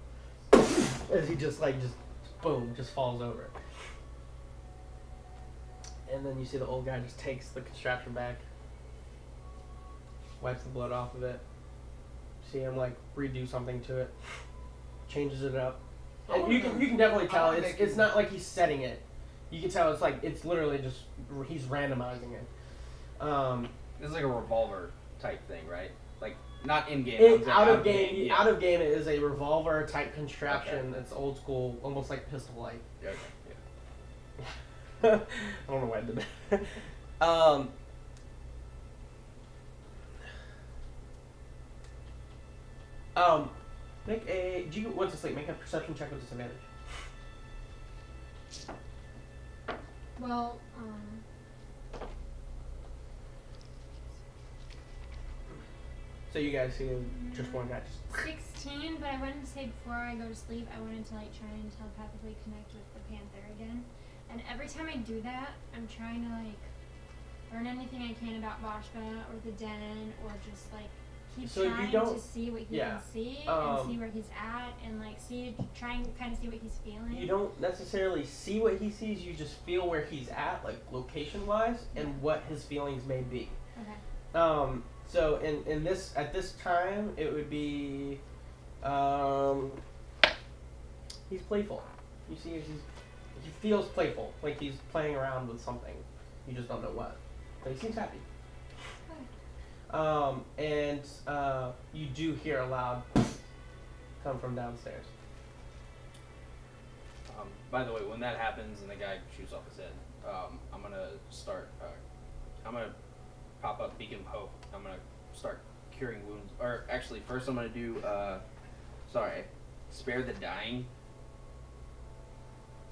[SPEAKER 1] As he just boom, just falls over. And then you see the old guy just takes the contraption back, wipes the blood off of it. See him like redo something to it, changes it up. And you can definitely tell it's not like he's setting it. You can tell it's literally just he's randomizing it.
[SPEAKER 2] This is like a revolver type thing, right? Like not in game.
[SPEAKER 1] Out of game, it is a revolver type contraption.
[SPEAKER 2] Okay.
[SPEAKER 1] It's old school, almost like pistol like.
[SPEAKER 2] Okay.
[SPEAKER 1] I don't know why I did that. Make a. Do you what's this like? Make a perception check with disadvantage.
[SPEAKER 5] Well,
[SPEAKER 1] So you guys see just one guy just.
[SPEAKER 5] 16, but I wanted to say before I go to sleep, I wanted to like try and telepathically connect with the panther again. And every time I do that, I'm trying to like learn anything I can about Vashka or the den, or just like keep
[SPEAKER 1] So you
[SPEAKER 5] trying
[SPEAKER 1] don't-
[SPEAKER 5] to see what he
[SPEAKER 1] yeah,
[SPEAKER 5] can see and see where he's at, and like try and kind of see what he's feeling.
[SPEAKER 1] You don't necessarily see what he sees. You just feel where he's at, like location wise, and what his feelings may be.
[SPEAKER 5] Okay.
[SPEAKER 1] So in this at this time it would be he's playful. You see he feels playful, like he's playing around with something. You just don't know what. But he seems happy. And you do hear a loud come from downstairs.
[SPEAKER 2] By the way, when that happens and the guy shoots off his head, I'm gonna start. I'm gonna pop up Beacon of Hope. I'm gonna start curing wounds. Or actually, first I'm gonna do. Spare the dying.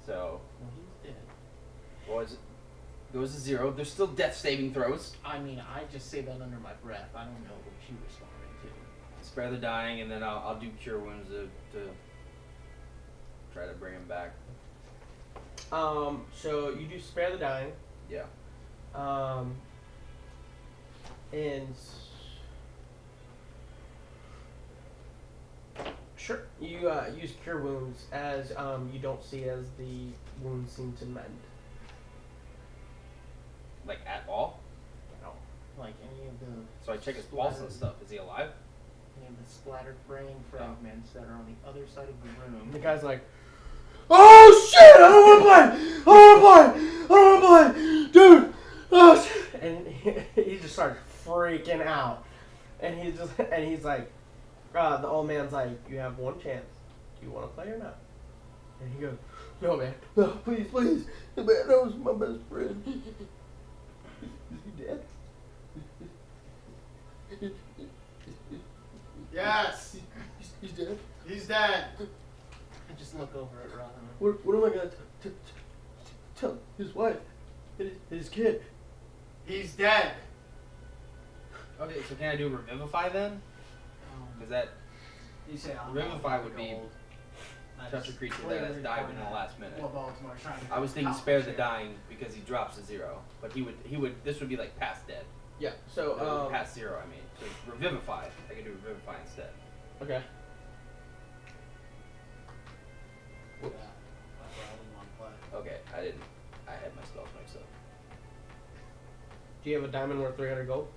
[SPEAKER 2] So.
[SPEAKER 4] Well, he's dead.
[SPEAKER 2] What is it? Goes to 0. There's still death saving throws.
[SPEAKER 4] I mean, I just say that under my breath. I don't know what you responded to.
[SPEAKER 2] Spare the dying, and then I'll do cure wounds to try to bring him back.
[SPEAKER 1] So you do spare the dying.
[SPEAKER 2] Yeah.
[SPEAKER 1] And sure, you use cure wounds as you don't see as the wounds seem to mend.
[SPEAKER 2] Like at all.
[SPEAKER 1] No.
[SPEAKER 4] Like any of the
[SPEAKER 2] So I check his pulse and stuff. Is he alive?
[SPEAKER 4] any of the splattered brain fragments that are on the other side of the room.
[SPEAKER 1] The guy's like, "Oh shit! I don't want to play! I don't want to play! Dude!" Oh, shit." And he just starts freaking out. And he's like, the old man's like, "You have one chance. Do you want to play or not?" And he goes, "No, man. No, please, please. The man, that was my best friend." Is he dead?
[SPEAKER 3] Yes,
[SPEAKER 1] He's dead?
[SPEAKER 3] he's dead.
[SPEAKER 4] I just look over at Ron.
[SPEAKER 1] What am I going to tell his wife and his kid?
[SPEAKER 3] He's dead.
[SPEAKER 2] Okay, so can I do Revivify then? Is that
[SPEAKER 3] You say on
[SPEAKER 2] Revivify would be
[SPEAKER 3] gold.
[SPEAKER 2] touch a creature that has died in the last minute?
[SPEAKER 3] Well, Baltimore's trying to
[SPEAKER 2] I was thinking
[SPEAKER 3] accomplish
[SPEAKER 2] spare the
[SPEAKER 3] it.
[SPEAKER 2] dying because he drops to 0, but he would. This would be like past dead.
[SPEAKER 1] Yeah. So
[SPEAKER 2] Past 0, I mean. So Revivify. I could do Revivify instead.
[SPEAKER 1] okay.
[SPEAKER 3] Yeah, that's what I didn't want to play.
[SPEAKER 2] Okay, I had my spells mixed up.
[SPEAKER 1] Do you have a diamond worth 300 gold?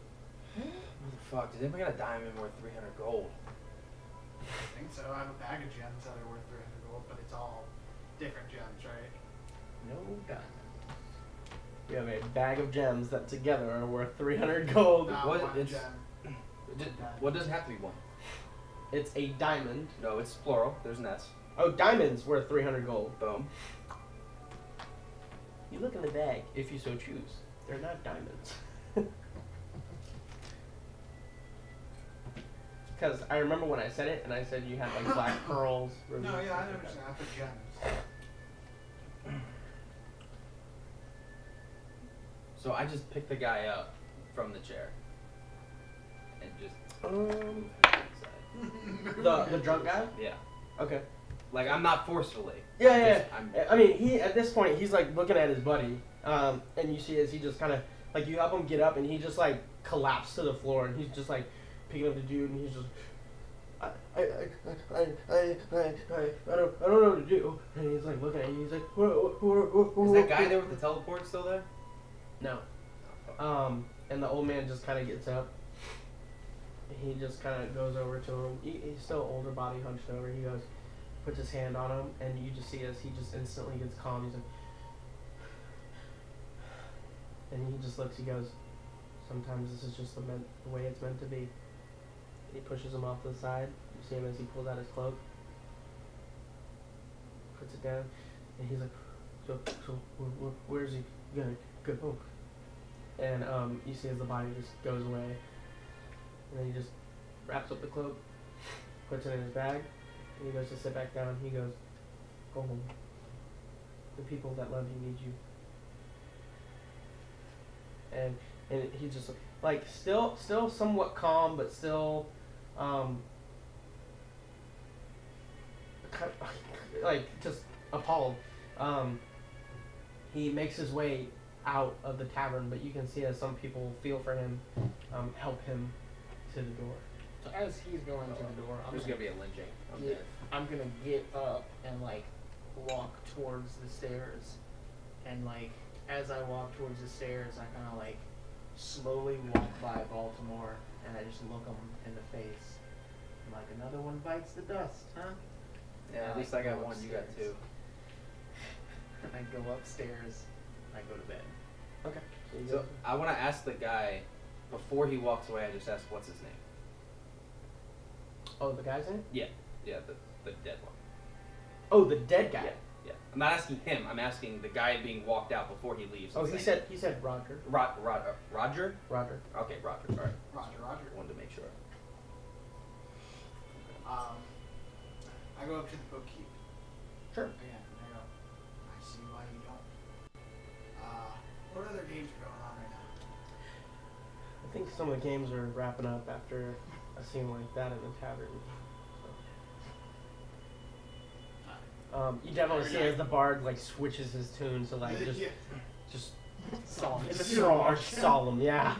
[SPEAKER 2] Fuck, does anybody got a diamond worth 300 gold?
[SPEAKER 3] I think so. I have a bag of gems that are worth 300 gold, but it's all different gems, right?
[SPEAKER 4] No diamond.
[SPEAKER 1] You have a bag of gems that together are worth 300 gold.
[SPEAKER 3] Not
[SPEAKER 2] What?
[SPEAKER 3] one
[SPEAKER 2] It's-
[SPEAKER 3] gem.
[SPEAKER 2] What doesn't have to be one?
[SPEAKER 1] It's a diamond.
[SPEAKER 2] No, it's plural. There's an S.
[SPEAKER 1] Oh, diamonds worth 300 gold.
[SPEAKER 2] Boom.
[SPEAKER 1] You look in the bag if you so choose. They're not diamonds. Because I remember when I said it, and I said you had like black pearls. Rubies,
[SPEAKER 3] No, yeah, I
[SPEAKER 1] stuff like
[SPEAKER 3] understand.
[SPEAKER 1] that.
[SPEAKER 3] I put gems.
[SPEAKER 2] So I just picked the guy up from the chair and just
[SPEAKER 1] Um,
[SPEAKER 2] moved him to the side.
[SPEAKER 1] the drunk guy.
[SPEAKER 2] Yeah.
[SPEAKER 1] Okay.
[SPEAKER 2] Like I'm not forcefully.
[SPEAKER 1] Yeah,
[SPEAKER 2] I'm
[SPEAKER 1] yeah.
[SPEAKER 2] just- I'm-
[SPEAKER 1] I mean, he at this point he's like looking at his buddy, and you see as he just kind of like you help him get up, and he just like collapsed to the floor, and he's just like picking up the dude, and he's just. I don't know what to do. And he's like looking at you. He's like,
[SPEAKER 2] Is that guy there with the teleport still there?
[SPEAKER 1] No.
[SPEAKER 2] Oh,
[SPEAKER 1] And the old man just kind of gets up. He just kind of goes over to him. He's still older, body hunched over. He goes, puts his hand on him, and you just see as he just instantly gets calm. He's like, and he just looks. He goes, sometimes this is just the way it's meant to be. He pushes him off to the side. You see him as he pulls out his cloak, puts it down, and he's like, so where's he gonna go? And you see as the body just goes away, and then he just wraps up the cloak, puts it in his bag, and he goes to sit back down. He goes, go home. The people that love you need you. And he just like still somewhat calm, but still kind of, like just appalled. He makes his way out of the tavern, but you can see as some people feel for him, help him to the door.
[SPEAKER 4] So as he's going to the door,
[SPEAKER 2] There's gonna be a lynching.
[SPEAKER 4] I'm gonna get up and like walk towards the stairs, and like as I walk towards the stairs, I kind of like slowly walk by Baltimore, and I just look him in the face. I'm like, another one bites the dust, huh?
[SPEAKER 2] Yeah, at least I got one. You got two.
[SPEAKER 4] And I go upstairs. I go to bed.
[SPEAKER 1] Okay.
[SPEAKER 2] So I want to ask the guy before he walks away. I just ask, what's his name?
[SPEAKER 1] Oh, the guy's name?
[SPEAKER 2] Yeah, the dead one.
[SPEAKER 1] Oh, the dead guy.
[SPEAKER 2] Yeah. I'm not asking him. I'm asking the guy being walked out before he leaves.
[SPEAKER 1] Oh,
[SPEAKER 2] and
[SPEAKER 1] he
[SPEAKER 2] saying-
[SPEAKER 1] said Roger.
[SPEAKER 2] Roger.
[SPEAKER 1] Roger.
[SPEAKER 2] Okay, Roger. All right.
[SPEAKER 3] Roger.
[SPEAKER 2] Wanted to make sure.
[SPEAKER 3] I go up to the bookkeep.
[SPEAKER 1] Sure.
[SPEAKER 3] Again, I go, I see why you don't. What other games are going on right now?
[SPEAKER 1] I think some of the games are wrapping up after a scene like that in the tavern. So. You definitely see as the bard like switches his tune to like just
[SPEAKER 3] Yeah.
[SPEAKER 1] just
[SPEAKER 4] Solemn.
[SPEAKER 1] solemn, yeah.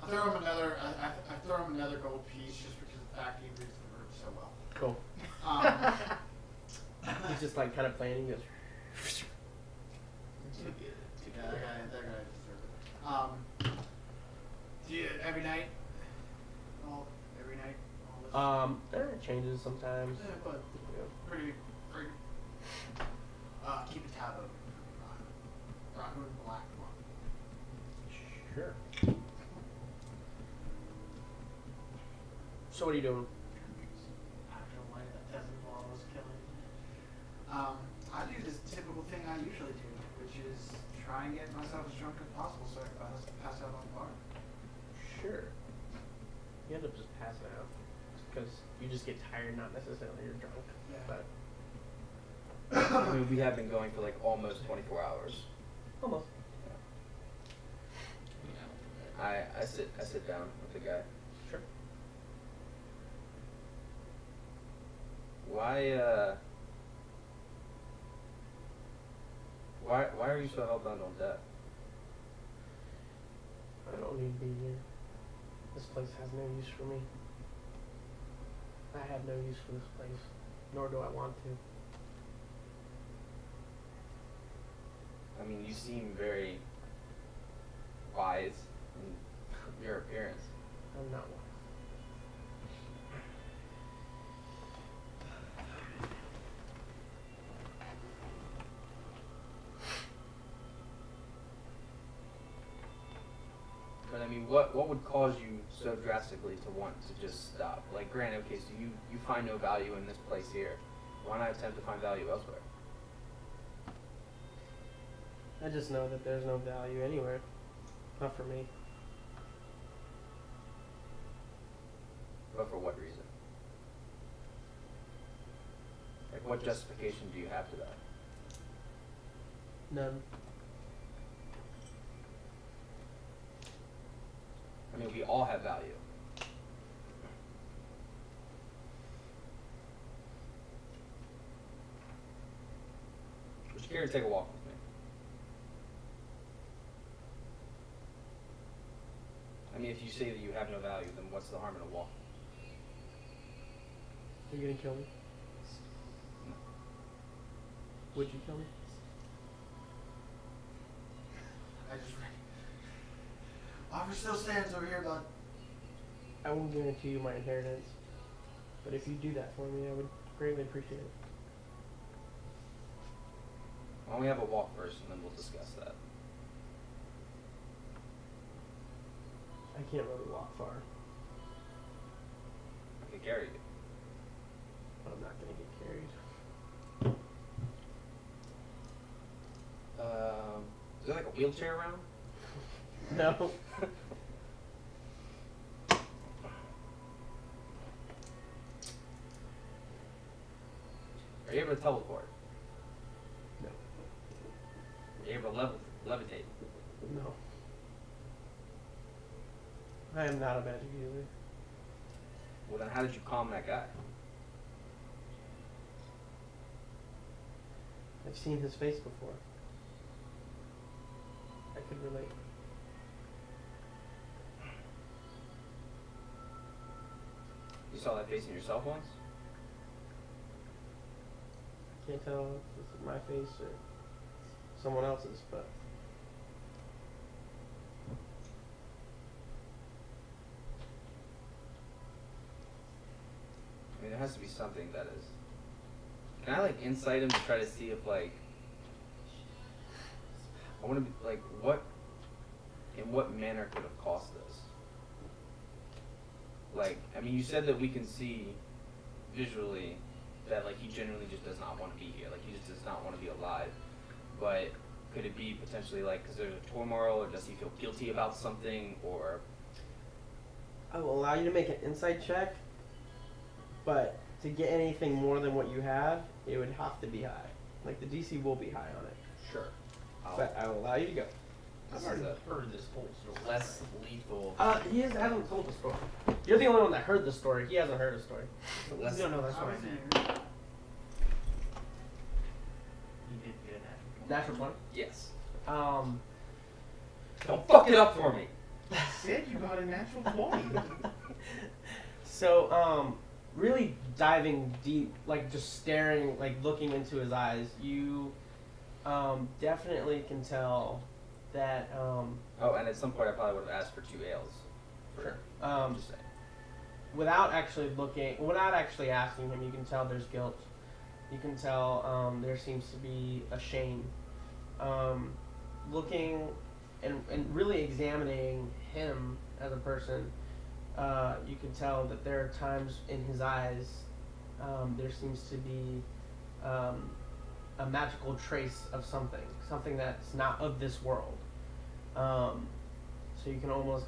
[SPEAKER 3] I throw him another. I throw him another gold piece just because of the fact he reads the words so well.
[SPEAKER 1] Cool. He's just like kind of playing. He goes.
[SPEAKER 3] Yeah, they're gonna deserve it. Do you every night? Every night. All this?
[SPEAKER 1] There are changes sometimes.
[SPEAKER 3] Yeah, but
[SPEAKER 1] You know.
[SPEAKER 3] pretty. Keep a tab open. Rahuun Black one.
[SPEAKER 1] Sure. So what are you doing?
[SPEAKER 3] I don't know why that doesn't involve us killing. I do this typical thing I usually do, which is try and get myself as drunk as possible so I can pass out on the bar.
[SPEAKER 1] Sure. You end up just passing out because you just get tired, not necessarily you're drunk.
[SPEAKER 3] Yeah.
[SPEAKER 1] But
[SPEAKER 2] I mean, we have been going for like almost 24 hours.
[SPEAKER 1] almost.
[SPEAKER 2] I sit down with the guy.
[SPEAKER 1] Sure.
[SPEAKER 2] Why are you so hell bent on death?
[SPEAKER 1] I don't need to be here. This place has no use for me. I have no use for this place, nor do I want to.
[SPEAKER 2] I mean, you seem very wise in your appearance.
[SPEAKER 1] I'm not one.
[SPEAKER 2] But I mean, what would cause you so drastically to want to just stop? Like, granted, okay, so you find no value in this place here. Why not attempt to find value elsewhere?
[SPEAKER 1] I just know that there's no value anywhere. Not for me.
[SPEAKER 2] But for what reason? Like, what justification do you have to that?
[SPEAKER 1] None.
[SPEAKER 2] I mean, we all have value. Would you care to take a walk with me? I mean, if you say that you have no value, then what's the harm in a walk?
[SPEAKER 1] Are you gonna kill me?
[SPEAKER 2] No.
[SPEAKER 1] Would you kill me?
[SPEAKER 3] I just offer still stands over here, bud.
[SPEAKER 1] I won't guarantee you my inheritance, but if you do that for me, I would greatly appreciate it.
[SPEAKER 2] Why don't we have a walk first, and then we'll discuss that.
[SPEAKER 1] I can't really walk far,
[SPEAKER 2] I can carry you.
[SPEAKER 1] but I'm not gonna get carried.
[SPEAKER 2] Is there like a wheelchair around?
[SPEAKER 1] No.
[SPEAKER 2] Are you able to teleport?
[SPEAKER 1] No.
[SPEAKER 2] Are you able to levitate?
[SPEAKER 1] No. I am not a magic user.
[SPEAKER 2] Well, then how did you calm that guy?
[SPEAKER 1] I've seen his face before. I could relate.
[SPEAKER 2] You saw that face in yourself once?
[SPEAKER 1] I can't tell if it's my face or someone else's, but
[SPEAKER 2] I mean, there has to be something that is. Can I like insight him to try to see if like I want to be like what in what manner could have caused this? Like, I mean, you said that we can see visually that like he genuinely just does not want to be here. Like he just does not want to be alive. But could it be potentially like because there's a turmoil, or does he feel guilty about something, or?
[SPEAKER 1] I will allow you to make an insight check, but to get anything more than what you have, it would have to be high. Like the DC will be high on it,
[SPEAKER 2] Sure.
[SPEAKER 1] but I will allow you to go.
[SPEAKER 2] This
[SPEAKER 4] I've
[SPEAKER 2] is
[SPEAKER 4] already
[SPEAKER 2] a
[SPEAKER 4] heard this whole story.
[SPEAKER 2] less lethal.
[SPEAKER 1] Hasn't told the story. You're the only one that heard the story. He hasn't heard the story.
[SPEAKER 2] less,
[SPEAKER 4] No, that's what I meant. You did get an
[SPEAKER 1] Natural 20.
[SPEAKER 2] Yes.
[SPEAKER 1] Don't
[SPEAKER 2] Fuck it up for me.
[SPEAKER 4] I said you got a natural 20.
[SPEAKER 1] So, really diving deep, like just staring, like looking into his eyes, you definitely can tell that.
[SPEAKER 2] Oh, and at some point I probably would have asked for 2 ales.
[SPEAKER 1] Sure.
[SPEAKER 2] I'm just saying.
[SPEAKER 1] Without actually asking him, you can tell there's guilt. You can tell there seems to be a shame. Looking and really examining him as a person, you can tell that there are times in his eyes there seems to be a magical trace of something that's not of this world. So you can almost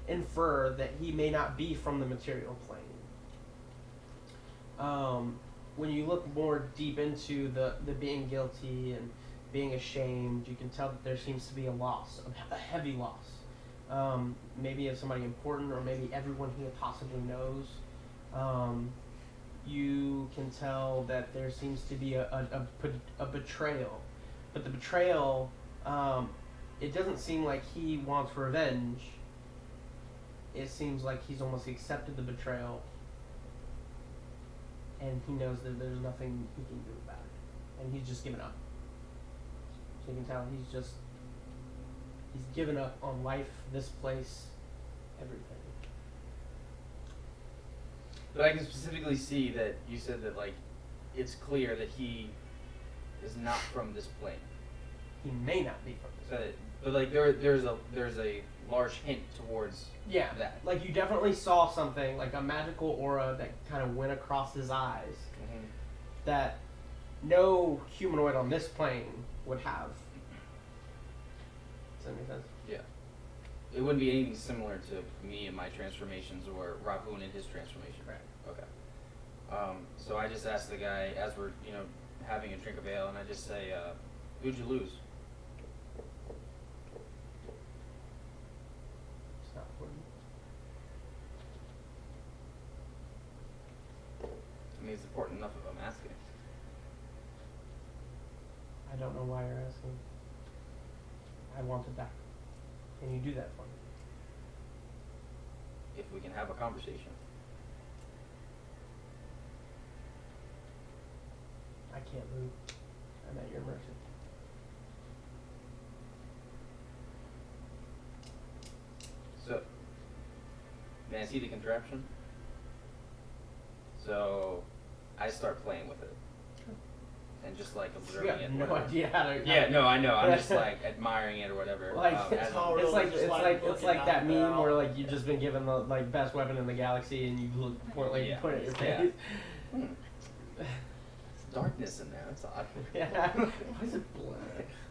[SPEAKER 1] infer that he may not be from the material plane. When you look more deep into the being guilty being ashamed. You can tell that there seems to be a loss, a heavy loss. Maybe of somebody important, or maybe everyone he possibly knows. You can tell that there seems to be a betrayal. But the betrayal, it doesn't seem like he wants revenge. It seems like he's almost accepted the betrayal, and he knows that there's nothing he can do about it, and he's just given up. So you can tell he's given up on life, this place, everything.
[SPEAKER 2] But I can specifically see that you said that, like, it's clear that he is not from this plane.
[SPEAKER 1] He may not be from this.
[SPEAKER 2] But like there's a large hint towards that.
[SPEAKER 1] Like you definitely saw something, like a magical aura that kind of went across his eyes that no humanoid on this plane would have. Does that make sense?
[SPEAKER 2] Yeah. It wouldn't be anything similar to me and my transformations or Rahuun and his transformation.
[SPEAKER 1] Right.
[SPEAKER 2] Okay. So I just asked the guy as we're, having a drink of ale, and I just say, who'd you lose?
[SPEAKER 1] It's not important.
[SPEAKER 2] I mean, it's important enough if I'm asking.
[SPEAKER 1] I don't know why you're asking. I want it back. Can you do that for me?
[SPEAKER 2] If we can have a conversation.
[SPEAKER 1] I can't move. I'm at your mercy.
[SPEAKER 2] So, may I see the contraption? So, I start playing with it. And just like
[SPEAKER 1] You
[SPEAKER 2] observing
[SPEAKER 1] have
[SPEAKER 2] it.
[SPEAKER 1] no
[SPEAKER 2] whatever.
[SPEAKER 1] idea how to.
[SPEAKER 2] Yeah, no, I know. I'm just like admiring it or whatever.
[SPEAKER 1] Like,
[SPEAKER 4] it's all
[SPEAKER 1] it's
[SPEAKER 4] really
[SPEAKER 1] like
[SPEAKER 4] just
[SPEAKER 1] it's
[SPEAKER 4] like
[SPEAKER 1] like it's
[SPEAKER 4] looking
[SPEAKER 1] like
[SPEAKER 4] at
[SPEAKER 1] that
[SPEAKER 4] the
[SPEAKER 1] meme
[SPEAKER 4] bell.
[SPEAKER 1] where like you've just been given the like best weapon in the galaxy and you point
[SPEAKER 2] Yeah.
[SPEAKER 1] it at your
[SPEAKER 2] Yeah.
[SPEAKER 1] face.
[SPEAKER 2] There's darkness in there. That's odd.
[SPEAKER 1] Yeah. Why is it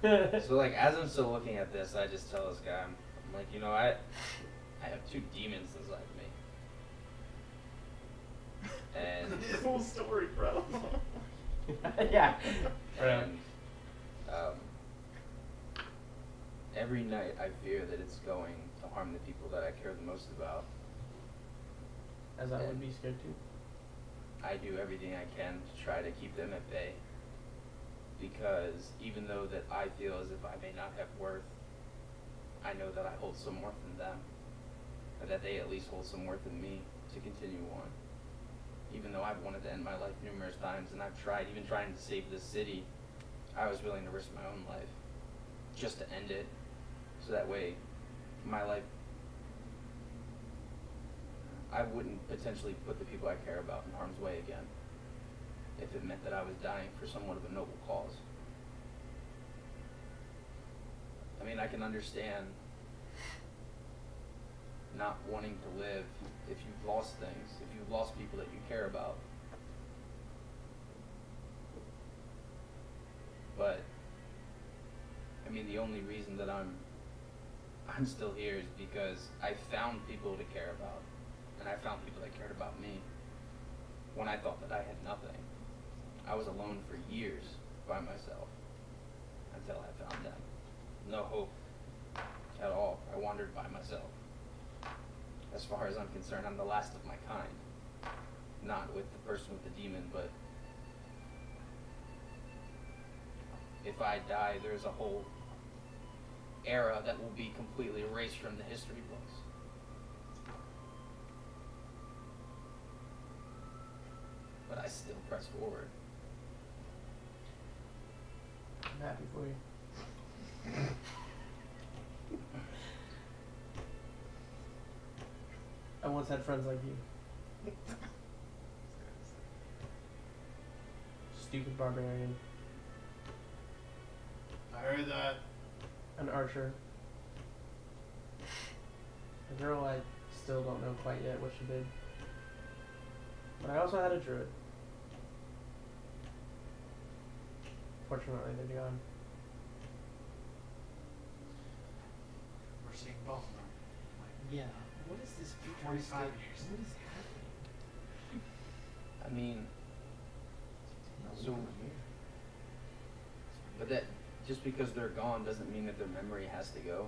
[SPEAKER 1] black?
[SPEAKER 2] So like as I'm still looking at this, I just tell this guy, I'm like, I have two demons inside me. And
[SPEAKER 4] Full story, bro.
[SPEAKER 1] Yeah.
[SPEAKER 2] and every night I fear that it's going to harm the people that I care the most about.
[SPEAKER 1] As I would be scared too.
[SPEAKER 2] I do everything I can to try to keep them at bay. Because even though that I feel as if I may not have worth, I know that I hold some worth in them. And that they at least hold some worth in me to continue on. Even though I've wanted to end my life numerous times and I've tried, even trying to save this city, I was willing to risk my own life just to end it. So that way, my life, I wouldn't potentially put the people I care about in harm's way again if it meant that I was dying for somewhat of a noble cause. I mean, I can understand not wanting to live if you've lost things, if you've lost people that you care about. But, I mean, the only reason that I'm still here is because I found people to care about. And I found people that cared about me when I thought that I had nothing. I was alone for years by myself until I found them. No hope at all. I wandered by myself. As far as I'm concerned, I'm the last of my kind. Not with the person with the demon, but if I die, there's a whole era that will be completely erased from the history books. But I still press forward.
[SPEAKER 1] I'm happy for you. I once had friends like you. Stupid barbarian.
[SPEAKER 3] I heard that.
[SPEAKER 1] An archer. A girl I still don't know quite yet what she did. But I also had a druid. Fortunately, they're gone.
[SPEAKER 3] We're seeing both of them.
[SPEAKER 4] Yeah. What is this
[SPEAKER 3] 45
[SPEAKER 4] futuristic?
[SPEAKER 3] years.
[SPEAKER 4] What is happening?
[SPEAKER 2] I mean, so, but just because they're gone doesn't mean that their memory has to go.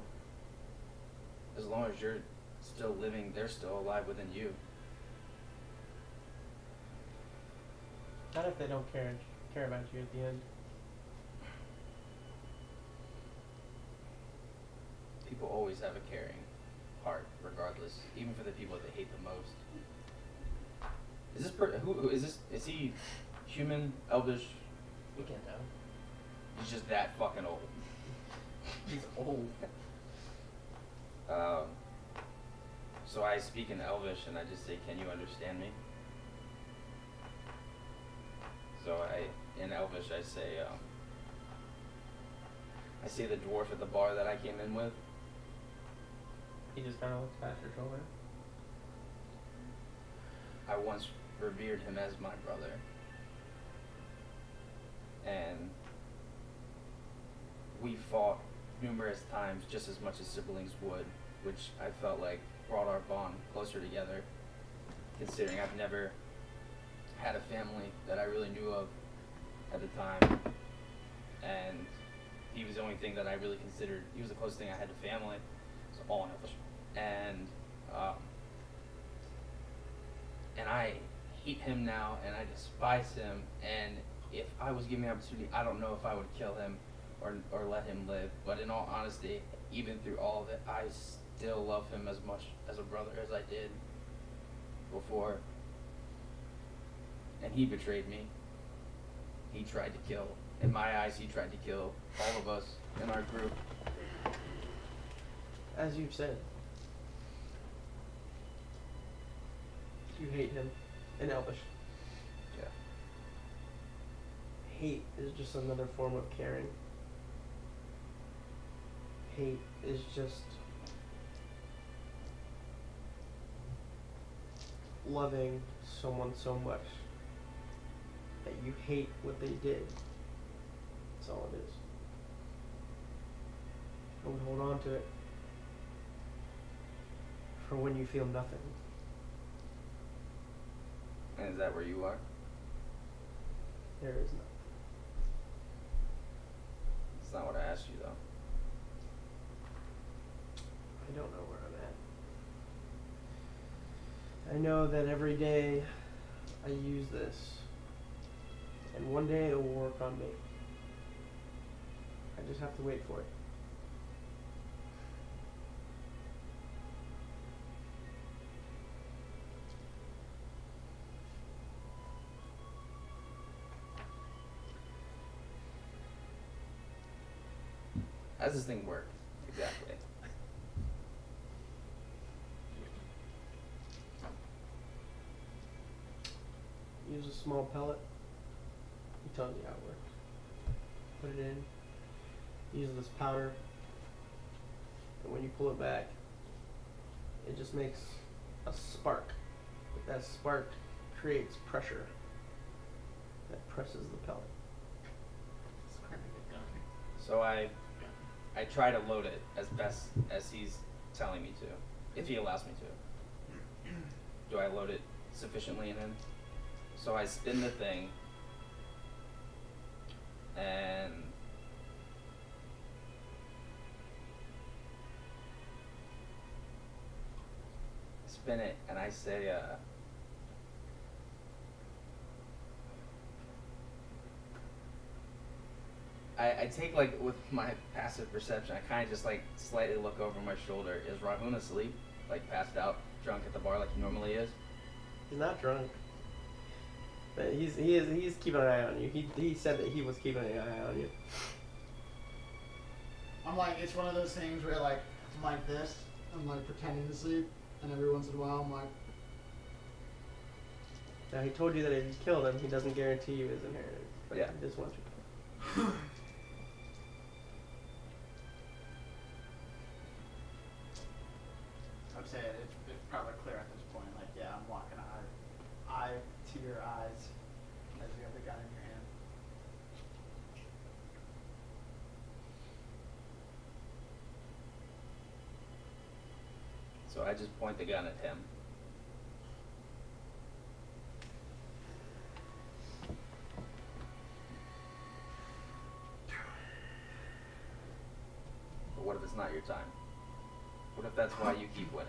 [SPEAKER 2] As long as you're still living, they're still alive within you.
[SPEAKER 1] Not if they don't care about you at the end.
[SPEAKER 2] People always have a caring heart, regardless, even for the people that they hate the most. Is this who is this? Is he human, elvish?
[SPEAKER 1] We can't tell.
[SPEAKER 2] He's just that fucking old.
[SPEAKER 1] He's old.
[SPEAKER 2] So I speak in Elvish and I just say, "Can you understand me?" So in Elvish, I say the dwarf at the bar that I came in with.
[SPEAKER 1] He just kind of looks past your shoulder.
[SPEAKER 2] I once revered him as my brother. And we fought numerous times just as much as siblings would, which I felt like brought our bond closer together, considering I've never had a family that I really knew of at the time. And he was the only thing that I really considered, he was the closest thing I had to family. So all in English. And I hate him now, and I despise him, and if I was given the opportunity, I don't know if I would kill him or let him live. But in all honesty, even through all of it, I still love him as much as a brother as I did before. And he betrayed me. He tried to kill. In my eyes, he tried to kill all of us in our group.
[SPEAKER 1] As you've said, you hate him in Elvish.
[SPEAKER 2] Yeah.
[SPEAKER 1] Hate is just another form of caring. Hate is just loving someone so much that you hate what they did. That's all it is. Don't hold on to it for when you feel nothing.
[SPEAKER 2] And is that where you are?
[SPEAKER 1] There is nothing.
[SPEAKER 2] It's not what I asked you, though.
[SPEAKER 1] I don't know where I'm at. I know that every day I use this, and one day it will work on me. I just have to wait for it.
[SPEAKER 2] How does this thing work exactly?
[SPEAKER 1] Use a small pellet. He tells you how it works. Put it in. Use this powder. And when you pull it back, it just makes a spark. But that spark creates pressure that presses the pellet.
[SPEAKER 4] It's kind of a gun.
[SPEAKER 2] So I try to load it as best as he's telling me to, if he allows me to. Do I load it sufficiently in him? So I spin the thing, and spin it, and I say, I take, like, with my passive perception, I kind of just, like, slightly look over my shoulder. Is Rahuun asleep? Like, passed out, drunk at the bar like he normally is?
[SPEAKER 1] He's not drunk. But he's keeping an eye on you. He said that he was keeping an eye on you.
[SPEAKER 3] I'm like, it's one of those things where like, I'm like this, I'm like pretending to sleep, and every once in a while I'm like,
[SPEAKER 1] Now he told you that if you killed him, he doesn't guarantee you his inheritance. But
[SPEAKER 2] Yeah.
[SPEAKER 1] he just wants you.
[SPEAKER 3] I'd say it's probably clear at this point. Like, yeah, I'm walking eye to your eyes as you have the gun in your hand.
[SPEAKER 2] So I just point the gun at him. every time? What if that's why you keep winning?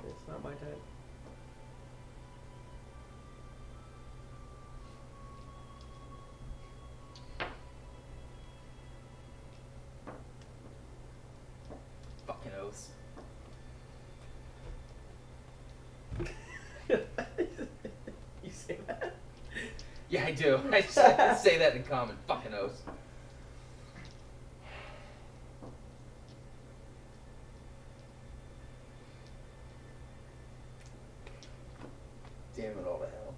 [SPEAKER 1] It's not my type.
[SPEAKER 2] Fucking oaths.
[SPEAKER 1] You say that?
[SPEAKER 2] Yeah, I do. I say that in common. Fucking oaths. Damn it all to hell.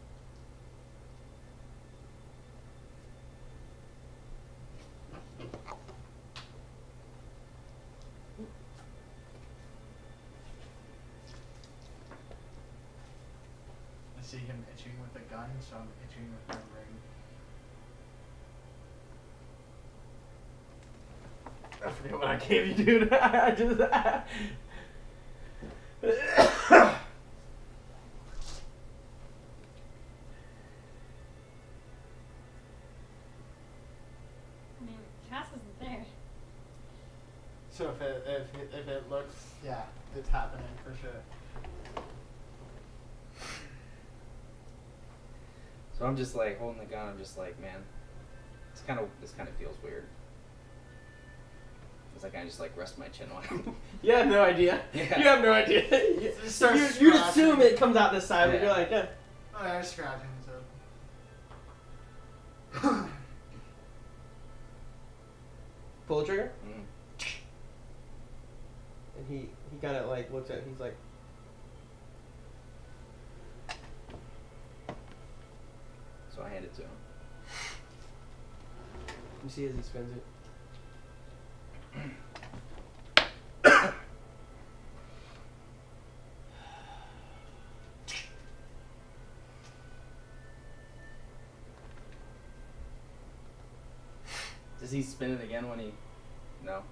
[SPEAKER 3] I see him itching with a gun, so I'm itching with my ring.
[SPEAKER 1] I forget what I gave you, dude. I just.
[SPEAKER 5] I mean, Cass isn't there.
[SPEAKER 3] So if it looks, yeah, it's happening for sure.
[SPEAKER 2] So I'm just like holding the gun. I'm just like, man, this kind of feels weird. It's like I just like rest my chin on it.
[SPEAKER 1] You have no idea.
[SPEAKER 2] Yeah.
[SPEAKER 1] You have no idea.
[SPEAKER 3] Just start
[SPEAKER 1] you
[SPEAKER 3] scratching.
[SPEAKER 1] assume it comes out this side, but
[SPEAKER 2] Yeah.
[SPEAKER 1] you're like, yeah.
[SPEAKER 3] Oh, yeah, scratching, so.
[SPEAKER 1] Pull the trigger,
[SPEAKER 2] Mm.
[SPEAKER 1] and he kind of like looks at it. He's like,
[SPEAKER 2] So I hand it to him.
[SPEAKER 1] you see as he spins it.
[SPEAKER 2] Does he spin it again when he? No.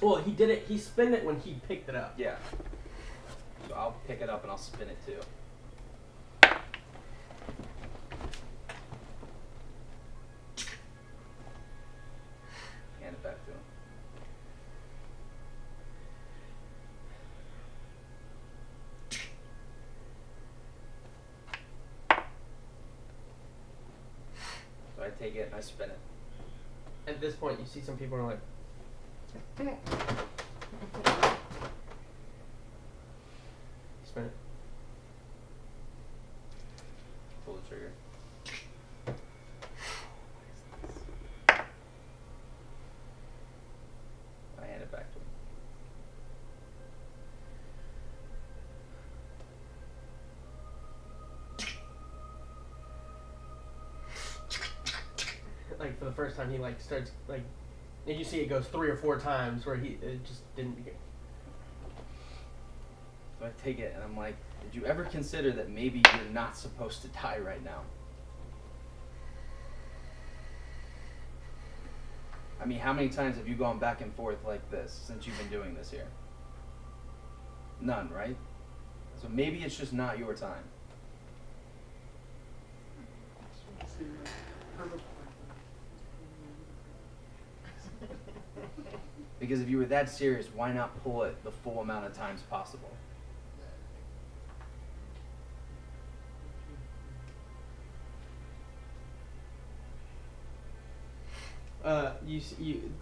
[SPEAKER 1] Well, he did it. He spun it when he picked it up.
[SPEAKER 2] Yeah. So I'll pick it up and I'll spin it too. Hand it back to him. So I take it and I spin it.
[SPEAKER 1] At this point, you see some people are like, spin it.
[SPEAKER 2] Pull the trigger. I hand it back to him.
[SPEAKER 1] Like for the first time, he like starts like, and you see it goes 3 or 4 times where it just didn't.
[SPEAKER 2] So I take it and I'm like, did you ever consider that maybe you're not supposed to die right now? I mean, how many times have you gone back and forth like this since you've been doing this here? None, right? So maybe it's just not your time. Because if you were that serious, why not pull it the full amount of times possible?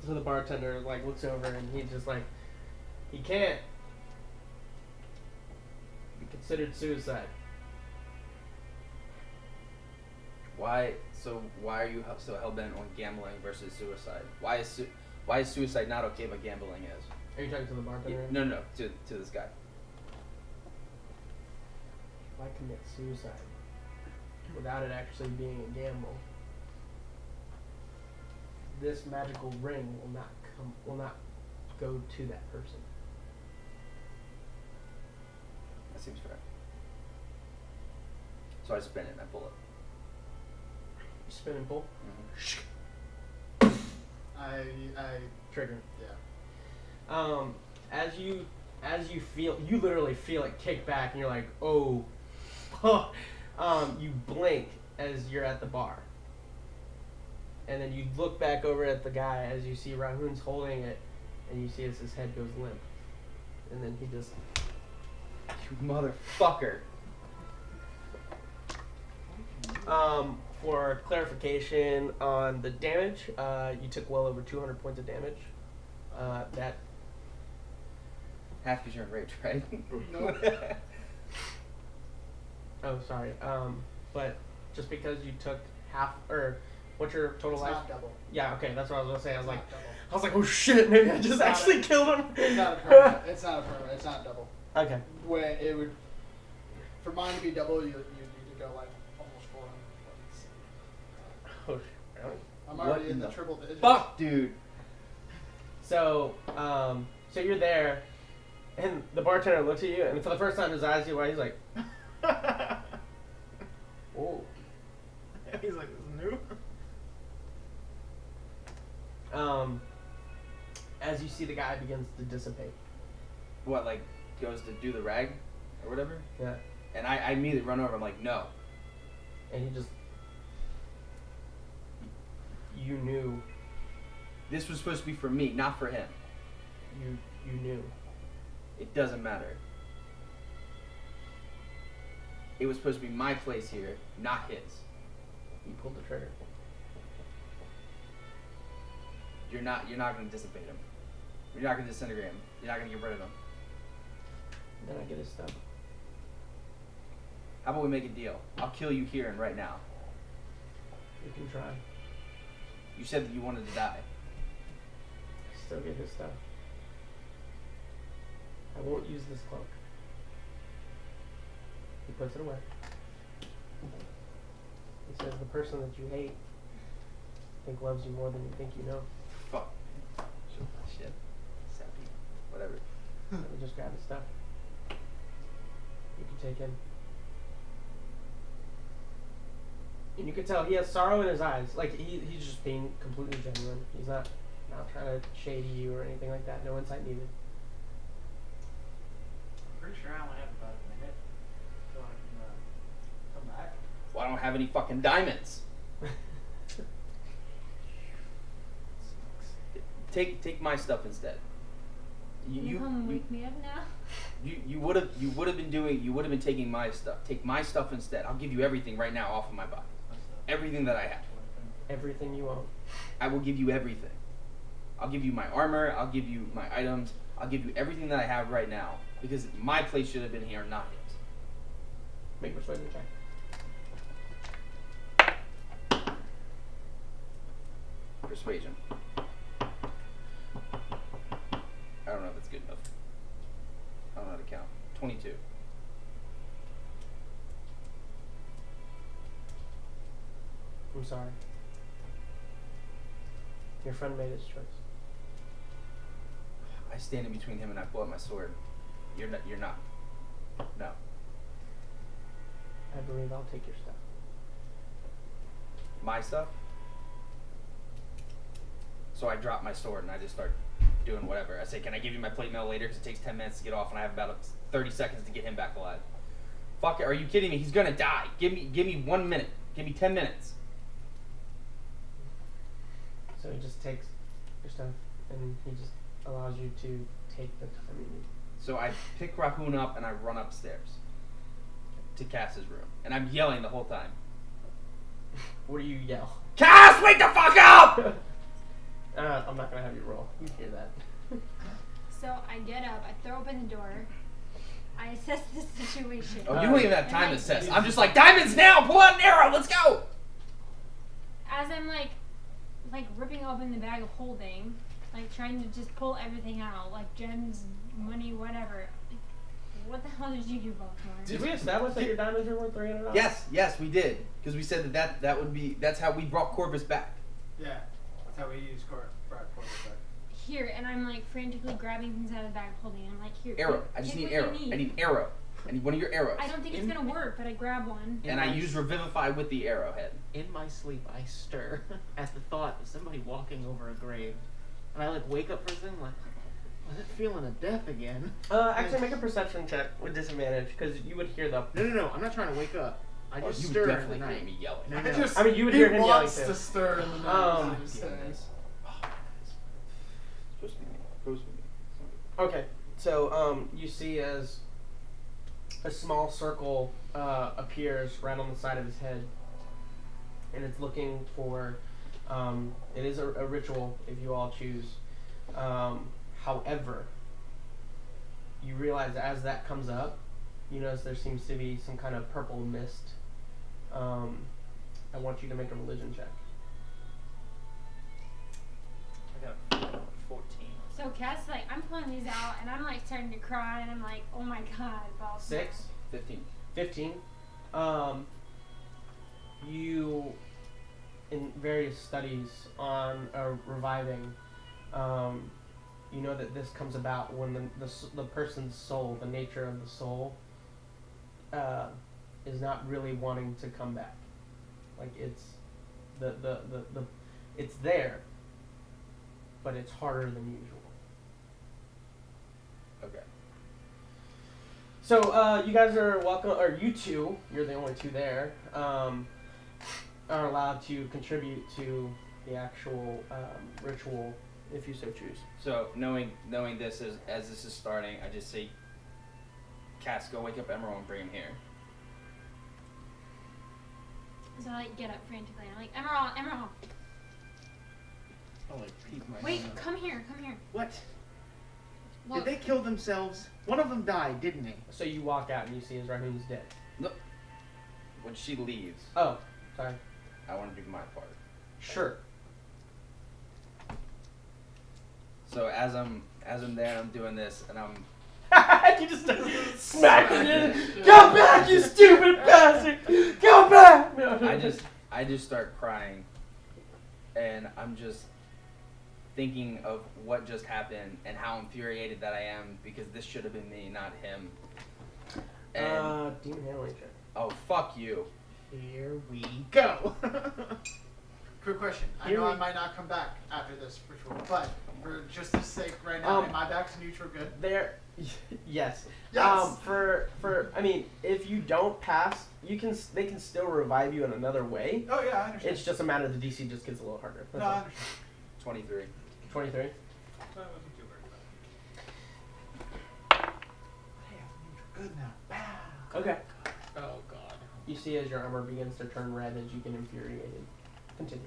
[SPEAKER 1] So the bartender like looks over and he's just like, he can't be considered suicide.
[SPEAKER 2] Why? So why are you so hell bent on gambling versus suicide? Why is suicide not okay, but gambling is?
[SPEAKER 1] Are you talking to the bartender?
[SPEAKER 2] No, to this guy.
[SPEAKER 1] If I commit suicide without it actually being a gamble, this magical ring will not go to that person.
[SPEAKER 2] That seems fair. So I spin it and I pull it.
[SPEAKER 1] You spin and pull.
[SPEAKER 2] Mm-hmm.
[SPEAKER 3] I
[SPEAKER 1] Trigger.
[SPEAKER 3] yeah.
[SPEAKER 1] As you feel, you literally feel it kick back, and you're like, oh, fuck. You blink as you're at the bar, and then you look back over at the guy as you see Rahuun's holding it, and you see as his head goes limp, and then he just.
[SPEAKER 2] You motherfucker.
[SPEAKER 1] For clarification on the damage, you took well over 200 points of damage. That.
[SPEAKER 2] Half because you're enraged, right?
[SPEAKER 3] Nope.
[SPEAKER 1] Oh, sorry. But just because you took half, or what's your total
[SPEAKER 3] It's
[SPEAKER 1] life?
[SPEAKER 3] not double.
[SPEAKER 1] Yeah, okay, that's what I was gonna say. I was
[SPEAKER 3] It's
[SPEAKER 1] like,
[SPEAKER 3] not double.
[SPEAKER 1] oh shit, maybe I just
[SPEAKER 3] It's not
[SPEAKER 1] actually killed him.
[SPEAKER 3] It's not a permanent. It's not a permanent. It's not double.
[SPEAKER 1] Okay.
[SPEAKER 3] When it would, for mine to be double, you need to go like almost 400 points.
[SPEAKER 1] Oh, really?
[SPEAKER 3] I'm
[SPEAKER 2] What
[SPEAKER 3] already in
[SPEAKER 2] in
[SPEAKER 3] the
[SPEAKER 2] the
[SPEAKER 3] triple digits.
[SPEAKER 2] Fuck, dude.
[SPEAKER 1] So, so you're there, and the bartender looks at you, and for the first time his eyes get wide. He's like, "Oh."
[SPEAKER 4] He's like, this is new.
[SPEAKER 1] As you see the guy begins to dissipate.
[SPEAKER 2] What, like, goes to do the rag or whatever?
[SPEAKER 1] Yeah.
[SPEAKER 2] And I immediately run over. I'm like, no.
[SPEAKER 1] And he just. You knew.
[SPEAKER 2] This was supposed to be for me, not for him.
[SPEAKER 1] You knew.
[SPEAKER 2] It doesn't matter. It was supposed to be my place here, not his.
[SPEAKER 1] You pulled the trigger.
[SPEAKER 2] You're not gonna dissipate him. You're not gonna disintegrate him. You're not gonna get rid of him.
[SPEAKER 1] Then I get his stuff.
[SPEAKER 2] How about we make a deal? I'll kill you here and right now.
[SPEAKER 1] You can try.
[SPEAKER 2] You said that you wanted to die.
[SPEAKER 1] Still get his stuff. I won't use this cloak. He puts it away. He says, the person that you hate, I think loves you more than you think you know.
[SPEAKER 2] Fuck. Shit. Sappy. Whatever.
[SPEAKER 1] Let me just grab his stuff. You can take him. And you can tell he has sorrow in his eyes. Like, he's just being completely genuine. He's not trying to shady you or anything like that. No insight needed.
[SPEAKER 3] I'm pretty sure I only have about a minute, so I can come back.
[SPEAKER 2] Well, I don't have any fucking diamonds. Take my stuff instead.
[SPEAKER 5] You come and wake me up now?
[SPEAKER 2] You would have been taking my stuff. Take my stuff instead. I'll give you everything right now off of my body. Everything that I have.
[SPEAKER 1] Everything you own.
[SPEAKER 2] I will give you everything. I'll give you my armor. I'll give you my items. I'll give you everything that I have right now because my place should have been here, not his.
[SPEAKER 1] Make a persuasion check.
[SPEAKER 2] Persuasion. I don't know if it's good enough. I don't know how to count. 22.
[SPEAKER 1] I'm sorry. Your friend made his choice.
[SPEAKER 2] I stand in between him and I pull out my sword. You're not. No.
[SPEAKER 1] I believe I'll take your stuff.
[SPEAKER 2] My stuff? So I drop my sword and I just start doing whatever. I say, can I give you my plate mail later? Because it takes 10 minutes to get off and I have about 30 seconds to get him back alive. Fuck it, are you kidding me? He's gonna die. Give me 1 minute. Give me 10 minutes.
[SPEAKER 1] So he just takes your stuff and he just allows you to take the time you need.
[SPEAKER 2] So I pick Rahuun up and I run upstairs to Cass's room. And I'm yelling the whole time.
[SPEAKER 1] What do you yell?
[SPEAKER 2] Cass, wake the fuck up!
[SPEAKER 1] I'm not gonna have you roll. You hear that.
[SPEAKER 5] So I get up, I throw open the door, I assess the situation.
[SPEAKER 2] Oh, you don't even have time to
[SPEAKER 5] And,
[SPEAKER 2] assess. I'm just like, diamonds now! Pull out an arrow! Let's go!
[SPEAKER 5] as I'm like ripping open the bag of holding, like trying to just pull everything out, like gems, money, whatever. Like, what the hell did you do, Baltimore?
[SPEAKER 1] Did we establish that your diamonds are worth $300?
[SPEAKER 2] Yes, we did. Because we said that would be, that's how we brought Corvus back.
[SPEAKER 3] Yeah, that's how we use Brad Quarterback.
[SPEAKER 5] Here, and I'm like frantically grabbing things out of the bag of holding. I'm like, here.
[SPEAKER 2] Arrow.
[SPEAKER 5] pick-
[SPEAKER 2] I just
[SPEAKER 5] pick
[SPEAKER 2] need
[SPEAKER 5] what
[SPEAKER 2] arrow.
[SPEAKER 5] you
[SPEAKER 2] I need arrow. I need one of your arrows.
[SPEAKER 5] I don't think it's gonna work, but I grab one.
[SPEAKER 2] And I use Revivify with the arrowhead.
[SPEAKER 4] In my sleep, I stir at the thought of somebody walking over a grave. And I wake up first thing, was it feeling a death again?
[SPEAKER 1] Actually, make a perception check with disadvantage because you would hear the.
[SPEAKER 4] No, I'm not trying to wake up. I
[SPEAKER 2] Oh,
[SPEAKER 4] just
[SPEAKER 2] you
[SPEAKER 4] stir
[SPEAKER 2] definitely
[SPEAKER 4] in the
[SPEAKER 2] hear
[SPEAKER 4] night.
[SPEAKER 2] me yelling.
[SPEAKER 4] No,
[SPEAKER 3] I
[SPEAKER 4] no.
[SPEAKER 3] just,
[SPEAKER 1] I mean, you would
[SPEAKER 3] he
[SPEAKER 1] hear him yelling
[SPEAKER 3] wants
[SPEAKER 1] too.
[SPEAKER 3] to stir in the night.
[SPEAKER 1] Um,
[SPEAKER 3] is what he's saying.
[SPEAKER 2] Supposed to be me. Supposed to be me.
[SPEAKER 1] Okay, so you see as a small circle appears right on the side of his head, and it's looking for. It is a ritual if you all choose. However, you realize as that comes up, you notice there seems to be some kind of purple mist. I want you to make a religion check.
[SPEAKER 6] I got 14.
[SPEAKER 5] So Cass, like, I'm pulling these out, and I'm like starting to cry, and I'm like, oh my god, balls.
[SPEAKER 1] 6,
[SPEAKER 2] 15.
[SPEAKER 1] 15. You, in various studies on reviving, you know that this comes about when the person's soul, the nature of the soul, is not really wanting to come back. Like it's it's there, but it's harder than usual.
[SPEAKER 2] Okay.
[SPEAKER 1] So you guys are welcome, or you two, you're the only two there, are allowed to contribute to the actual ritual if you so choose.
[SPEAKER 2] So knowing this as this is starting, I just say, Cass, go wake up Emerald and bring him here.
[SPEAKER 5] So I like get up frantically, and I'm like, Emerald, Emerald,
[SPEAKER 4] I'll like peek my
[SPEAKER 5] wait,
[SPEAKER 4] head up.
[SPEAKER 5] come here.
[SPEAKER 4] What?
[SPEAKER 5] Look.
[SPEAKER 4] Did they kill themselves? One of them died, didn't they?
[SPEAKER 1] So you walk out and you see as Rahuun's dead.
[SPEAKER 2] When she leaves,
[SPEAKER 1] Oh, sorry.
[SPEAKER 2] I want to do my part.
[SPEAKER 1] Sure.
[SPEAKER 2] So as I'm there, I'm doing this, and I'm
[SPEAKER 1] You just smack it. Go back, you stupid bastard! Go back! No.
[SPEAKER 2] I just start crying, and I'm just thinking of what just happened and how infuriated that I am because this should have been me, not him. And
[SPEAKER 1] demon handling check.
[SPEAKER 2] oh, fuck you.
[SPEAKER 4] Here we go.
[SPEAKER 3] Quick question. I
[SPEAKER 1] Here
[SPEAKER 3] know
[SPEAKER 1] we-
[SPEAKER 3] I might not come back after this ritual, but for just the sake right now, am I back to neutral good?
[SPEAKER 1] There, yes.
[SPEAKER 3] Yes!
[SPEAKER 1] For I mean, if you don't pass, they can still revive you in another way.
[SPEAKER 3] Oh yeah, I understand.
[SPEAKER 1] It's just a matter the DC just gets a little harder.
[SPEAKER 3] No, I understand.
[SPEAKER 2] 23.
[SPEAKER 1] 23.
[SPEAKER 6] I wasn't too worried about
[SPEAKER 3] Hey, I'm neutral good now. Bow.
[SPEAKER 1] Okay.
[SPEAKER 4] Oh god.
[SPEAKER 1] You see as your armor begins to turn red as you get infuriated. Continue.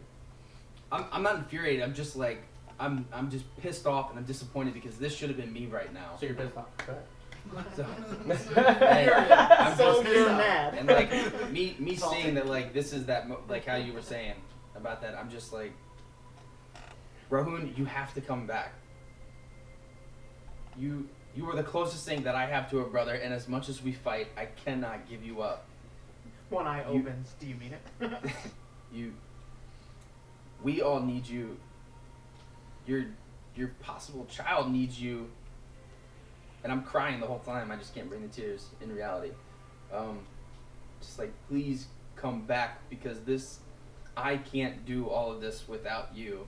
[SPEAKER 2] I'm not infuriated. I'm just like I'm just pissed off and I'm disappointed because this should have been me right now.
[SPEAKER 1] So you're pissed off. Go ahead.
[SPEAKER 2] So,
[SPEAKER 3] I'm
[SPEAKER 4] So
[SPEAKER 3] just
[SPEAKER 4] you're
[SPEAKER 3] pissed off.
[SPEAKER 4] mad.
[SPEAKER 2] and like me seeing that like this is that like how you were saying about that, I'm just like, Rahuun, you have to come back. You are the closest thing that I have to a brother, and as much as we fight, I cannot give you up.
[SPEAKER 4] One eye opens. Do you mean it?
[SPEAKER 2] We all need you. Your possible child needs you. And I'm crying the whole time. I just can't bring the tears in reality. Just like, please come back because I can't do all of this without you.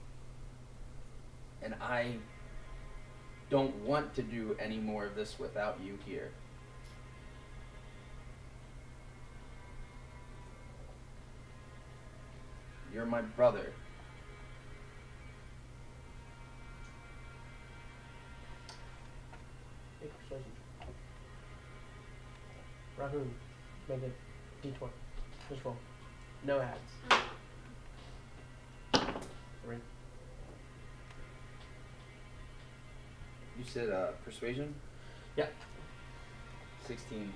[SPEAKER 2] And I don't want to do any more of this without you here. You're my brother.
[SPEAKER 1] Make a persuasion. Rahuun, make a d20. Just roll. No ads. 3.
[SPEAKER 2] You said persuasion?
[SPEAKER 1] Yeah.
[SPEAKER 2] 16.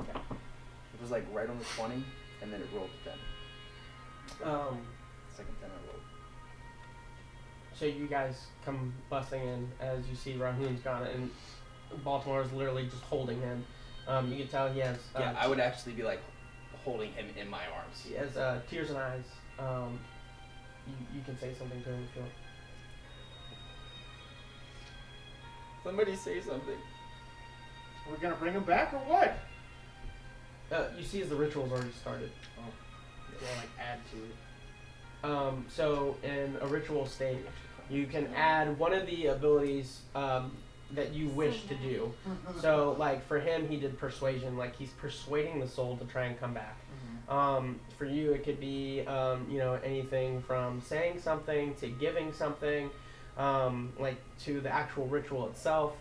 [SPEAKER 2] Okay. It was like right on the 20, and then it rolled to 10. Second 10 I rolled.
[SPEAKER 1] So you guys come busting in as you see Rahuun's gone, and Baltimore is literally just holding him. You can tell he has
[SPEAKER 2] Yeah, I would actually be like holding him in my arms.
[SPEAKER 1] he has tears in eyes. You can say something to him if you want.
[SPEAKER 2] Somebody say something.
[SPEAKER 4] We're gonna bring him back or what?
[SPEAKER 1] You see as the ritual's already started.
[SPEAKER 4] Do I like add to it?
[SPEAKER 1] So in a ritual state, you can add one of the abilities that you wish to do. So like for him, he did persuasion, like he's persuading the soul to try and come back. For you, it could be anything from saying something to giving something, like to the actual ritual itself.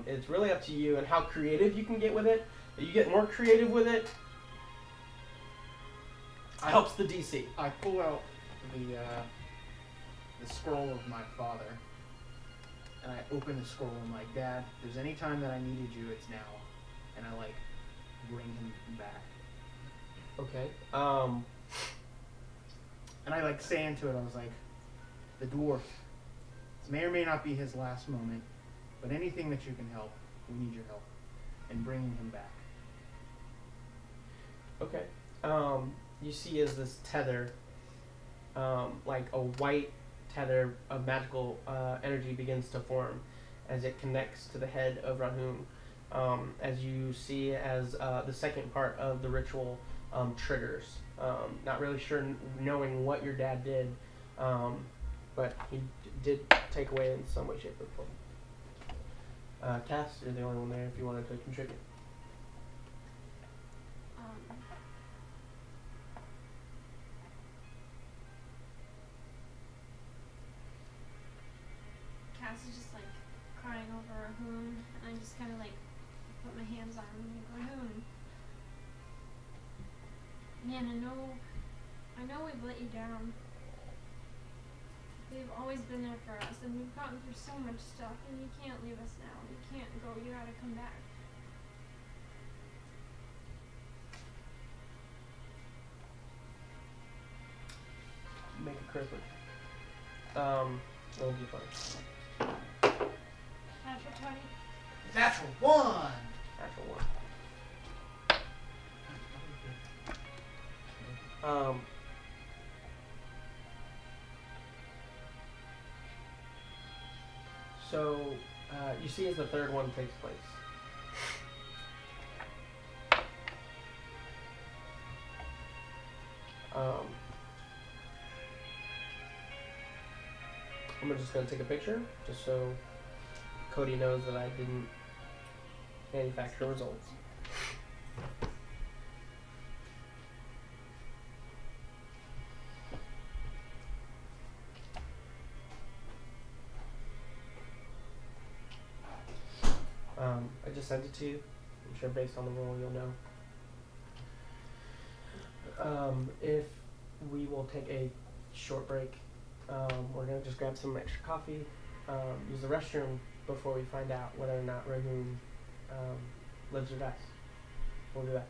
[SPEAKER 1] It's really up to you and how creative you can get with it. If you get more creative with it, helps the DC.
[SPEAKER 4] I pull out the scroll of my father, and I open the scroll. And I'm like, Dad, if there's any time that I needed you, it's now. And I like bring him back.
[SPEAKER 1] Okay.
[SPEAKER 4] And I like say into it, I was like, the dwarf. This may or may not be his last moment, but anything that you can help, we need your help. And bringing him back.
[SPEAKER 1] Okay. You see as this tether, like a white tether of magical energy begins to form as it connects to the head of Rahuun. As you see as the second part of the ritual triggers. Not really sure knowing what your dad did, but he did take away in some way, shape, or form. Cass, you're the only one there if you wanted to contribute.
[SPEAKER 5] Cass is just like crying over Rahuun, and I just kind of like put my hands on him and like, Rahuun. Man, I know we've let you down. You've always been there for us, and we've gotten through so much stuff, and you can't leave us now. You can't go. You gotta come back.
[SPEAKER 1] Make a charisma. Roll d20.
[SPEAKER 5] Natural 20.
[SPEAKER 3] Natural 1.
[SPEAKER 1] Natural 1. So you see as the third one takes place. I'm just going to take a picture just so Cody knows that I didn't manufacture results. I just sent it to you. I'm sure based on the roll you'll know. If we will take a short break, we're going to just grab some extra coffee, use the restroom before we find out whether or not Rahuun lives or dies. We'll do that.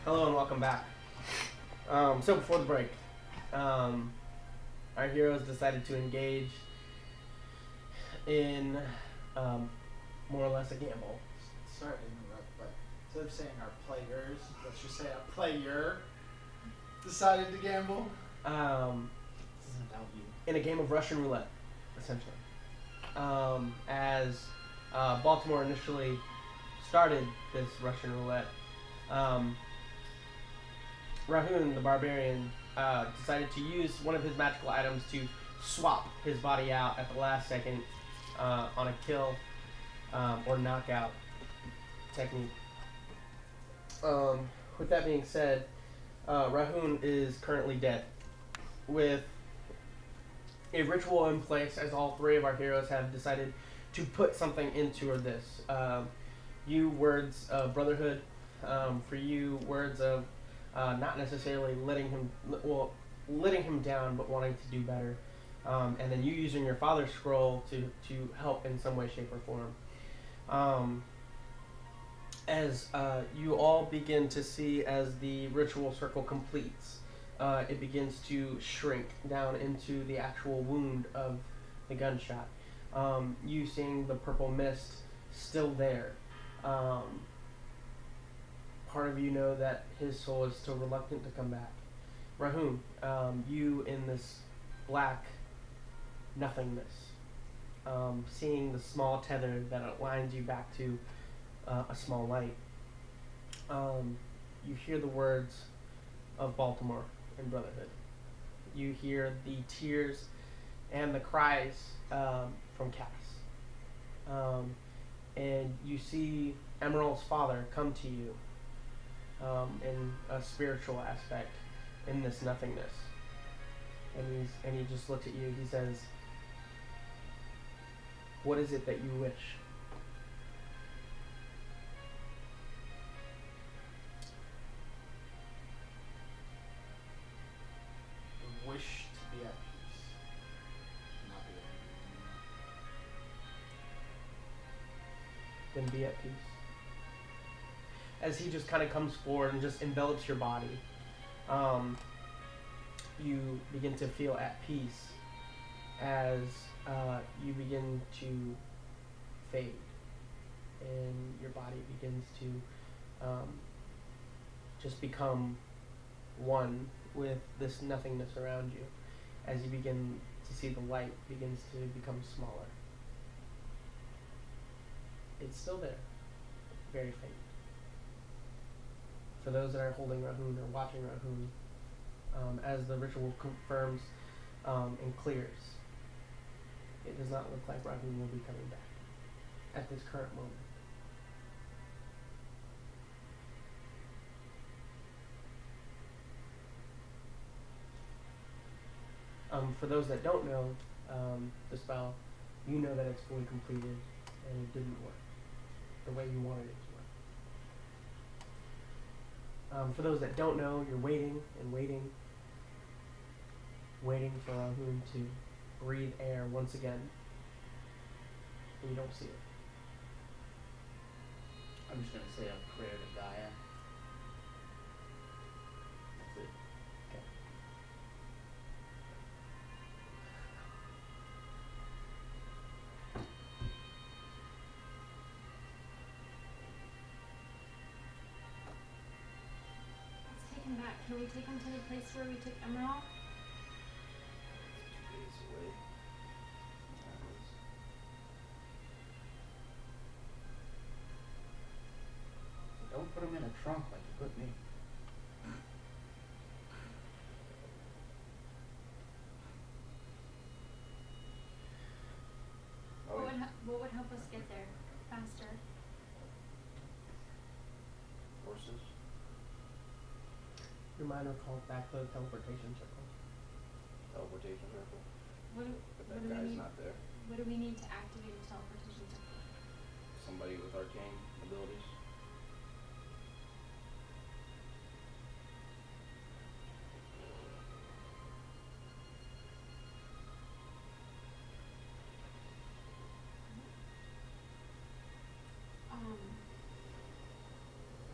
[SPEAKER 1] Hello and welcome back. So before the break, our heroes decided to engage in more or less a gamble.
[SPEAKER 3] Sorry to interrupt, but instead of saying our players, let's just say a player decided to gamble.
[SPEAKER 4] This isn't about you.
[SPEAKER 1] In a game of Russian roulette, essentially. As Baltimore initially started this Russian roulette, Rahuun, the barbarian, decided to use one of his magical items to swap his body out at the last second on a kill or knockout technique. With that being said, Rahuun is currently dead, with a ritual in place, as all three of our heroes have decided to put something into this. You, words of brotherhood. For you, words of not necessarily letting him down, but wanting to do better. And then you using your father's scroll to help in some way, shape, or form. As you all begin to see as the ritual circle completes, it begins to shrink down into the actual wound of the gunshot. You seeing the purple mist still there. Part of you know that his soul is still reluctant to come back. Rahuun, you in this black nothingness, seeing the small tether that aligns you back to a small light. You hear the words of Baltimore and brotherhood. You hear the tears and the cries from Cass. And you see Emerald's father come to you in a spiritual aspect in this nothingness. And he just looks at you. He says, "What is it that you wish?"
[SPEAKER 3] Wish to be at peace. Not be angry.
[SPEAKER 1] Then be at peace. As he just kind of comes forward and just envelops your body, you begin to feel at peace as you begin to fade, and your body begins to just become one with this nothingness around you, as you begin to see the light begins to become smaller. It's still there, very faint. For those that are holding Rahuun or watching Rahuun, as the ritual confirms and clears, it does not look like Rahuun will be coming back at this current moment. For those that don't know the spell, you know that it's fully completed and it didn't work the way you wanted it to work. For those that don't know, you're waiting and waiting, waiting for Rahuun to breathe air once again, and you don't see it.
[SPEAKER 2] I'm just gonna say a prayer to Gaia. That's it.
[SPEAKER 1] Okay.
[SPEAKER 5] Let's take him back. Can we take him to the place where we took Emerald?
[SPEAKER 2] Days away. Don't put him in a trunk like you put me.
[SPEAKER 5] What would help us get there faster?
[SPEAKER 2] Horses.
[SPEAKER 1] Your mind recalls back the teleportation circle.
[SPEAKER 2] Teleportation circle.
[SPEAKER 5] What do,
[SPEAKER 2] But
[SPEAKER 5] what
[SPEAKER 2] that
[SPEAKER 5] do we
[SPEAKER 2] guy's
[SPEAKER 5] need?
[SPEAKER 2] not there.
[SPEAKER 5] What do we need to activate a teleportation circle?
[SPEAKER 2] Somebody with arcane abilities.
[SPEAKER 5] Um,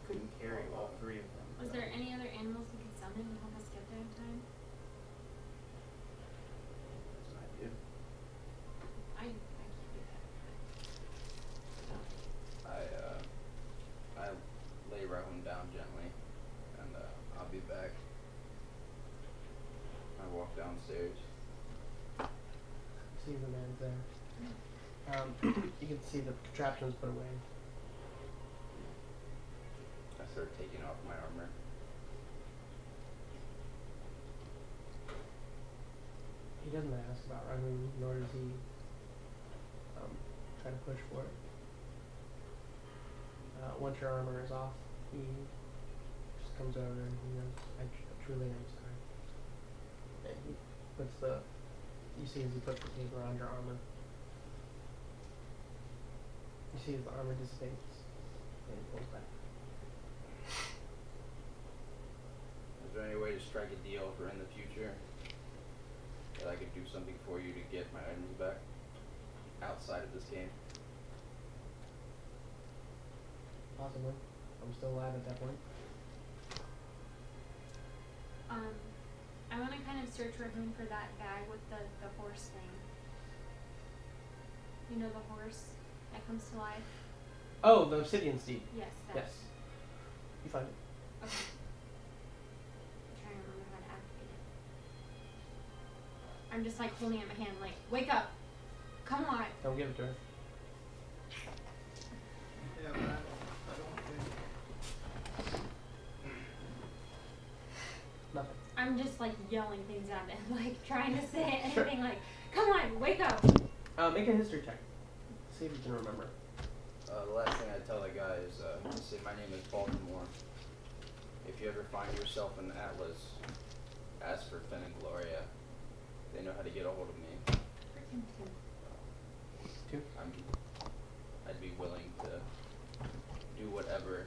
[SPEAKER 2] Couldn't carry all three of them.
[SPEAKER 5] was there
[SPEAKER 2] back. I walk downstairs.
[SPEAKER 1] See the man's there. You can see the contraptions put away.
[SPEAKER 2] I start taking off my armor.
[SPEAKER 1] He doesn't ask about Rahuun, nor does he try to push for it. Once your armor is off, he just comes over and he goes, I truly am sorry. And he puts you see as he puts the tape around your armor. You see as the armor dissipates and he pulls back.
[SPEAKER 2] Is there any way to strike a deal for in the future that I could do something for you to get my items back outside of this game?
[SPEAKER 1] Possibly. I'm still alive at that point.
[SPEAKER 5] I want to kind of search Rahuun for that bag with the horse thing. You know the horse that comes to life?
[SPEAKER 1] Oh, the obsidian steed.
[SPEAKER 5] Yes, that.
[SPEAKER 1] Yes. You find it.
[SPEAKER 5] Okay. I'm trying to remember how to activate it. I'm just like holding it in my hand, like, wake up! Come on!
[SPEAKER 1] Don't give it to her.
[SPEAKER 3] Yeah, but I don't think.
[SPEAKER 1] Nothing.
[SPEAKER 5] I'm just like yelling things at him, like trying to say anything like, come on, wake up!
[SPEAKER 1] Make a history check. See if you can remember.
[SPEAKER 2] The last thing I tell that guy is, say my name is Baltimore. If you ever find yourself in Atlas, ask for Finn and Gloria. They know how to get a hold of me.
[SPEAKER 5] Freaking Tim.
[SPEAKER 1] 2.
[SPEAKER 2] I'd be willing to do whatever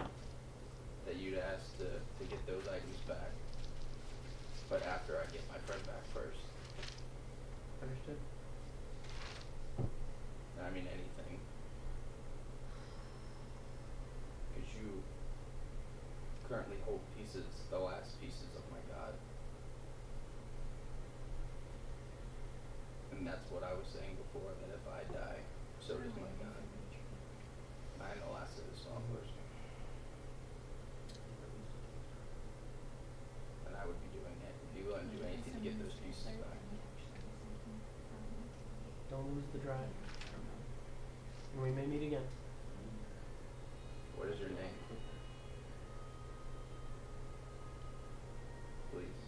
[SPEAKER 2] that you'd ask to get those items back. But after I get my friend back first.
[SPEAKER 1] Understood.
[SPEAKER 2] And I mean anything. Because you currently hold pieces, the last pieces of my god. And that's what I was saying before, that if I die, so does my god. I am the last of his followers. And I would be doing it. Be willing to do anything to get those pieces back.
[SPEAKER 1] Don't lose the drive. And we may meet again.
[SPEAKER 2] What is your name? Please.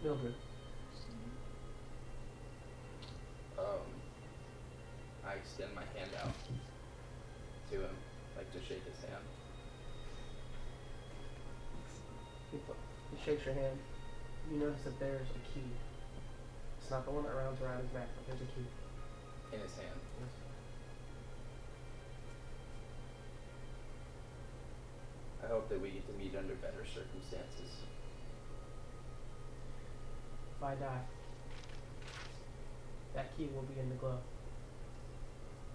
[SPEAKER 1] Mildred.
[SPEAKER 2] I extend my hand out to him, like to shake his hand.
[SPEAKER 1] He shakes your hand. You notice that there's a key. It's not the one that rounds around his neck, but there's a key.
[SPEAKER 2] In his hand.
[SPEAKER 1] Yes.
[SPEAKER 2] I hope that we get to meet under better circumstances.
[SPEAKER 1] If I die, that key will be in the glove.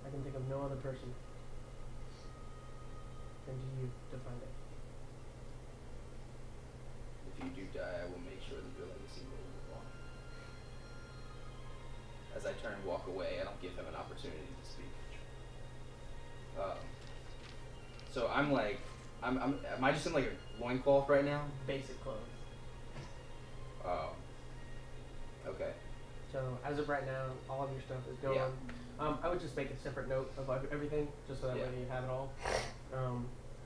[SPEAKER 1] I can think of no other person than you to find it.
[SPEAKER 2] If you do die, I will make sure that your legacy will live on. As I turn and walk away, I don't give him an opportunity to speak. So I'm like, am I just in like a loincloth right now?
[SPEAKER 1] Basic clothes.
[SPEAKER 2] Okay.
[SPEAKER 1] So as of right now, all of your stuff is gone.
[SPEAKER 2] Yeah.
[SPEAKER 1] I would just make a separate note of everything, just so that
[SPEAKER 2] Yeah.
[SPEAKER 1] way you have it all.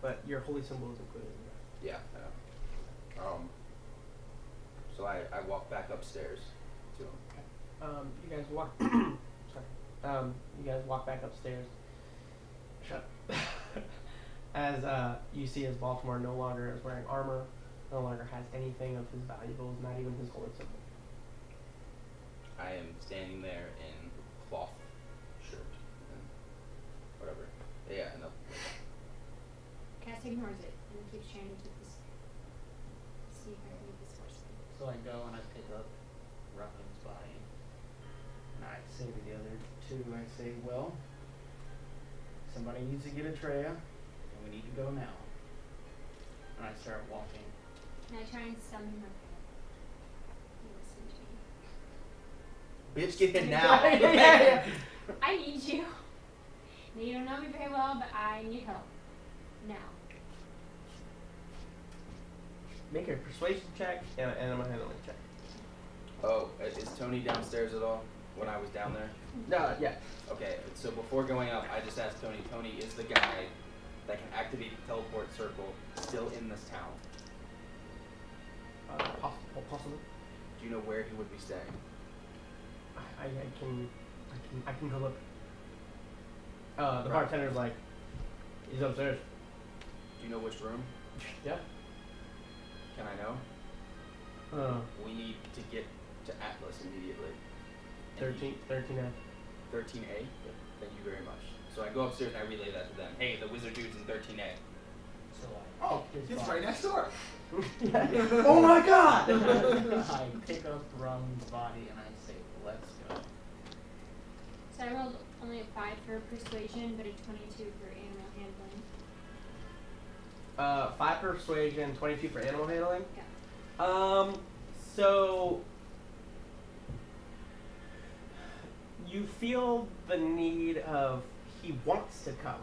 [SPEAKER 1] But your holy symbol is included in that.
[SPEAKER 2] Yeah, I know. So I walk back upstairs to him.
[SPEAKER 1] You guys walk. Sorry. You guys walk back upstairs. Shut up. As you see, as Baltimore no longer is wearing armor, no longer has anything of his valuables, not even his holy symbol.
[SPEAKER 2] I am standing there in cloth shirt and whatever. Yeah, no.
[SPEAKER 5] Cass ignores it and keeps trying to keep this. See if I can get this horse thing.
[SPEAKER 4] So I go and I pick up Rahuun's body. And I say to the other two, I say, well, somebody needs to get Atreya, and we need to go now. And I start walking.
[SPEAKER 5] And I try and summon her. You listen to me.
[SPEAKER 2] Bitch, get in now.
[SPEAKER 1] Yeah.
[SPEAKER 5] I need you. You don't know me very well, but I need help. Now.
[SPEAKER 1] Make a persuasion check and an animal handling check.
[SPEAKER 2] Oh, is Tony downstairs at all when I was down there?
[SPEAKER 1] No, yeah.
[SPEAKER 2] Okay, so before going up, I just asked Tony, is the guy that can activate the teleport circle still in this town?
[SPEAKER 1] Possibly.
[SPEAKER 2] Do you know where he would be staying?
[SPEAKER 1] I can go look. The bartender's like, he's upstairs.
[SPEAKER 2] Do you know which room?
[SPEAKER 1] Yeah.
[SPEAKER 2] Can I know? We need to get to Atlas immediately.
[SPEAKER 1] 13A.
[SPEAKER 2] 13A? Thank you very much. So I go upstairs and I relay that to them. Hey, the wizard dude's in 13A.
[SPEAKER 4] So
[SPEAKER 3] Oh,
[SPEAKER 4] I pick
[SPEAKER 3] it's
[SPEAKER 4] his
[SPEAKER 3] right
[SPEAKER 4] body.
[SPEAKER 3] next door.
[SPEAKER 1] Oh my god!
[SPEAKER 4] I pick up Rahuun's body and I say, let's go.
[SPEAKER 5] So I rolled only a 5 for persuasion, but a 22 for animal handling.
[SPEAKER 1] 5 for persuasion, 22 for animal handling.
[SPEAKER 5] Yeah.
[SPEAKER 1] So you feel the need of he wants to come,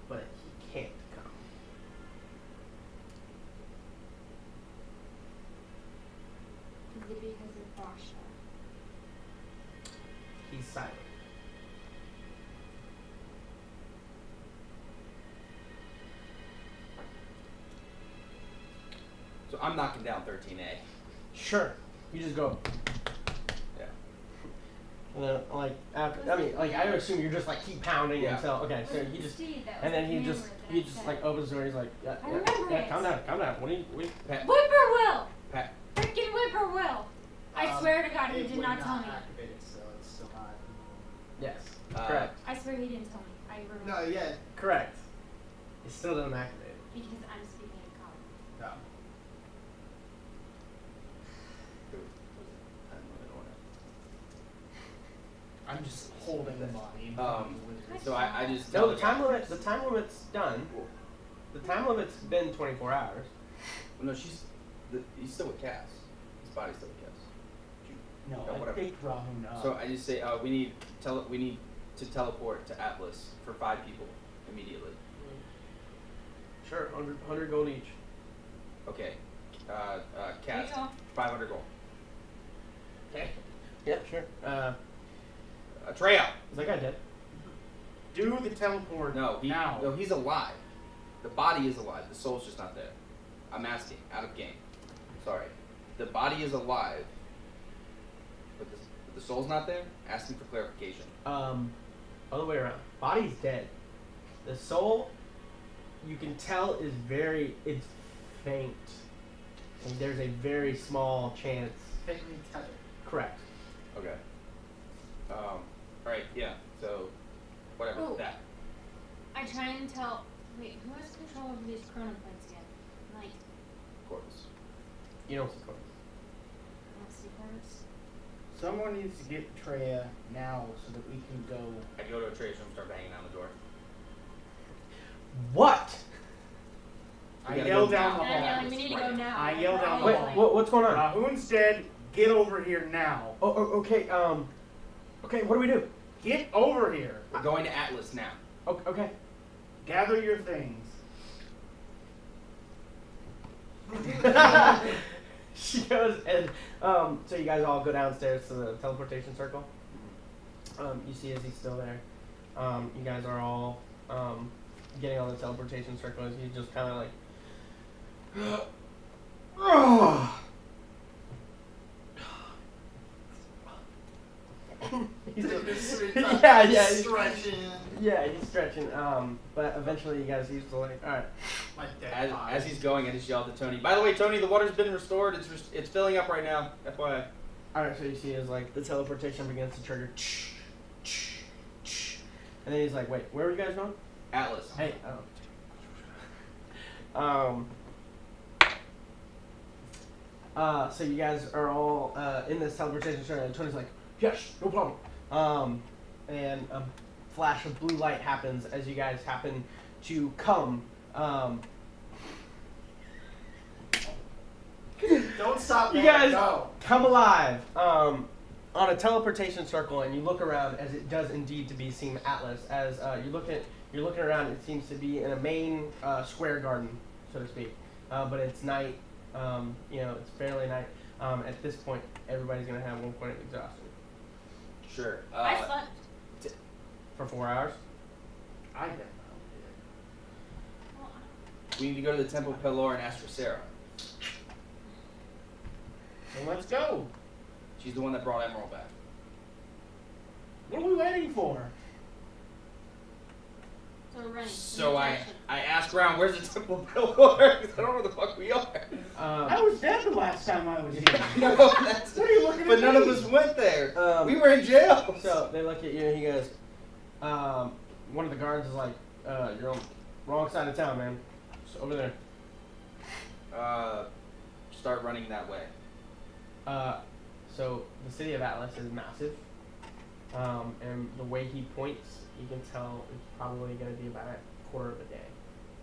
[SPEAKER 1] but he can't come.
[SPEAKER 5] Is it because of Basha?
[SPEAKER 1] He's silent.
[SPEAKER 2] So I'm knocking down 13A.
[SPEAKER 1] Sure. You just go.
[SPEAKER 2] Yeah.
[SPEAKER 1] And then, like, after, I mean, like, I would assume you're just like keep pounding
[SPEAKER 2] Yeah.
[SPEAKER 1] until okay. So
[SPEAKER 5] Was it
[SPEAKER 1] he just,
[SPEAKER 5] Steve that was
[SPEAKER 1] and then
[SPEAKER 5] the
[SPEAKER 1] he
[SPEAKER 5] command
[SPEAKER 1] just,
[SPEAKER 5] word that
[SPEAKER 1] he
[SPEAKER 5] I
[SPEAKER 1] just
[SPEAKER 5] said?
[SPEAKER 1] like opens the door. He's like,
[SPEAKER 5] I remember it.
[SPEAKER 1] calm down. What do you?
[SPEAKER 2] Pat,
[SPEAKER 5] Whippoorwill!
[SPEAKER 2] Pat,
[SPEAKER 5] Freaking whippoorwill! I swear to God, he
[SPEAKER 3] it
[SPEAKER 5] did
[SPEAKER 3] would
[SPEAKER 5] not tell me.
[SPEAKER 3] activate, so it's still not.
[SPEAKER 1] Yes.
[SPEAKER 2] Uh,
[SPEAKER 1] Correct.
[SPEAKER 5] I swear he didn't tell me. I remember.
[SPEAKER 3] No, yeah.
[SPEAKER 1] Correct. It still doesn't activate.
[SPEAKER 5] Because I'm speaking in common.
[SPEAKER 3] No.
[SPEAKER 4] I'm just holding the body.
[SPEAKER 2] So I just
[SPEAKER 1] No,
[SPEAKER 2] tell
[SPEAKER 1] the time limit. The time limit's done. The time limit's been 24 hours.
[SPEAKER 2] No, he's still with Cass. His body's still with Cass.
[SPEAKER 4] No,
[SPEAKER 2] No,
[SPEAKER 4] I
[SPEAKER 2] whatever.
[SPEAKER 4] picked Rahuun up.
[SPEAKER 2] So I just say we need to teleport to Atlas for 5 people immediately.
[SPEAKER 1] Sure, 100 gold each.
[SPEAKER 2] Okay.
[SPEAKER 5] There
[SPEAKER 2] Cass,
[SPEAKER 5] you go.
[SPEAKER 2] 500 gold.
[SPEAKER 1] Okay. Yep, sure.
[SPEAKER 2] Treya.
[SPEAKER 1] Like I did.
[SPEAKER 4] Do the teleport
[SPEAKER 2] No,
[SPEAKER 4] now.
[SPEAKER 2] he's alive. The body is alive. The soul's just not there. I'm asking, out of game. Sorry. The body is alive, but the soul's not there. Asking for clarification.
[SPEAKER 1] Other way around. Body's dead. The soul, you can tell, is it's faint. And there's a very small chance.
[SPEAKER 3] Faintly tethered.
[SPEAKER 1] Correct.
[SPEAKER 2] Okay. Alright, yeah. So, whatever.
[SPEAKER 5] Ooh.
[SPEAKER 2] That.
[SPEAKER 5] I try and tell. Wait, who has control over these chrono points again? Like,
[SPEAKER 2] Corvus.
[SPEAKER 1] You don't support.
[SPEAKER 5] let's see, Corvus.
[SPEAKER 4] Someone needs to get Treya now so that we can go.
[SPEAKER 2] I go to a trace room, start banging on the door.
[SPEAKER 1] What?
[SPEAKER 4] I
[SPEAKER 2] gotta
[SPEAKER 4] yell
[SPEAKER 2] go
[SPEAKER 4] down
[SPEAKER 2] now.
[SPEAKER 4] the
[SPEAKER 5] And I'm
[SPEAKER 4] hall.
[SPEAKER 5] yelling, we need to go now.
[SPEAKER 4] I yell down the
[SPEAKER 1] Wait,
[SPEAKER 4] hall.
[SPEAKER 1] what's going on?
[SPEAKER 4] Rahuun's dead. Get over here now.
[SPEAKER 1] Oh, okay. Okay. What do we do?
[SPEAKER 4] Get over here.
[SPEAKER 2] We're going to Atlas now.
[SPEAKER 1] Okay.
[SPEAKER 4] Gather your things.
[SPEAKER 1] She goes and so you guys all go downstairs to the teleportation circle. You see as he's still there. You guys are all getting on the teleportation circle as he's just kind of like he's he's
[SPEAKER 3] stretching.
[SPEAKER 1] Yeah, he's stretching. But eventually you guys he's like, all right.
[SPEAKER 3] Like dead
[SPEAKER 2] As he's going, I just yelled to Tony. By the way, Tony, the water's been restored. It's filling up right now. FYI.
[SPEAKER 1] All right, so you see as like the teleportation begins to trigger, and then he's like, "Wait, where are you guys going?"
[SPEAKER 2] Atlas.
[SPEAKER 1] Hey, so you guys are all in this teleportation center, and Tony's like, "Yes, no problem." And a flash of blue light happens as you guys happen to come.
[SPEAKER 3] Don't stop.
[SPEAKER 1] You
[SPEAKER 3] man,
[SPEAKER 1] guys
[SPEAKER 3] go.
[SPEAKER 1] come alive on a teleportation circle, and you look around, as it does indeed to be seem Atlas. As you're looking around, it seems to be in a main square garden, so to speak. But it's night. It's fairly night. At this point, everybody's gonna have 1 point of exhaustion
[SPEAKER 2] Sure.
[SPEAKER 5] I slept.
[SPEAKER 1] for 4 hours.
[SPEAKER 4] I definitely
[SPEAKER 5] Well,
[SPEAKER 2] We need to go to the Temple of Pelor and ask for Sarah.
[SPEAKER 4] did. So let's go.
[SPEAKER 2] She's the one that brought Emerald back.
[SPEAKER 4] What are we waiting for?
[SPEAKER 5] so we're running.
[SPEAKER 2] So I asked around, where's the Temple of Pelor? 'Cause I don't know where the fuck we are.
[SPEAKER 4] I was dead the last time I was here.
[SPEAKER 2] No, that's.
[SPEAKER 4] What are you looking at
[SPEAKER 2] But none of
[SPEAKER 4] me?
[SPEAKER 2] us went there.
[SPEAKER 1] Um,
[SPEAKER 2] We were in jail.
[SPEAKER 1] So they look at you, and he goes, one of the guards is like, you're on wrong side of town, man. It's over there.
[SPEAKER 2] Start running that way.
[SPEAKER 1] So the city of Atlas is massive, and the way he points, you can tell it's probably going to be about a quarter of a day.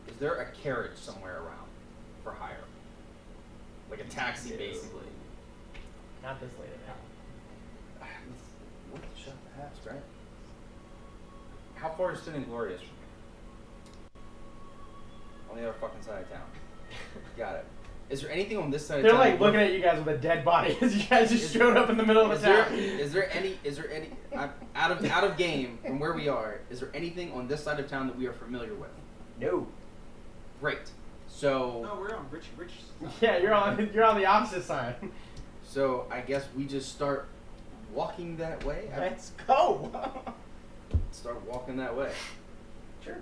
[SPEAKER 2] Is there a carriage somewhere around for hire? Like a taxi, basically.
[SPEAKER 1] Not this late at night.
[SPEAKER 2] What the shut the ass, right? How far is Sin and Glorious from here? On the other fucking side of town. Got it. Is there anything on this side of
[SPEAKER 1] They're
[SPEAKER 2] town?
[SPEAKER 1] like looking at you guys with a dead body as you guys just showed up in the middle of
[SPEAKER 2] Is
[SPEAKER 1] the
[SPEAKER 2] there,
[SPEAKER 1] town.
[SPEAKER 2] is there any out of game from where we are? Is there anything on this side of town that we are familiar with?
[SPEAKER 1] No.
[SPEAKER 2] Great. So
[SPEAKER 3] No, we're on Rich.
[SPEAKER 1] Yeah, you're on the opposite side.
[SPEAKER 2] I guess we just start walking that way.
[SPEAKER 4] Let's go.
[SPEAKER 2] Start walking that way.
[SPEAKER 1] Sure.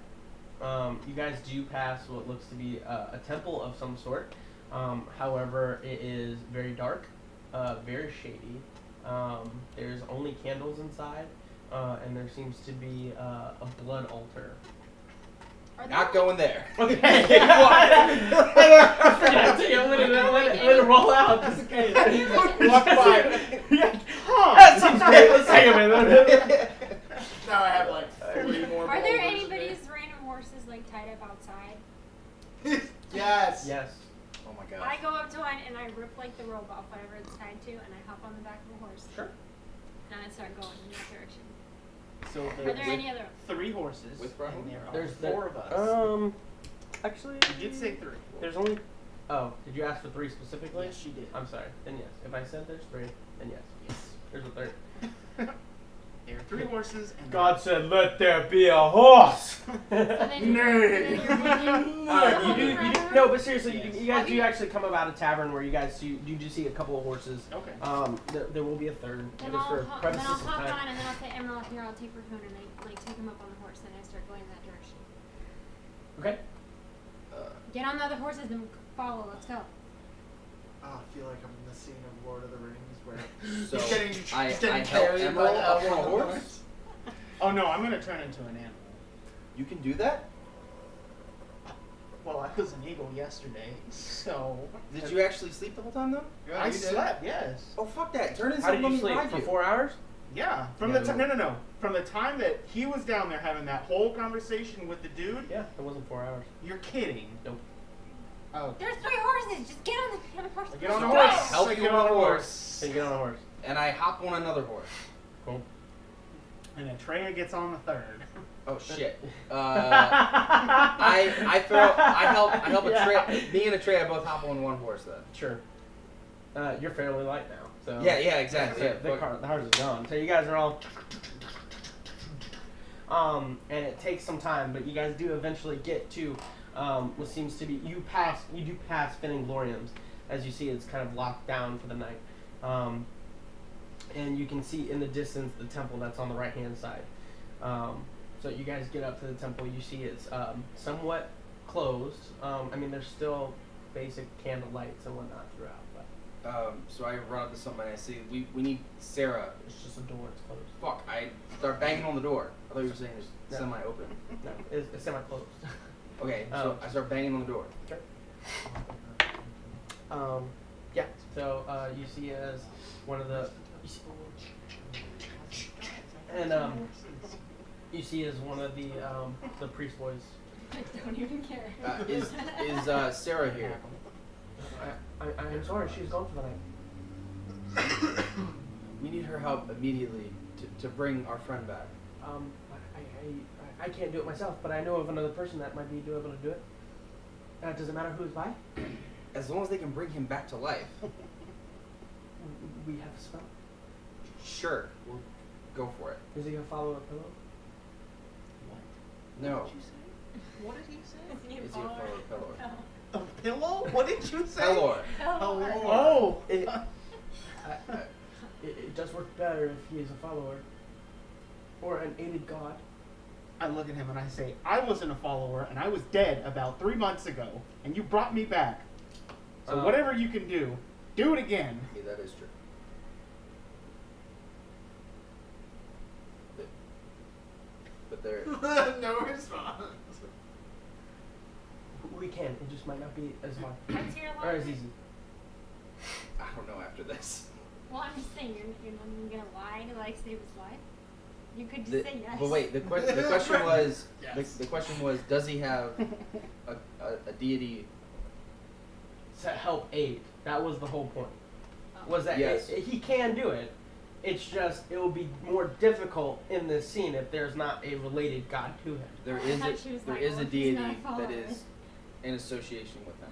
[SPEAKER 1] You guys do pass what looks to be a temple of some sort. However, it is very dark, very shady. There's only candles inside, and there seems to be a blood altar.
[SPEAKER 5] Are there
[SPEAKER 2] Not going there.
[SPEAKER 1] Okay. I forgot to let it roll out. Just in case.
[SPEAKER 4] Walk by.
[SPEAKER 1] That seems great. Let's take a minute.
[SPEAKER 3] Now I have like 3 more.
[SPEAKER 5] Are there
[SPEAKER 3] boulders.
[SPEAKER 5] anybody's random horses like tied up outside?
[SPEAKER 3] Yes.
[SPEAKER 1] Yes.
[SPEAKER 2] Oh my god.
[SPEAKER 5] I go up to one and I rip like the rope off whatever it's tied to, and I hop on the back of the horse.
[SPEAKER 1] Sure.
[SPEAKER 5] And I start going in that direction.
[SPEAKER 4] So
[SPEAKER 5] Are there any other?
[SPEAKER 4] 3 horses,
[SPEAKER 2] With Rahuun?
[SPEAKER 4] and there are
[SPEAKER 1] There's
[SPEAKER 4] 4 of us.
[SPEAKER 1] Actually,
[SPEAKER 4] You did say 3.
[SPEAKER 1] there's only. Oh, did you ask for 3 specifically?
[SPEAKER 4] Yes, she did.
[SPEAKER 1] I'm sorry. Then yes. If I said there's 3, then yes.
[SPEAKER 4] Yes.
[SPEAKER 1] There's a third.
[SPEAKER 4] There are 3 horses, and
[SPEAKER 1] God said, "Let there be a horse."
[SPEAKER 5] So then,
[SPEAKER 4] Nay.
[SPEAKER 5] so then
[SPEAKER 1] You do, no, but seriously, you guys do actually come about a tavern where you guys see, you do see a couple of horses.
[SPEAKER 4] Okay.
[SPEAKER 1] There will be a third.
[SPEAKER 5] Then
[SPEAKER 1] Just
[SPEAKER 5] I'll,
[SPEAKER 1] for
[SPEAKER 5] then I'll
[SPEAKER 1] premises of
[SPEAKER 5] hop
[SPEAKER 1] time.
[SPEAKER 5] on and then I'll say, Emerald, here, I'll take Rahuun, and I like take him up on the horse, and I start going in that direction.
[SPEAKER 1] Okay.
[SPEAKER 5] Get on the other horses and follow. Let's go.
[SPEAKER 3] Oh, I feel like I'm in the scene of Lord of the Rings where
[SPEAKER 2] So
[SPEAKER 3] he's getting,
[SPEAKER 2] I
[SPEAKER 3] he's getting
[SPEAKER 2] help
[SPEAKER 3] carried
[SPEAKER 2] Emerald
[SPEAKER 3] by
[SPEAKER 2] up
[SPEAKER 3] the
[SPEAKER 2] on a
[SPEAKER 3] elf
[SPEAKER 2] horse?
[SPEAKER 4] Oh no, I'm gonna turn into an animal.
[SPEAKER 2] You can do that?
[SPEAKER 4] Well, I was an eagle yesterday, so.
[SPEAKER 2] Did you actually sleep the whole time though?
[SPEAKER 3] Yeah,
[SPEAKER 4] I
[SPEAKER 3] you did.
[SPEAKER 4] slept, yes.
[SPEAKER 2] Oh fuck that! Turn into
[SPEAKER 1] How did
[SPEAKER 2] something.
[SPEAKER 1] you sleep
[SPEAKER 2] Let me
[SPEAKER 1] for
[SPEAKER 2] ride
[SPEAKER 1] 4 hours?
[SPEAKER 4] Yeah, from
[SPEAKER 1] Yeah,
[SPEAKER 4] the time no, from the time that he was down there having that whole conversation with the dude.
[SPEAKER 1] Yeah, it wasn't 4 hours.
[SPEAKER 4] You're kidding.
[SPEAKER 1] Nope.
[SPEAKER 4] Oh.
[SPEAKER 5] There's 3 horses. Just get on the horse.
[SPEAKER 4] Get on the
[SPEAKER 2] Go.
[SPEAKER 4] horse.
[SPEAKER 2] Help
[SPEAKER 4] So
[SPEAKER 2] you
[SPEAKER 4] get
[SPEAKER 2] on
[SPEAKER 4] on
[SPEAKER 2] the
[SPEAKER 4] the
[SPEAKER 2] horse.
[SPEAKER 4] horse.
[SPEAKER 1] Then you get on a horse.
[SPEAKER 2] And I hop on another horse.
[SPEAKER 1] Cool.
[SPEAKER 4] And Atreya gets on the 3rd.
[SPEAKER 2] Oh shit. I help
[SPEAKER 1] Yeah.
[SPEAKER 2] Atreya. Me and Atreya both hop on one horse then.
[SPEAKER 1] Sure. You're fairly light now, so.
[SPEAKER 2] Yeah, exactly.
[SPEAKER 1] So the horse is gone. So you guys are all. And it takes some time, but you guys do eventually get to what seems to be you do pass Finn Gloriums, as you see it's kind of locked down for the night, and you can see in the distance the temple that's on the right hand side. So you guys get up to the temple, you see it's somewhat closed. I mean there's still basic candle lights and whatnot throughout, but
[SPEAKER 2] So I run up to somebody. I see we need Sarah.
[SPEAKER 1] it's just a door. It's closed.
[SPEAKER 2] Fuck! I start banging on the door. I thought you were saying it's
[SPEAKER 1] No.
[SPEAKER 2] semi-open.
[SPEAKER 1] No, it's semi-closed.
[SPEAKER 2] Okay, so I start banging on the door.
[SPEAKER 1] Yeah. So you see as one of the, you see as one of the priest boys.
[SPEAKER 5] I don't even care.
[SPEAKER 2] Is Sarah here?
[SPEAKER 1] I'm sorry, she's gone for the night.
[SPEAKER 2] We need her help immediately to bring our friend back.
[SPEAKER 1] I can't do it myself, but I know of another person that might be able to do it. Does it matter who is by?
[SPEAKER 2] As long as they can bring him back to life.
[SPEAKER 1] We have a spell.
[SPEAKER 2] Sure, we'll go for it.
[SPEAKER 1] Is he gonna follow a pillow?
[SPEAKER 2] No.
[SPEAKER 4] What did he say?
[SPEAKER 2] Is he a fellow pillar?
[SPEAKER 4] A pillow? What did you say?
[SPEAKER 2] Pelor.
[SPEAKER 4] Oh.
[SPEAKER 1] It does work better if he is a follower or an aided god.
[SPEAKER 4] I look at him and I say, I wasn't a follower and I was dead about 3 months ago, and you brought me back. So whatever you can do it again.
[SPEAKER 2] Yeah, that is true. But there.
[SPEAKER 3] No response.
[SPEAKER 1] We can. It just might not be as hard
[SPEAKER 5] What's your
[SPEAKER 1] or as
[SPEAKER 5] lie?
[SPEAKER 1] easy.
[SPEAKER 2] I don't know after this.
[SPEAKER 5] Well, I'm just saying, you're not even gonna lie to like save his life. You could just
[SPEAKER 2] The-
[SPEAKER 5] say yes.
[SPEAKER 2] But wait, the question was
[SPEAKER 4] Yes.
[SPEAKER 2] the question was, does he have a deity?
[SPEAKER 1] To help aid. That was the whole point.
[SPEAKER 5] Oh.
[SPEAKER 1] Was that
[SPEAKER 2] Yes.
[SPEAKER 1] he can do it. It's just it will be more difficult in this scene if there's not a related god to him.
[SPEAKER 2] There
[SPEAKER 5] I
[SPEAKER 2] is
[SPEAKER 5] thought she was
[SPEAKER 2] there
[SPEAKER 5] like,
[SPEAKER 2] is
[SPEAKER 5] well,
[SPEAKER 2] a
[SPEAKER 5] if he's not
[SPEAKER 2] deity
[SPEAKER 5] a follower.
[SPEAKER 2] that is in association with him.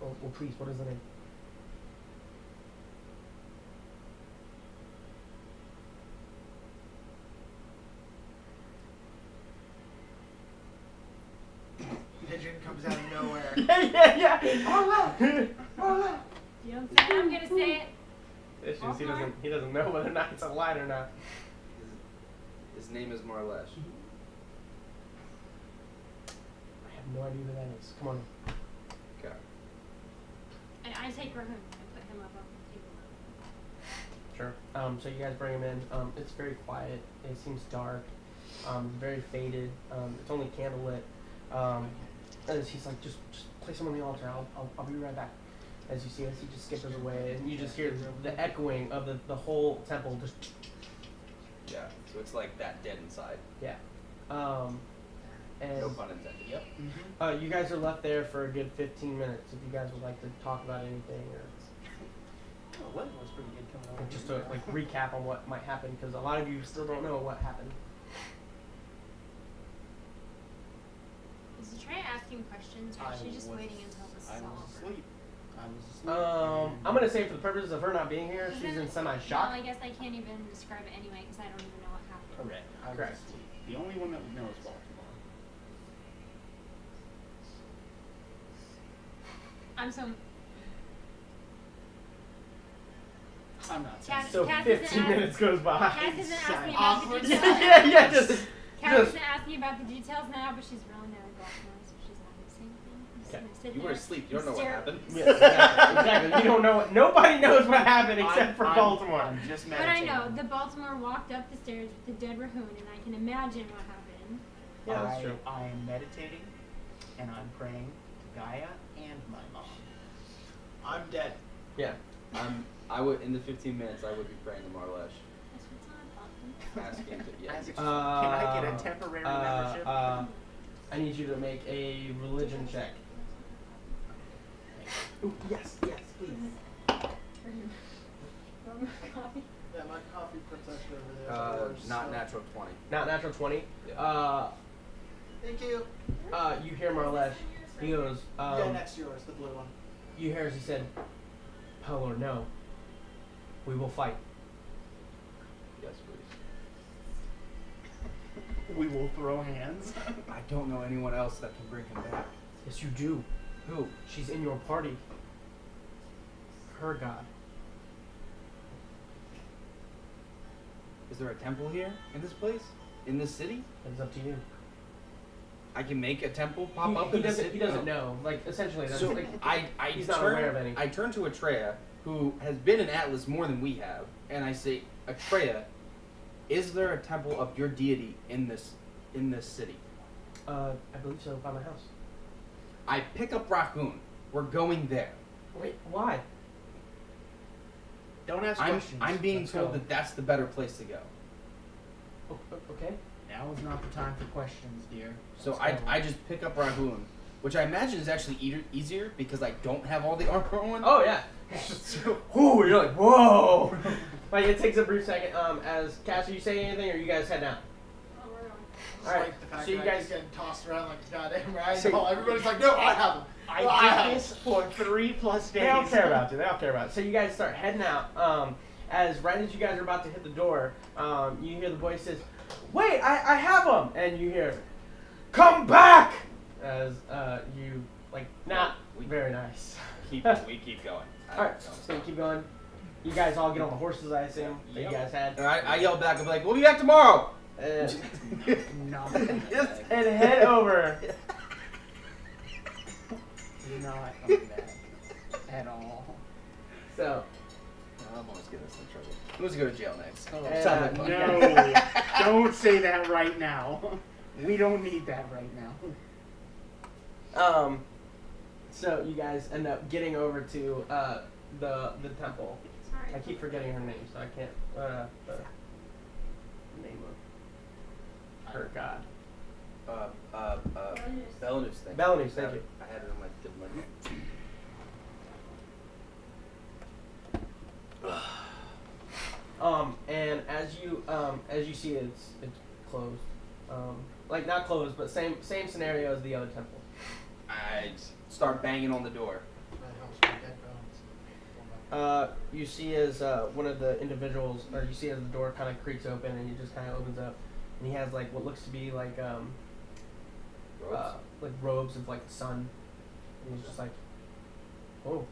[SPEAKER 1] Well, please, what is the name?
[SPEAKER 3] Pigeon comes out of nowhere.
[SPEAKER 1] yeah.
[SPEAKER 5] You don't say it, I'm gonna say it.
[SPEAKER 1] Issues. He doesn't know whether or not it's a lie or not.
[SPEAKER 2] His name is Marlesh.
[SPEAKER 1] I have no idea who that is. Come on.
[SPEAKER 2] Okay.
[SPEAKER 5] And I take Rahoon and put him up on the table.
[SPEAKER 1] Sure. So you guys bring him in. It's very quiet. It seems dark. Very faded. It's only candlelit. And he's like, just place him on the altar. I'll be right back. As you see, as he just skippers away, and you just hear the echoing of the whole temple just.
[SPEAKER 2] Yeah. So it's like that dead inside.
[SPEAKER 1] Yeah. And
[SPEAKER 2] No pun intended. Yep.
[SPEAKER 4] Mm-hmm.
[SPEAKER 1] you guys are left there for a good 15 minutes. If you guys would like to talk about anything or.
[SPEAKER 4] Oh, weather was pretty good coming over.
[SPEAKER 1] Just to like recap on what might happen, because a lot of you still don't know what happened.
[SPEAKER 5] Is Trey asking questions, or is she just waiting until this is
[SPEAKER 4] I
[SPEAKER 5] all
[SPEAKER 4] was
[SPEAKER 5] over?
[SPEAKER 4] asleep. I was asleep.
[SPEAKER 1] I'm gonna say for the purposes of her not being here, she's
[SPEAKER 5] Isn't
[SPEAKER 1] in
[SPEAKER 5] it-
[SPEAKER 1] semi-shock.
[SPEAKER 5] Well, I guess I can't even describe it anyway because I don't even know what happened.
[SPEAKER 4] Correct. I was
[SPEAKER 1] Correct.
[SPEAKER 4] asleep. The only one that would know is Baltimore.
[SPEAKER 5] I'm so.
[SPEAKER 4] I'm not saying.
[SPEAKER 5] Cass-
[SPEAKER 1] So
[SPEAKER 5] Cass
[SPEAKER 1] 15
[SPEAKER 5] isn't
[SPEAKER 1] minutes goes by.
[SPEAKER 5] Cass isn't asking about the
[SPEAKER 3] Awkward.
[SPEAKER 5] details.
[SPEAKER 1] yeah, just.
[SPEAKER 5] Cass isn't asking about the details now, but she's really never Baltimore, so she's not gonna say anything. I'm just
[SPEAKER 1] Okay.
[SPEAKER 5] gonna sit
[SPEAKER 2] You were
[SPEAKER 5] there
[SPEAKER 2] asleep. You don't know
[SPEAKER 5] and
[SPEAKER 2] what
[SPEAKER 5] stare.
[SPEAKER 2] happened.
[SPEAKER 1] Yeah, exactly. You don't know what. Nobody knows what happened except for Baltimore.
[SPEAKER 4] I'm just
[SPEAKER 5] But I
[SPEAKER 4] meditating.
[SPEAKER 5] know the Baltimore walked up the stairs with the dead Rahoon, and I can imagine what happened.
[SPEAKER 1] Yeah, that's true.
[SPEAKER 4] I am meditating, and I'm praying to Gaia and my mom.
[SPEAKER 3] I'm dead.
[SPEAKER 1] Yeah.
[SPEAKER 2] I would in the 15 minutes I would be praying to Marlesh,
[SPEAKER 5] That's what's on
[SPEAKER 2] asking to
[SPEAKER 4] As
[SPEAKER 2] yeah.
[SPEAKER 4] a- can I get a temporary membership?
[SPEAKER 1] I need you to make a religion check. Ooh, yes, please.
[SPEAKER 5] Coffee.
[SPEAKER 3] Yeah, my coffee princess over there.
[SPEAKER 2] Not natural 20.
[SPEAKER 1] Not natural 20.
[SPEAKER 2] Yeah.
[SPEAKER 3] Thank you.
[SPEAKER 1] You hear Marlesh. He goes.
[SPEAKER 3] Yeah, next to yours, the blue one.
[SPEAKER 1] You hear as he said, "Pelor, no. We will fight."
[SPEAKER 2] Yes, please.
[SPEAKER 4] We will throw hands.
[SPEAKER 2] I don't know anyone else that can bring him back.
[SPEAKER 1] Yes, you do.
[SPEAKER 2] Who?
[SPEAKER 1] She's in your party. Her god.
[SPEAKER 2] Is there a temple here in this place? In this city?
[SPEAKER 1] It's up to you.
[SPEAKER 2] I can make a temple pop up
[SPEAKER 1] He
[SPEAKER 2] in the
[SPEAKER 1] doesn't.
[SPEAKER 2] city.
[SPEAKER 1] He doesn't know. Like essentially, that's
[SPEAKER 2] So
[SPEAKER 1] like.
[SPEAKER 2] I
[SPEAKER 1] he's not
[SPEAKER 2] turn,
[SPEAKER 1] aware of any.
[SPEAKER 2] I turn to Atreya, who has been in Atlas more than we have, and I say, Atreya, is there a temple of your deity in this city?
[SPEAKER 1] I believe so. By my house.
[SPEAKER 2] I pick up Rahuun. We're going there.
[SPEAKER 1] Wait, why?
[SPEAKER 4] Don't ask
[SPEAKER 2] I'm
[SPEAKER 4] questions.
[SPEAKER 2] being
[SPEAKER 1] Let's
[SPEAKER 2] told
[SPEAKER 1] go.
[SPEAKER 2] that that's the better place to go.
[SPEAKER 1] Okay.
[SPEAKER 4] Now is not the time for questions, dear.
[SPEAKER 2] So
[SPEAKER 4] Let's go.
[SPEAKER 2] I just pick up Rahuun, which I imagine is actually easier because I don't have all the armor on.
[SPEAKER 1] Oh yeah. Ooh, you're like whoa. Like it takes a brief second. As Cass, are you saying anything, or you guys head out?
[SPEAKER 3] It's
[SPEAKER 1] All right,
[SPEAKER 3] like the fact
[SPEAKER 1] so you
[SPEAKER 3] that
[SPEAKER 1] guys-
[SPEAKER 3] I keep getting tossed around like a goddamn rag
[SPEAKER 1] So-
[SPEAKER 3] doll. Everybody's like, no, I have them.
[SPEAKER 4] I
[SPEAKER 3] No, I have
[SPEAKER 4] did
[SPEAKER 3] 'em."
[SPEAKER 4] this for 3+ days.
[SPEAKER 1] They don't care about you. They don't care about it. So you guys start heading out. As right as you guys are about to hit the door, you hear the voice says, "Wait, I have them!" And you hear, "Come back!" As you like, not very nice.
[SPEAKER 2] We keep going.
[SPEAKER 1] All right, so you keep going. You guys all get on the horses, I assume, that you guys had.
[SPEAKER 2] And I yell back. I'm like, we'll be back tomorrow.
[SPEAKER 1] And
[SPEAKER 4] Not
[SPEAKER 1] head over.
[SPEAKER 4] not coming back at all.
[SPEAKER 1] So,
[SPEAKER 2] I'm always getting us in trouble. Who's going to jail next?
[SPEAKER 1] And,
[SPEAKER 4] No, don't say that right now. We don't need that right now.
[SPEAKER 1] So you guys end up getting over to the temple.
[SPEAKER 5] Sorry.
[SPEAKER 1] I keep forgetting her name, so I can't. The name of her god.
[SPEAKER 2] Belarus thing.
[SPEAKER 1] Belarus, thank you.
[SPEAKER 2] I had it on my tip of my
[SPEAKER 1] And as you see, it's closed. Like not closed, but same scenario as the other temple.
[SPEAKER 2] I start banging on the door.
[SPEAKER 3] That helps with dead bones.
[SPEAKER 1] You see as one of the individuals, or you see as the door kind of creaks open and he just kind of opens up, and he has like what looks to be like robes of like the sun. And he's just like, oh.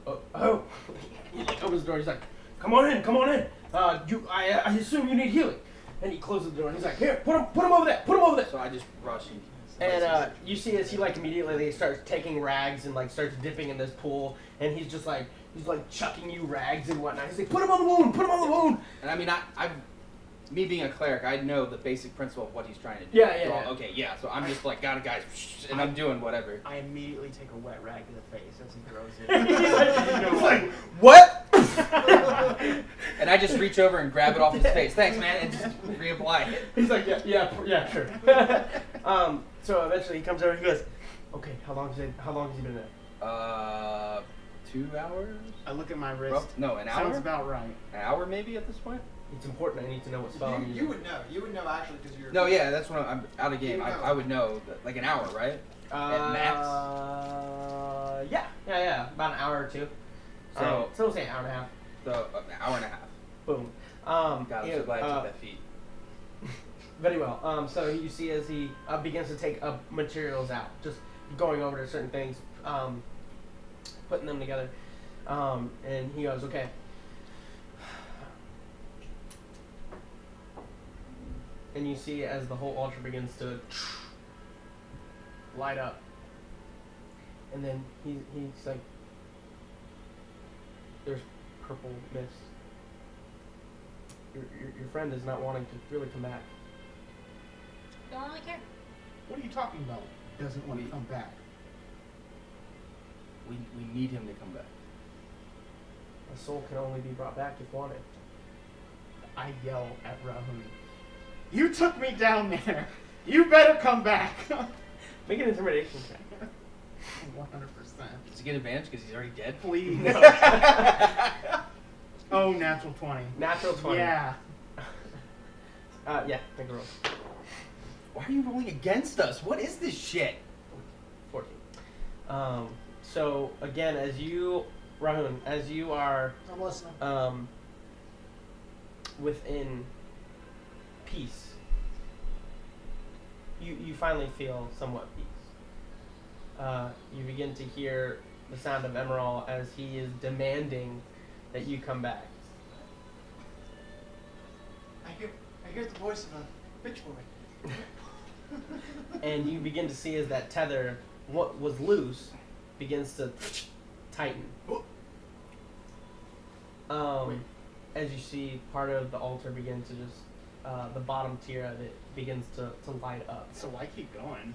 [SPEAKER 1] He like opens the door. He's like, come on in. I assume you need healing. And he closes the door and he's like, here, put him over there.
[SPEAKER 2] So I just rush
[SPEAKER 1] And you see as he like immediately starts taking rags and like starts dipping in this pool, and he's like chucking you rags and whatnot. He's like, put him on the wound.
[SPEAKER 2] And I mean, me being a cleric, I know the basic principle of what he's trying to do.
[SPEAKER 1] Yeah.
[SPEAKER 2] Okay, yeah. So I'm just like, got it, guys, and I'm doing whatever.
[SPEAKER 4] I immediately take a wet rag to the face as he throws it.
[SPEAKER 1] He's like, what?
[SPEAKER 2] And I just reach over and grab it off his face. Thanks, man, and just reapply it.
[SPEAKER 1] He's like, yeah, sure. So eventually he comes over and he goes, okay, how long has he been there?
[SPEAKER 2] 2 hours?
[SPEAKER 4] I look at my wrist.
[SPEAKER 2] No, an hour?
[SPEAKER 4] Sounds about right.
[SPEAKER 2] An hour maybe at this point?
[SPEAKER 1] It's important. I need to know what spell I'm using.
[SPEAKER 3] You would know. You would know actually because you're.
[SPEAKER 2] No, yeah, that's when I'm out of game.
[SPEAKER 3] You know.
[SPEAKER 2] I would know, like an hour, right? At max?
[SPEAKER 1] Yeah, about an hour or two. So we'll say an hour and a half.
[SPEAKER 2] So, an hour and a half.
[SPEAKER 1] Boom.
[SPEAKER 2] God, I'm so glad I took that feat.
[SPEAKER 1] Very well. So you see as he begins to take materials out, just going over to certain things, putting them together, and he goes, okay. And you see as the whole altar begins to light up, and then he's like, there's purple mist. Your friend is not wanting to really come back.
[SPEAKER 5] Don't really care.
[SPEAKER 4] What are you talking about? Doesn't want to come back.
[SPEAKER 2] We need him to come back.
[SPEAKER 1] A soul can only be brought back if wanted.
[SPEAKER 4] I yell at Rahuun. You took me down there. You better come back.
[SPEAKER 1] Make an intimidation check.
[SPEAKER 4] 100%.
[SPEAKER 2] Does he get advantage because he's already dead?
[SPEAKER 4] Please. Oh, natural 20.
[SPEAKER 1] Natural 20.
[SPEAKER 4] Yeah.
[SPEAKER 1] Yeah, make a roll.
[SPEAKER 2] Why are you rolling against us? What is this shit?
[SPEAKER 1] 14. So again, Rahuun, as you are
[SPEAKER 3] I'm listening.
[SPEAKER 1] within peace, you finally feel somewhat peace. You begin to hear the sound of Emerald as he is demanding that you come back.
[SPEAKER 3] I hear the voice of a bitch boy.
[SPEAKER 1] And you begin to see as that tether, what was loose, begins to tighten. As you see part of the altar begin to just, the bottom tier of it begins to light up.
[SPEAKER 4] So I keep going.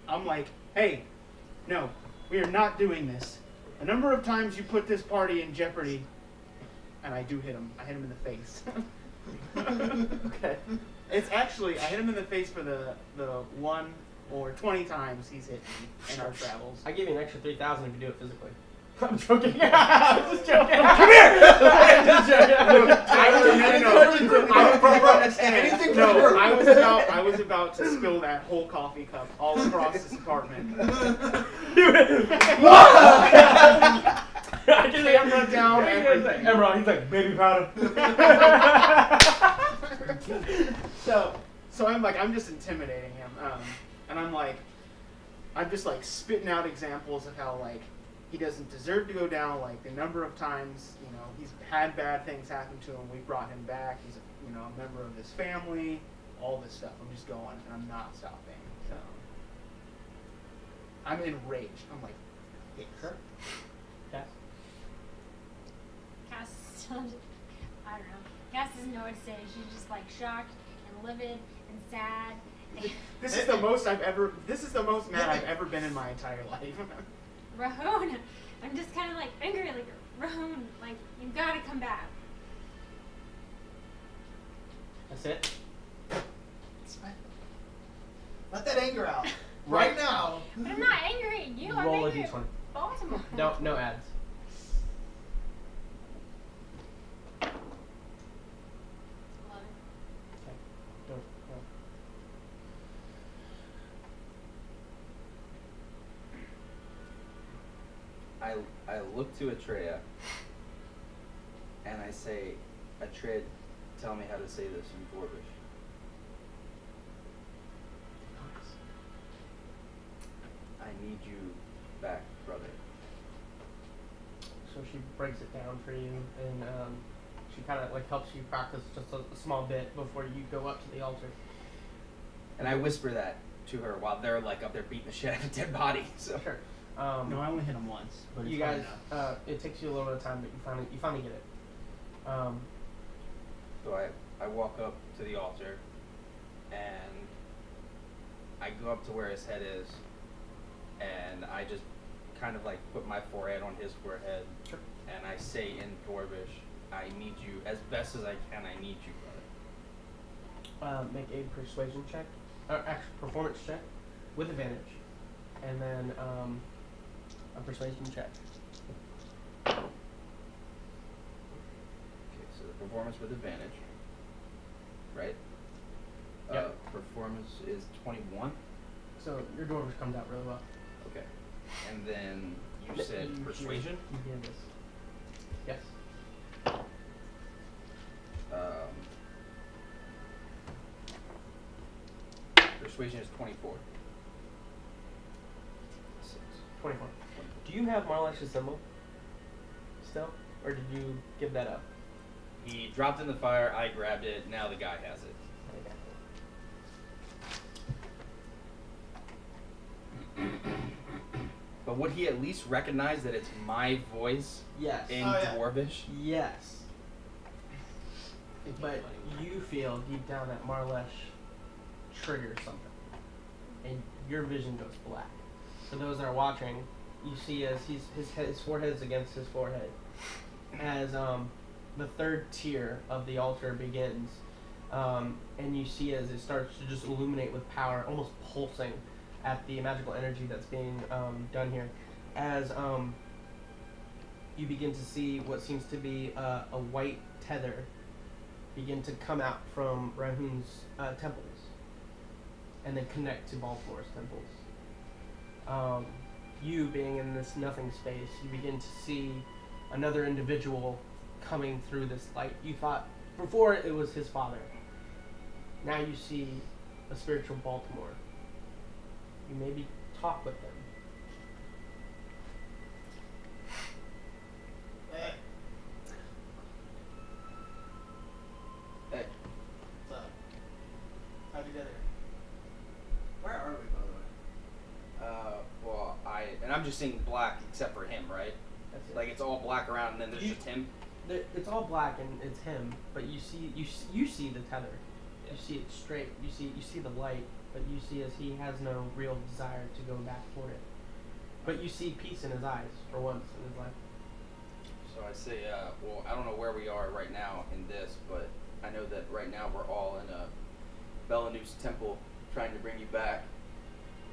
[SPEAKER 4] I'm like, hey, no, we are not doing this. A number of times you put this party in jeopardy, and I do hit him. I hit him in the face.
[SPEAKER 1] Okay.
[SPEAKER 4] It's actually, I hit him in the face for the 1 or 20 times he's hit me in our travels.
[SPEAKER 1] I give you an extra 3,000 if you do it physically. I'm joking. I'm just joking. Come here. I'm just joking.
[SPEAKER 4] I was about to spill that whole coffee cup all across this apartment.
[SPEAKER 1] I can
[SPEAKER 4] Camera down, everything.
[SPEAKER 1] Emerald, he's like, baby powder.
[SPEAKER 4] So I'm just intimidating him, and I'm just like spitting out examples of how like he doesn't deserve to go down. Like the number of times he's had bad things happen to him, we brought him back. He's a member of this family, all this stuff. I'm just going, and I'm not stopping. So I'm enraged. I'm like, yeah, sure.
[SPEAKER 1] Cass?
[SPEAKER 5] Cass is still, I don't know. Cass doesn't know what to say. She's just like shocked and livid and sad.
[SPEAKER 4] This is the most mad I've ever been in my entire life.
[SPEAKER 5] Rahuun, I'm just kind of like angry, like Rahuun, like you've got to come back.
[SPEAKER 1] That's it?
[SPEAKER 3] Let that anger out. Right now.
[SPEAKER 5] But I'm not angry at you. I'm
[SPEAKER 1] Roll a
[SPEAKER 5] angry at
[SPEAKER 1] d20.
[SPEAKER 5] Baltimore.
[SPEAKER 1] No ads. Okay. No.
[SPEAKER 2] I look to Atreya and I say, Atreya, tell me how to say this in Dwarvish. I need you back, brother.
[SPEAKER 1] So she breaks it down for you, and she kind of like helps you practice just a small bit before you go up to the altar.
[SPEAKER 2] And I whisper that to her while they're like up there beating the shit out of a dead body. So
[SPEAKER 1] Sure.
[SPEAKER 4] No, I only hit him once, but
[SPEAKER 1] You
[SPEAKER 4] it's fine
[SPEAKER 1] guys,
[SPEAKER 4] enough.
[SPEAKER 1] it takes you a little bit of time, but you finally get it.
[SPEAKER 2] So I walk up to the altar and I go up to where his head is and I just kind of like put my forehead on his forehead.
[SPEAKER 1] Sure.
[SPEAKER 2] And I say in Dwarvish, I need you as best as I can. I need you, brother.
[SPEAKER 1] Make a persuasion check, or actually performance check, with advantage, and then a persuasion check.
[SPEAKER 2] Okay, so the performance with advantage, right?
[SPEAKER 1] Yep.
[SPEAKER 2] Performance is 21.
[SPEAKER 1] So your dwarvish comes out really well.
[SPEAKER 2] Okay. And then you said persuasion?
[SPEAKER 1] You hear this. Yes.
[SPEAKER 2] Persuasion is 24. 6.
[SPEAKER 1] 24. Do you have Marlesh's symbol still, or did you give that up?
[SPEAKER 2] He dropped in the fire, I grabbed it, now the guy has it. But would he at least recognize that it's my voice
[SPEAKER 1] Yes.
[SPEAKER 2] in
[SPEAKER 3] Oh, yeah.
[SPEAKER 2] Dwarvish?
[SPEAKER 1] Yes. But you feel deep down that Marlesh triggers something, and your vision goes black. For those that are watching, you see as his forehead is against his forehead, as the third tier of the altar begins, and you see as it starts to just illuminate with power, almost pulsing at the magical energy that's being done here, as you begin to see what seems to be a white tether begin to come out from Rahuun's temples, and then connect to Baltimore's temples. You being in this nothing space, you begin to see another individual coming through this light. You thought before it was his father. Now you see a spiritual Baltimore. You maybe talk with them.
[SPEAKER 3] Hey.
[SPEAKER 2] Hey.
[SPEAKER 3] What's up? How'd you get here? Where are we, by the way?
[SPEAKER 2] Well, and I'm just seeing black except for him, right?
[SPEAKER 1] That's it.
[SPEAKER 2] Like it's all black around and then there's just him?
[SPEAKER 1] It's all black and it's him, but you see the tether.
[SPEAKER 2] Yeah.
[SPEAKER 1] You see it straight. You see the light, but you see as he has no real desire to go back toward it. But you see peace in his eyes for once in his life.
[SPEAKER 2] So I say, well, I don't know where we are right now in this, but I know that right now we're all in a Belanus temple trying to bring you back.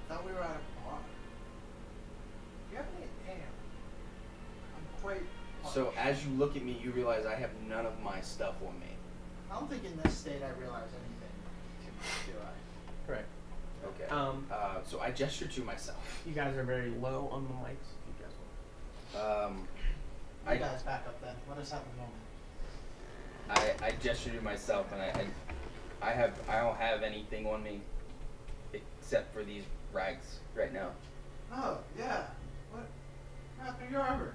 [SPEAKER 3] I thought we were at a bar. Do you have any? Damn. quite
[SPEAKER 2] So
[SPEAKER 3] much.
[SPEAKER 2] as you look at me, you realize I have none of my stuff on me.
[SPEAKER 3] I don't think in this state I realize anything too much, do I?
[SPEAKER 1] Correct.
[SPEAKER 2] Okay. So I gesture to myself.
[SPEAKER 1] You guys are very low on the mics. If you guys want.
[SPEAKER 3] You guys back up then. Let us have a moment.
[SPEAKER 2] I gesture to myself, and I don't have anything on me except for these rags right now.
[SPEAKER 3] Oh, yeah. What happened to your armor?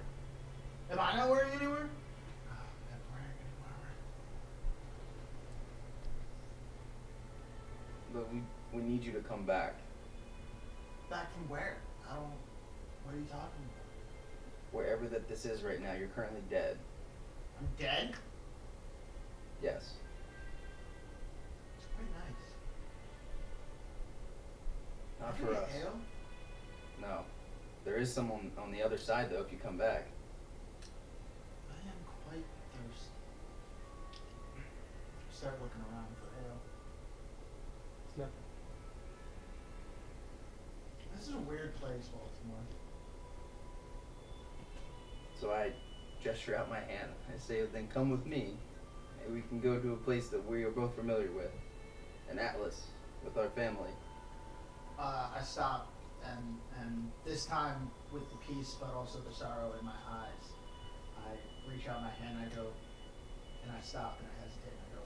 [SPEAKER 3] Am I not wearing anywhere? Oh, I'm not wearing any armor.
[SPEAKER 2] But we need you to come back.
[SPEAKER 3] Back from where? I don't. What are you talking about?
[SPEAKER 2] Wherever that this is right now, you're currently dead.
[SPEAKER 3] I'm dead?
[SPEAKER 2] Yes.
[SPEAKER 3] It's quite nice.
[SPEAKER 2] Not
[SPEAKER 3] Can
[SPEAKER 2] for
[SPEAKER 3] I get
[SPEAKER 2] us.
[SPEAKER 3] ale?
[SPEAKER 2] No. There is someone on the other side though if you come back.
[SPEAKER 3] I am quite thirsty. Start looking around for ale.
[SPEAKER 1] It's nothing.
[SPEAKER 3] This is a weird place, Baltimore.
[SPEAKER 2] So I gesture out my hand. I say, then come with me. And we can go to a place that we are both familiar with. An Atlas with our family.
[SPEAKER 3] I stop, and this time with the peace, but also the sorrow in my eyes, I reach out my hand, I go, and I stop, and I hesitate, and I go,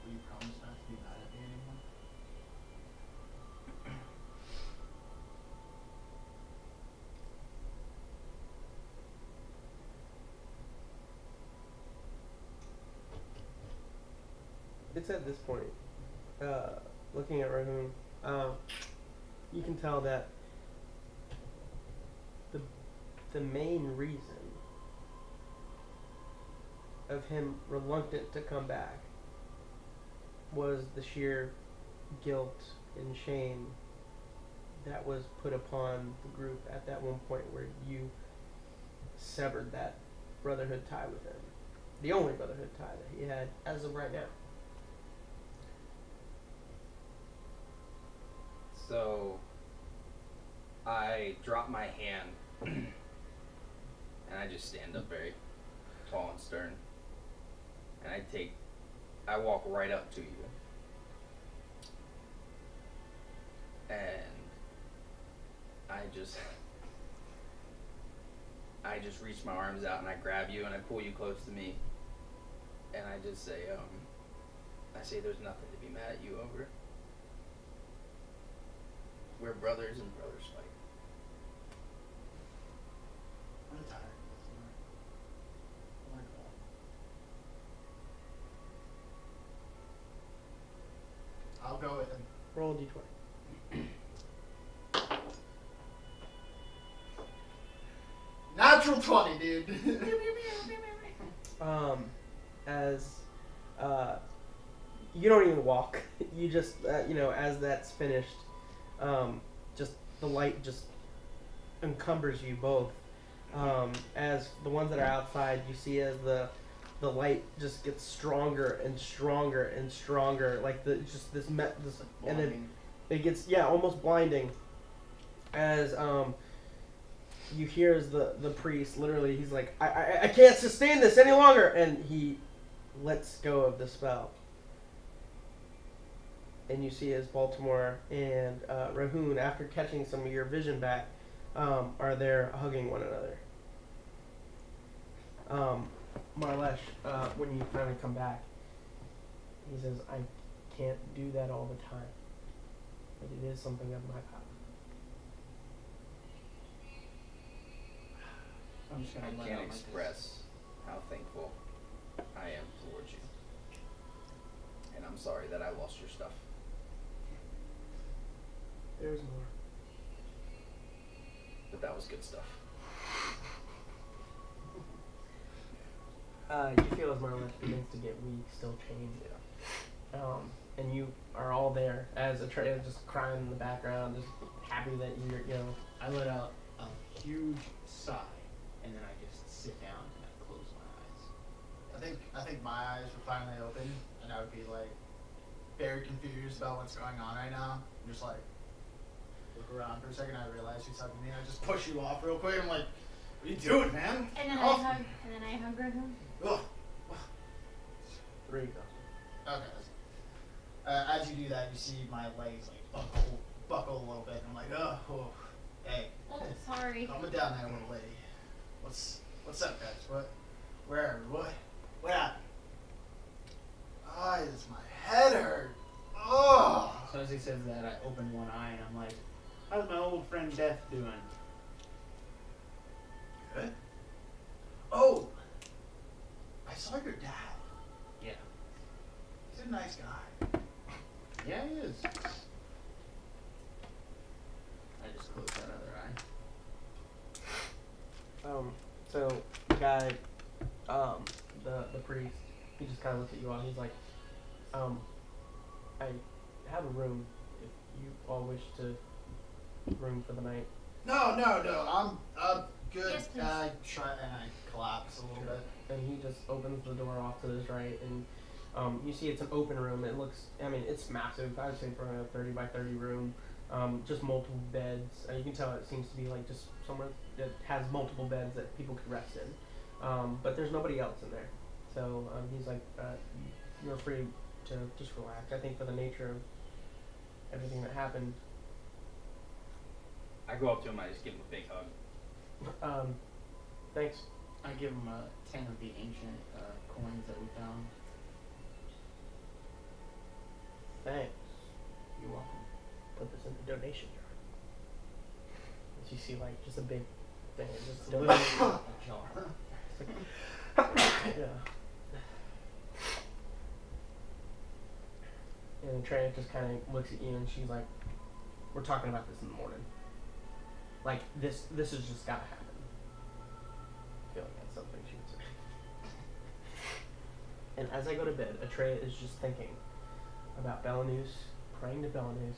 [SPEAKER 3] will you promise not to be mad at me anymore?
[SPEAKER 1] It's at this point, looking at Rahoon, you can tell that the main reason of him reluctant to come back was the sheer guilt and shame that was put upon the group at that one point where you severed that brotherhood tie with him. The only brotherhood tie that he had as of right now.
[SPEAKER 2] So I drop my hand and I just stand up very tall and stern. And I walk right up to you. And I just reach my arms out and I grab you and I pull you close to me. And I just say, I say there's nothing to be mad at you over. We're brothers and brothers fight.
[SPEAKER 3] I'm tired. Oh my God. I'll go with him.
[SPEAKER 1] Roll a d20.
[SPEAKER 3] Natural 20, dude.
[SPEAKER 1] As you don't even walk, you just as that's finished, just the light just encumbers you both. As the ones that are outside, you see as the light just gets stronger and stronger and stronger, like this, and then it gets almost blinding. As you hear as the priest literally, he's like, I can't sustain this any longer, and he lets go of the spell. And you see as Baltimore and Rahoon, after catching some of your vision back, are there hugging one another. Marlesh, when you finally come back, he says, I can't do that all the time, but it is something of my power.
[SPEAKER 4] I'm just gonna
[SPEAKER 2] I
[SPEAKER 4] let
[SPEAKER 2] can't
[SPEAKER 4] out my
[SPEAKER 2] express how thankful I am towards you. And I'm sorry that I lost your stuff.
[SPEAKER 1] There's more.
[SPEAKER 2] But that was good stuff.
[SPEAKER 1] You feel as Marlesh begins to get weak, still chained. And you are all there as Atreya just crying in the background, just happy that you're,
[SPEAKER 4] I let out a huge sigh, and then I just sit down and I close my eyes.
[SPEAKER 3] I think my eyes would finally open, and I would be like very confused about what's going on right now. I'm just like look around for a second. I realize he's hugging me. I just push you off real quick. I'm like, What are you doing, man?
[SPEAKER 5] And then
[SPEAKER 3] Off.
[SPEAKER 5] I hug Rahoon.
[SPEAKER 3] Ugh.
[SPEAKER 1] There you go.
[SPEAKER 3] Okay. As you do that, you see my legs like buckle a little bit, and I'm like, oh, hey,
[SPEAKER 5] Oh, sorry.
[SPEAKER 3] calm it down there, little lady. What's up, guys? What happened? Does my head hurt? Oh.
[SPEAKER 4] So as he says that, I open one eye and I'm like, how's my old friend Death doing?
[SPEAKER 3] Good. Oh, I saw your dad.
[SPEAKER 4] Yeah.
[SPEAKER 3] He's a nice guy.
[SPEAKER 4] Yeah, he is. I just closed that other eye.
[SPEAKER 1] So the guy, the priest, he just kind of looks at you all. He's like, I have a room if you all wish to room for the night.
[SPEAKER 3] No, I'm good.
[SPEAKER 5] Yes, please.
[SPEAKER 3] I try and I collapse a little bit.
[SPEAKER 1] And he just opens the door off to his right, and you see it's an open room. It looks, I mean, it's massive. I would say for a 30 by 30 room. Just multiple beds. You can tell it seems to be like just somewhere that has multiple beds that people could rest in. But there's nobody else in there. So he's like, you're free to just relax. I think for the nature of everything that happened.
[SPEAKER 2] I go up to him, I just give him a big hug.
[SPEAKER 1] Thanks.
[SPEAKER 4] I give him 10 of the ancient coins that we found.
[SPEAKER 1] Thanks. You're welcome. Put this in the donation jar. As you see, like, just a big thing. Just
[SPEAKER 4] A
[SPEAKER 1] donation.
[SPEAKER 4] jar.
[SPEAKER 1] Yeah. And Trey just kind of looks at you and she's like, we're talking about this in the morning. Like, this has just gotta happen. I feel like that's something she would say. And as I go to bed, Atreya is just thinking about Belanus, praying to Belanus,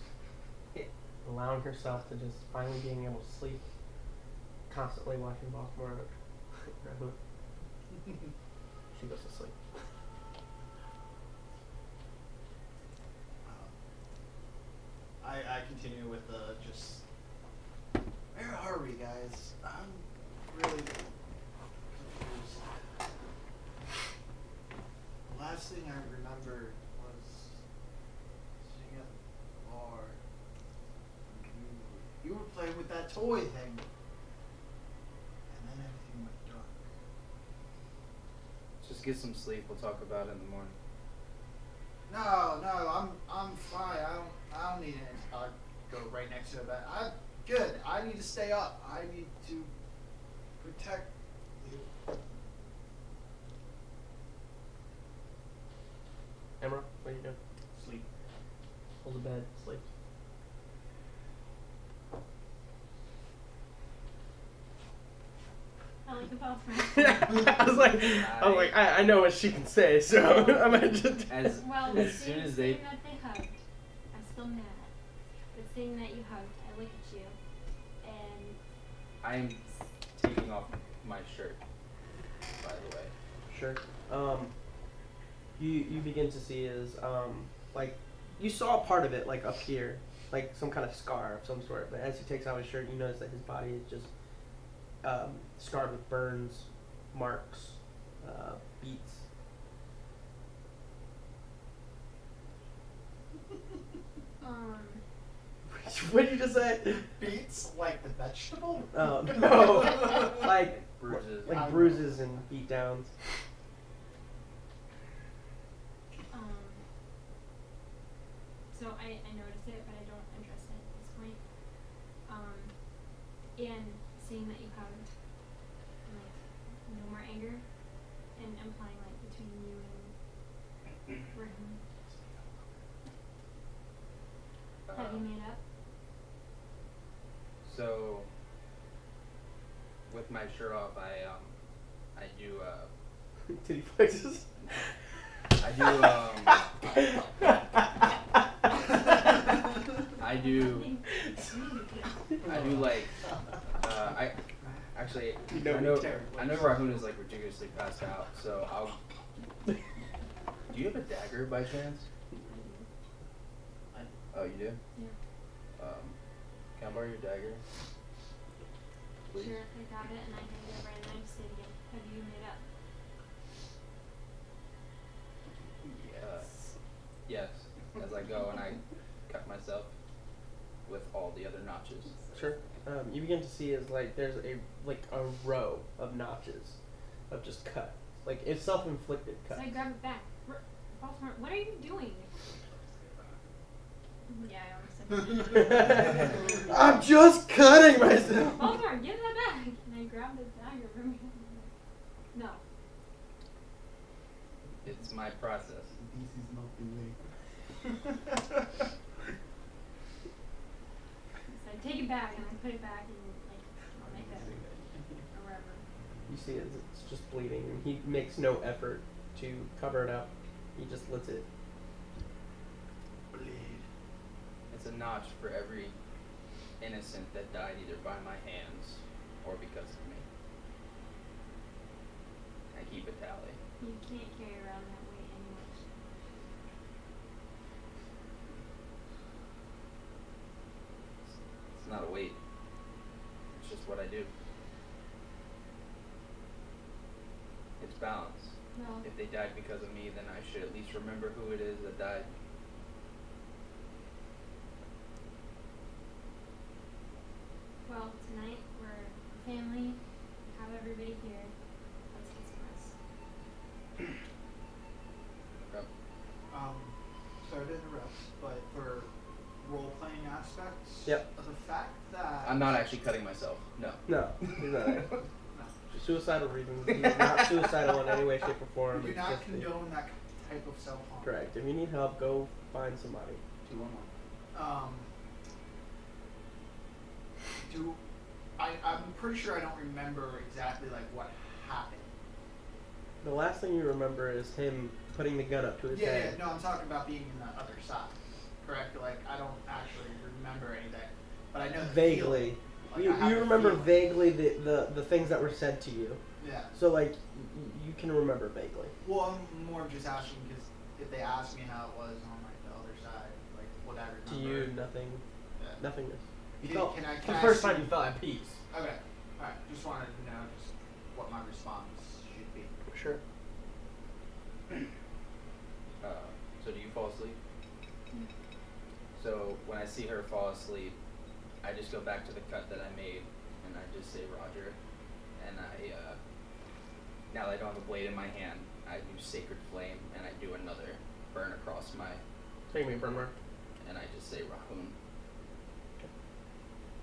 [SPEAKER 1] allowing herself to just finally being able to sleep, constantly watching Baltimore. She goes to sleep.
[SPEAKER 3] I continue with just. Where are we, guys? I'm really confused. The last thing I remember was sitting at the bar. You were playing with that toy thing, and then everything went dark.
[SPEAKER 2] Just get some sleep, we'll talk about it in the morning.
[SPEAKER 3] No, I'm fine. I don't need it. I'll go right next to it. But I'm good. I need to stay up. I need to protect you.
[SPEAKER 1] Emerald, what are you doing?
[SPEAKER 4] Sleep.
[SPEAKER 1] Hold the bed, sleep.
[SPEAKER 5] I like a bathroom.
[SPEAKER 1] I was like, I know what she can say, so I might just.
[SPEAKER 5] Well,
[SPEAKER 2] As soon as they-
[SPEAKER 5] seeing that they hugged, I'm still mad. But seeing that you hugged, I look at you, and
[SPEAKER 2] I'm taking off my shirt, by the way.
[SPEAKER 1] Sure. You begin to see is like you saw a part of it like up here, like some kind of scar of some sort. But as he takes off his shirt, you notice that his body is just scarred with burns, marks, beats. What did you just say?
[SPEAKER 3] Beets like the vegetable?
[SPEAKER 1] No, like
[SPEAKER 2] Bruises.
[SPEAKER 1] like bruises and beat downs.
[SPEAKER 5] So I notice it, but I don't address it at this point. And seeing that you hugged, like, no more anger, and implying, like, between you and Rahoon. Have you made up?
[SPEAKER 2] So, with my shirt off, I do
[SPEAKER 1] Titty flexes.
[SPEAKER 2] I do like I actually
[SPEAKER 1] You know
[SPEAKER 2] I
[SPEAKER 1] me
[SPEAKER 2] know
[SPEAKER 1] terribly.
[SPEAKER 2] I know Rahoon is like ridiculously passed out, so I'll. Do you have a dagger by chance? Oh, you do?
[SPEAKER 5] Yeah.
[SPEAKER 2] Can I borrow your dagger? please?
[SPEAKER 5] Sure, I got it, and I hand it over, and I just say it again. Have you made up?
[SPEAKER 2] Yes. As I go and I cut myself with all the other notches.
[SPEAKER 1] Sure. You begin to see is like there's a row of notches of just cut. Like it's self-inflicted
[SPEAKER 5] So
[SPEAKER 1] cuts.
[SPEAKER 5] I grab it back. Baltimore, what are you doing? Yeah, I almost said that.
[SPEAKER 1] I'm just cutting myself.
[SPEAKER 5] Baltimore, give that back! And I grab the dagger from him. No.
[SPEAKER 2] It's my process.
[SPEAKER 4] DC's not the way.
[SPEAKER 5] So I take it back and I put it back and like I'll make that or wherever.
[SPEAKER 1] You see it's just bleeding, and he makes no effort to cover it up. He just lets it bleed.
[SPEAKER 2] It's a notch for every innocent that died either by my hands or because of me. I keep a tally.
[SPEAKER 5] You can't carry around that weight anymore.
[SPEAKER 2] It's not a weight. It's just what I do. It's balance.
[SPEAKER 5] Well,
[SPEAKER 2] If they died because of me, then I should at least remember who it is that died.
[SPEAKER 5] well, tonight we're a family. Have everybody here. Let's get some rest.
[SPEAKER 2] Yep.
[SPEAKER 3] Sorry to interrupt, but for role-playing aspects
[SPEAKER 1] Yep.
[SPEAKER 3] of the fact that
[SPEAKER 2] I'm not actually cutting myself. No.
[SPEAKER 1] No, he's not.
[SPEAKER 3] No.
[SPEAKER 1] Suicidal reasons. He's not suicidal in any way, shape, or form.
[SPEAKER 3] We do
[SPEAKER 1] It's
[SPEAKER 3] not
[SPEAKER 1] just a-
[SPEAKER 3] condone that type of self-harm.
[SPEAKER 1] Correct. If you need help, go find somebody.
[SPEAKER 2] 211.
[SPEAKER 3] I'm pretty sure I don't remember exactly like what happened.
[SPEAKER 1] The last thing you remember is him putting the gun up to his
[SPEAKER 3] Yeah,
[SPEAKER 1] head.
[SPEAKER 3] no, I'm talking about being in the other side. Correct? Like I don't actually remember anything, but I know the
[SPEAKER 1] Vaguely.
[SPEAKER 3] feeling. Like, I have
[SPEAKER 1] You
[SPEAKER 3] the
[SPEAKER 1] remember
[SPEAKER 3] feeling.
[SPEAKER 1] vaguely the things that were said to you.
[SPEAKER 3] Yeah.
[SPEAKER 1] So like you can remember vaguely.
[SPEAKER 3] Well, I'm more just asking because if they ask me how it was on like the other side, like would I remember?
[SPEAKER 1] To you, nothing,
[SPEAKER 3] Yeah.
[SPEAKER 1] nothingness. You
[SPEAKER 3] Can-
[SPEAKER 1] felt
[SPEAKER 3] can I-
[SPEAKER 1] for
[SPEAKER 3] can
[SPEAKER 1] the
[SPEAKER 3] I
[SPEAKER 1] first
[SPEAKER 3] ask
[SPEAKER 1] time
[SPEAKER 3] you-
[SPEAKER 1] you felt at peace.
[SPEAKER 3] Okay. All right. Just wanted to know just what my response should be.
[SPEAKER 1] Sure.
[SPEAKER 2] So do you fall asleep?
[SPEAKER 5] Mm.
[SPEAKER 2] So when I see her fall asleep, I just go back to the cut that I made, and I just say Roger, and now that I don't have a blade in my hand, I do Sacred Flame, and I do another burn across my,
[SPEAKER 1] Take me, burn mark.
[SPEAKER 2] and I just say Rahuun.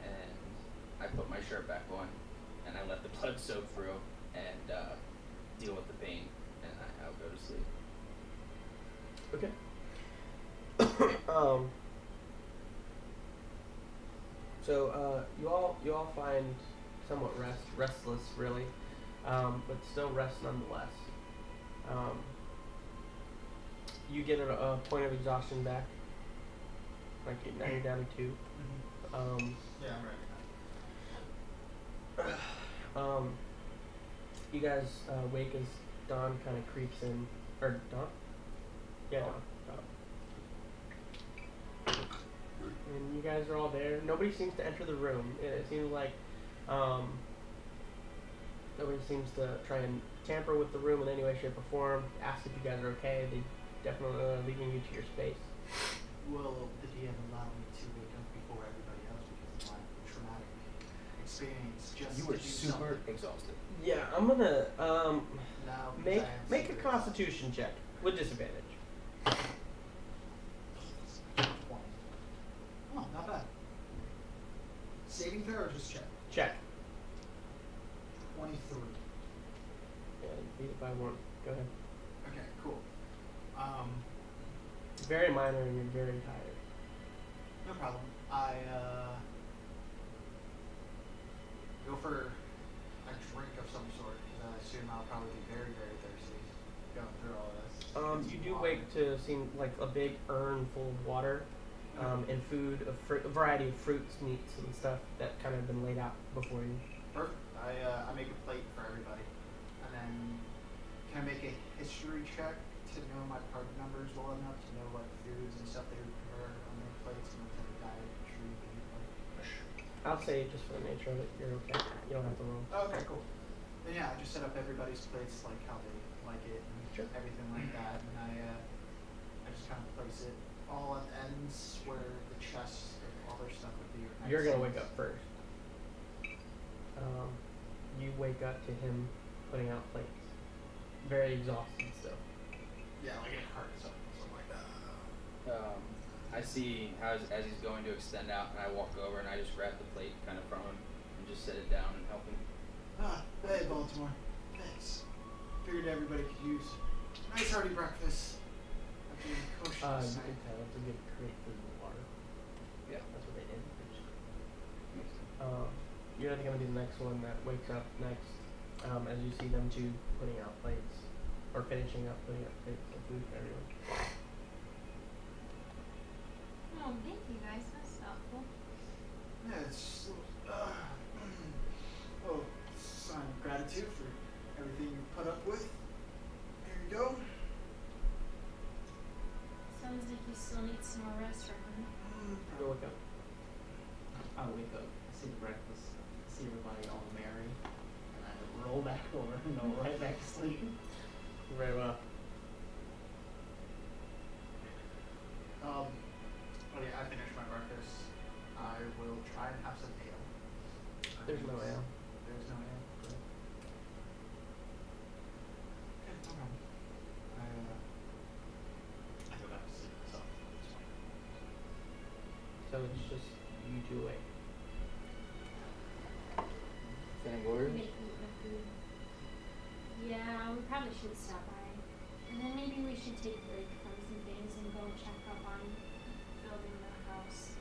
[SPEAKER 2] And I put my shirt back on, and I let the blood soak through, and deal with the pain, and I'll go to sleep.
[SPEAKER 1] Okay. So you all find somewhat restless really, but still rest nonetheless. You get a point of exhaustion back. Like now you're down to 2.
[SPEAKER 3] Yeah, I'm ready.
[SPEAKER 1] You guys wake as dawn kind of creeps in, or dawn? Yeah, dawn. And you guys are all there. Nobody seems to enter the room. It seems like nobody seems to try and tamper with the room in any way, shape, or form. Ask if you guys are okay. They definitely are leaving you to your space.
[SPEAKER 3] Will the DM allow me to wake up before everybody else because of my traumatic experience? Just
[SPEAKER 2] You
[SPEAKER 3] to
[SPEAKER 2] were
[SPEAKER 3] do
[SPEAKER 2] super
[SPEAKER 3] something?
[SPEAKER 2] exhausted.
[SPEAKER 1] Yeah, I'm gonna
[SPEAKER 3] No, because
[SPEAKER 1] make
[SPEAKER 3] I am
[SPEAKER 1] make a
[SPEAKER 3] super
[SPEAKER 1] Constitution check with disadvantage.
[SPEAKER 3] 20. Oh, not bad. Saving throw or just check?
[SPEAKER 1] Check.
[SPEAKER 3] 23.
[SPEAKER 1] Yeah, you beat it by 1. Go ahead.
[SPEAKER 3] Okay, cool.
[SPEAKER 1] Very minor, and you're very tired.
[SPEAKER 3] No problem. I go for a drink of some sort because I assume I'll probably be very, very thirsty going through all this.
[SPEAKER 1] You do wake to seem like a big urn full of water, and food, a variety of fruits, meats, and stuff that kind of been laid out before you.
[SPEAKER 3] Perfect. I make a plate for everybody, and then can I make a history check to know my party members well enough to know what foods and stuff they would prefer on their plates and what type of diet should we eat?
[SPEAKER 1] I'll say just for the nature of it, you're okay. You don't have to roll.
[SPEAKER 3] Okay, cool. Then yeah, I just set up everybody's plates like how they like it and
[SPEAKER 1] Sure.
[SPEAKER 3] everything like that, and I just kind of place it all at the ends where the chests of all their stuff would be. or
[SPEAKER 1] You're gonna
[SPEAKER 3] next
[SPEAKER 1] wake up first. You wake up to him putting out plates. Very exhausted still.
[SPEAKER 3] Yeah, like it hurts or something like that.
[SPEAKER 2] I see how as he's going to extend out, and I walk over and I just grab the plate kind of from him and just set it down and help him.
[SPEAKER 3] Hey, Baltimore. Thanks. Figured everybody could use a nice hearty breakfast. After being kosher
[SPEAKER 1] You
[SPEAKER 3] this
[SPEAKER 1] can
[SPEAKER 3] night.
[SPEAKER 1] tell it's a good create food and water.
[SPEAKER 2] Yeah.
[SPEAKER 1] That's what they did.
[SPEAKER 2] Makes sense.
[SPEAKER 1] You're gonna be the next one that wakes up next, as you see them two putting out plates, or finishing up putting out plates of food for everyone.
[SPEAKER 5] Oh, thank you guys. That's helpful.
[SPEAKER 3] Yeah, it's sign of gratitude for everything you put up with. Here you go.
[SPEAKER 5] Sounds like you still need some more rest, Rahuun.
[SPEAKER 1] Go wake up.
[SPEAKER 4] I wake up, see the breakfast, see everybody all merry, and I roll back over and go right back to sleep.
[SPEAKER 1] Very well.
[SPEAKER 3] Okay, I finished my breakfast. I will try and have some ale.
[SPEAKER 1] There's no ale.
[SPEAKER 3] There's no ale. Good. Okay, no problem. I go back to sleep, so it's fine.
[SPEAKER 1] So it's just you two awake.
[SPEAKER 2] Feeling
[SPEAKER 5] We're
[SPEAKER 2] glorious?
[SPEAKER 5] gonna eat my food. Yeah, we probably should stop by. And then maybe we should take a break from some things and go check up on building the house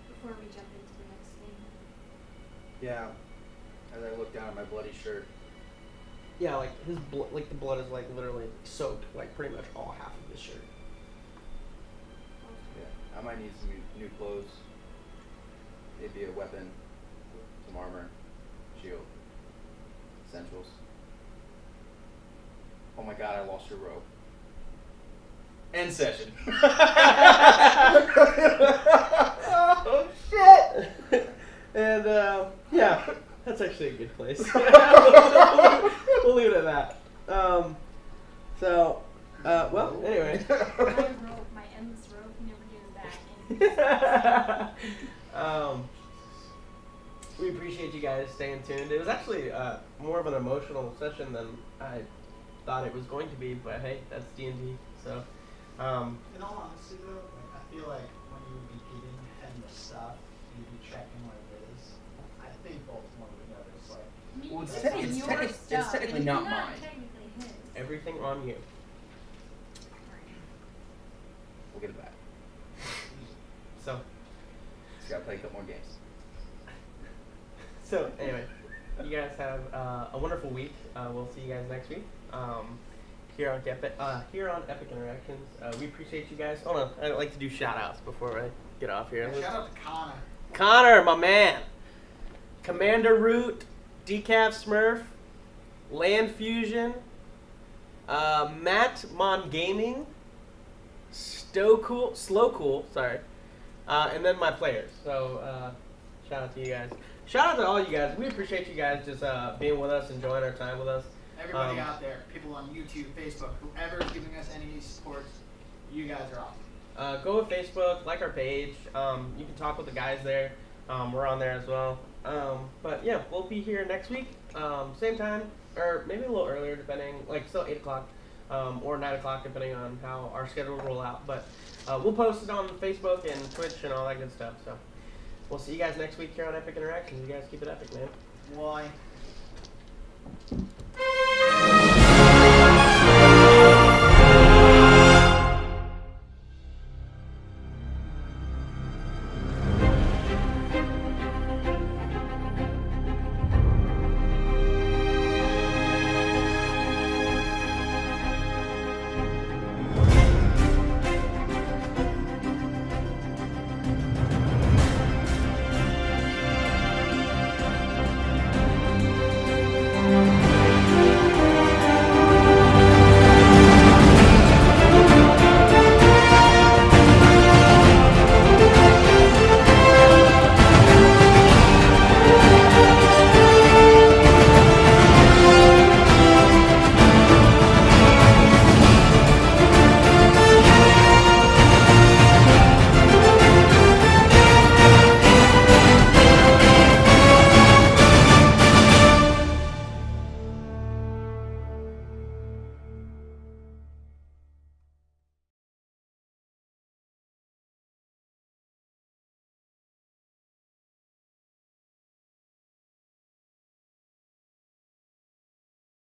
[SPEAKER 5] before we jump into the next thing.
[SPEAKER 2] Yeah. As I look down at my bloody shirt.
[SPEAKER 1] Yeah, like his like the blood is like literally soaked, like pretty much all half of his shirt.
[SPEAKER 2] Yeah. I might need some new clothes. Maybe a weapon, some armor, shield, essentials. Oh my god, I lost your rope. End session.
[SPEAKER 1] Oh shit! And yeah, that's actually a good place. We'll leave it at that. Well, anyway.
[SPEAKER 5] My rope, my endless rope, never gives back.
[SPEAKER 1] We appreciate you guys staying tuned. It was actually more of an emotional session than I thought it was going to be, but hey, that's D&D. So,
[SPEAKER 3] In all honesty though, like, I feel like when you would be giving him the stuff, you'd be checking what it is. I think Baltimore would notice, like,
[SPEAKER 2] Well, it's
[SPEAKER 5] It's
[SPEAKER 2] it's
[SPEAKER 5] your
[SPEAKER 2] technic-
[SPEAKER 5] stuff.
[SPEAKER 2] it's technically
[SPEAKER 5] It's
[SPEAKER 2] not mine.
[SPEAKER 5] technically his.
[SPEAKER 1] everything on you.
[SPEAKER 2] We'll get it back.
[SPEAKER 1] So,
[SPEAKER 2] Just gotta play a couple more games.
[SPEAKER 1] anyway, you guys have a wonderful week. We'll see you guys next week. Here on Epic Interactions. We appreciate you guys. Hold on, I'd like to do shout outs before I get off here.
[SPEAKER 3] yeah, shout out to Connor.
[SPEAKER 1] Connor, my man. Commander Root, Decaf Smurf, Land Fusion, Matt Mon Gaming, Slow Cool, sorry, and then my players. So shout out to you guys. Shout out to all you guys. We appreciate you guys just being with us, enjoying our time with us.
[SPEAKER 3] Everybody out there, people on YouTube, Facebook, whoever is giving us any support, you guys are awesome.
[SPEAKER 1] Go with Facebook, like our page. You can talk with the guys there. We're on there as well. But yeah, we'll be here next week, same time, or maybe a little earlier, depending, like still 8 o'clock, or 9 o'clock, depending on how our schedules roll out. But we'll post it on Facebook and Twitch and all that good stuff. So we'll see you guys next week here on Epic Interactions. You guys keep it epic, man.
[SPEAKER 3] Why?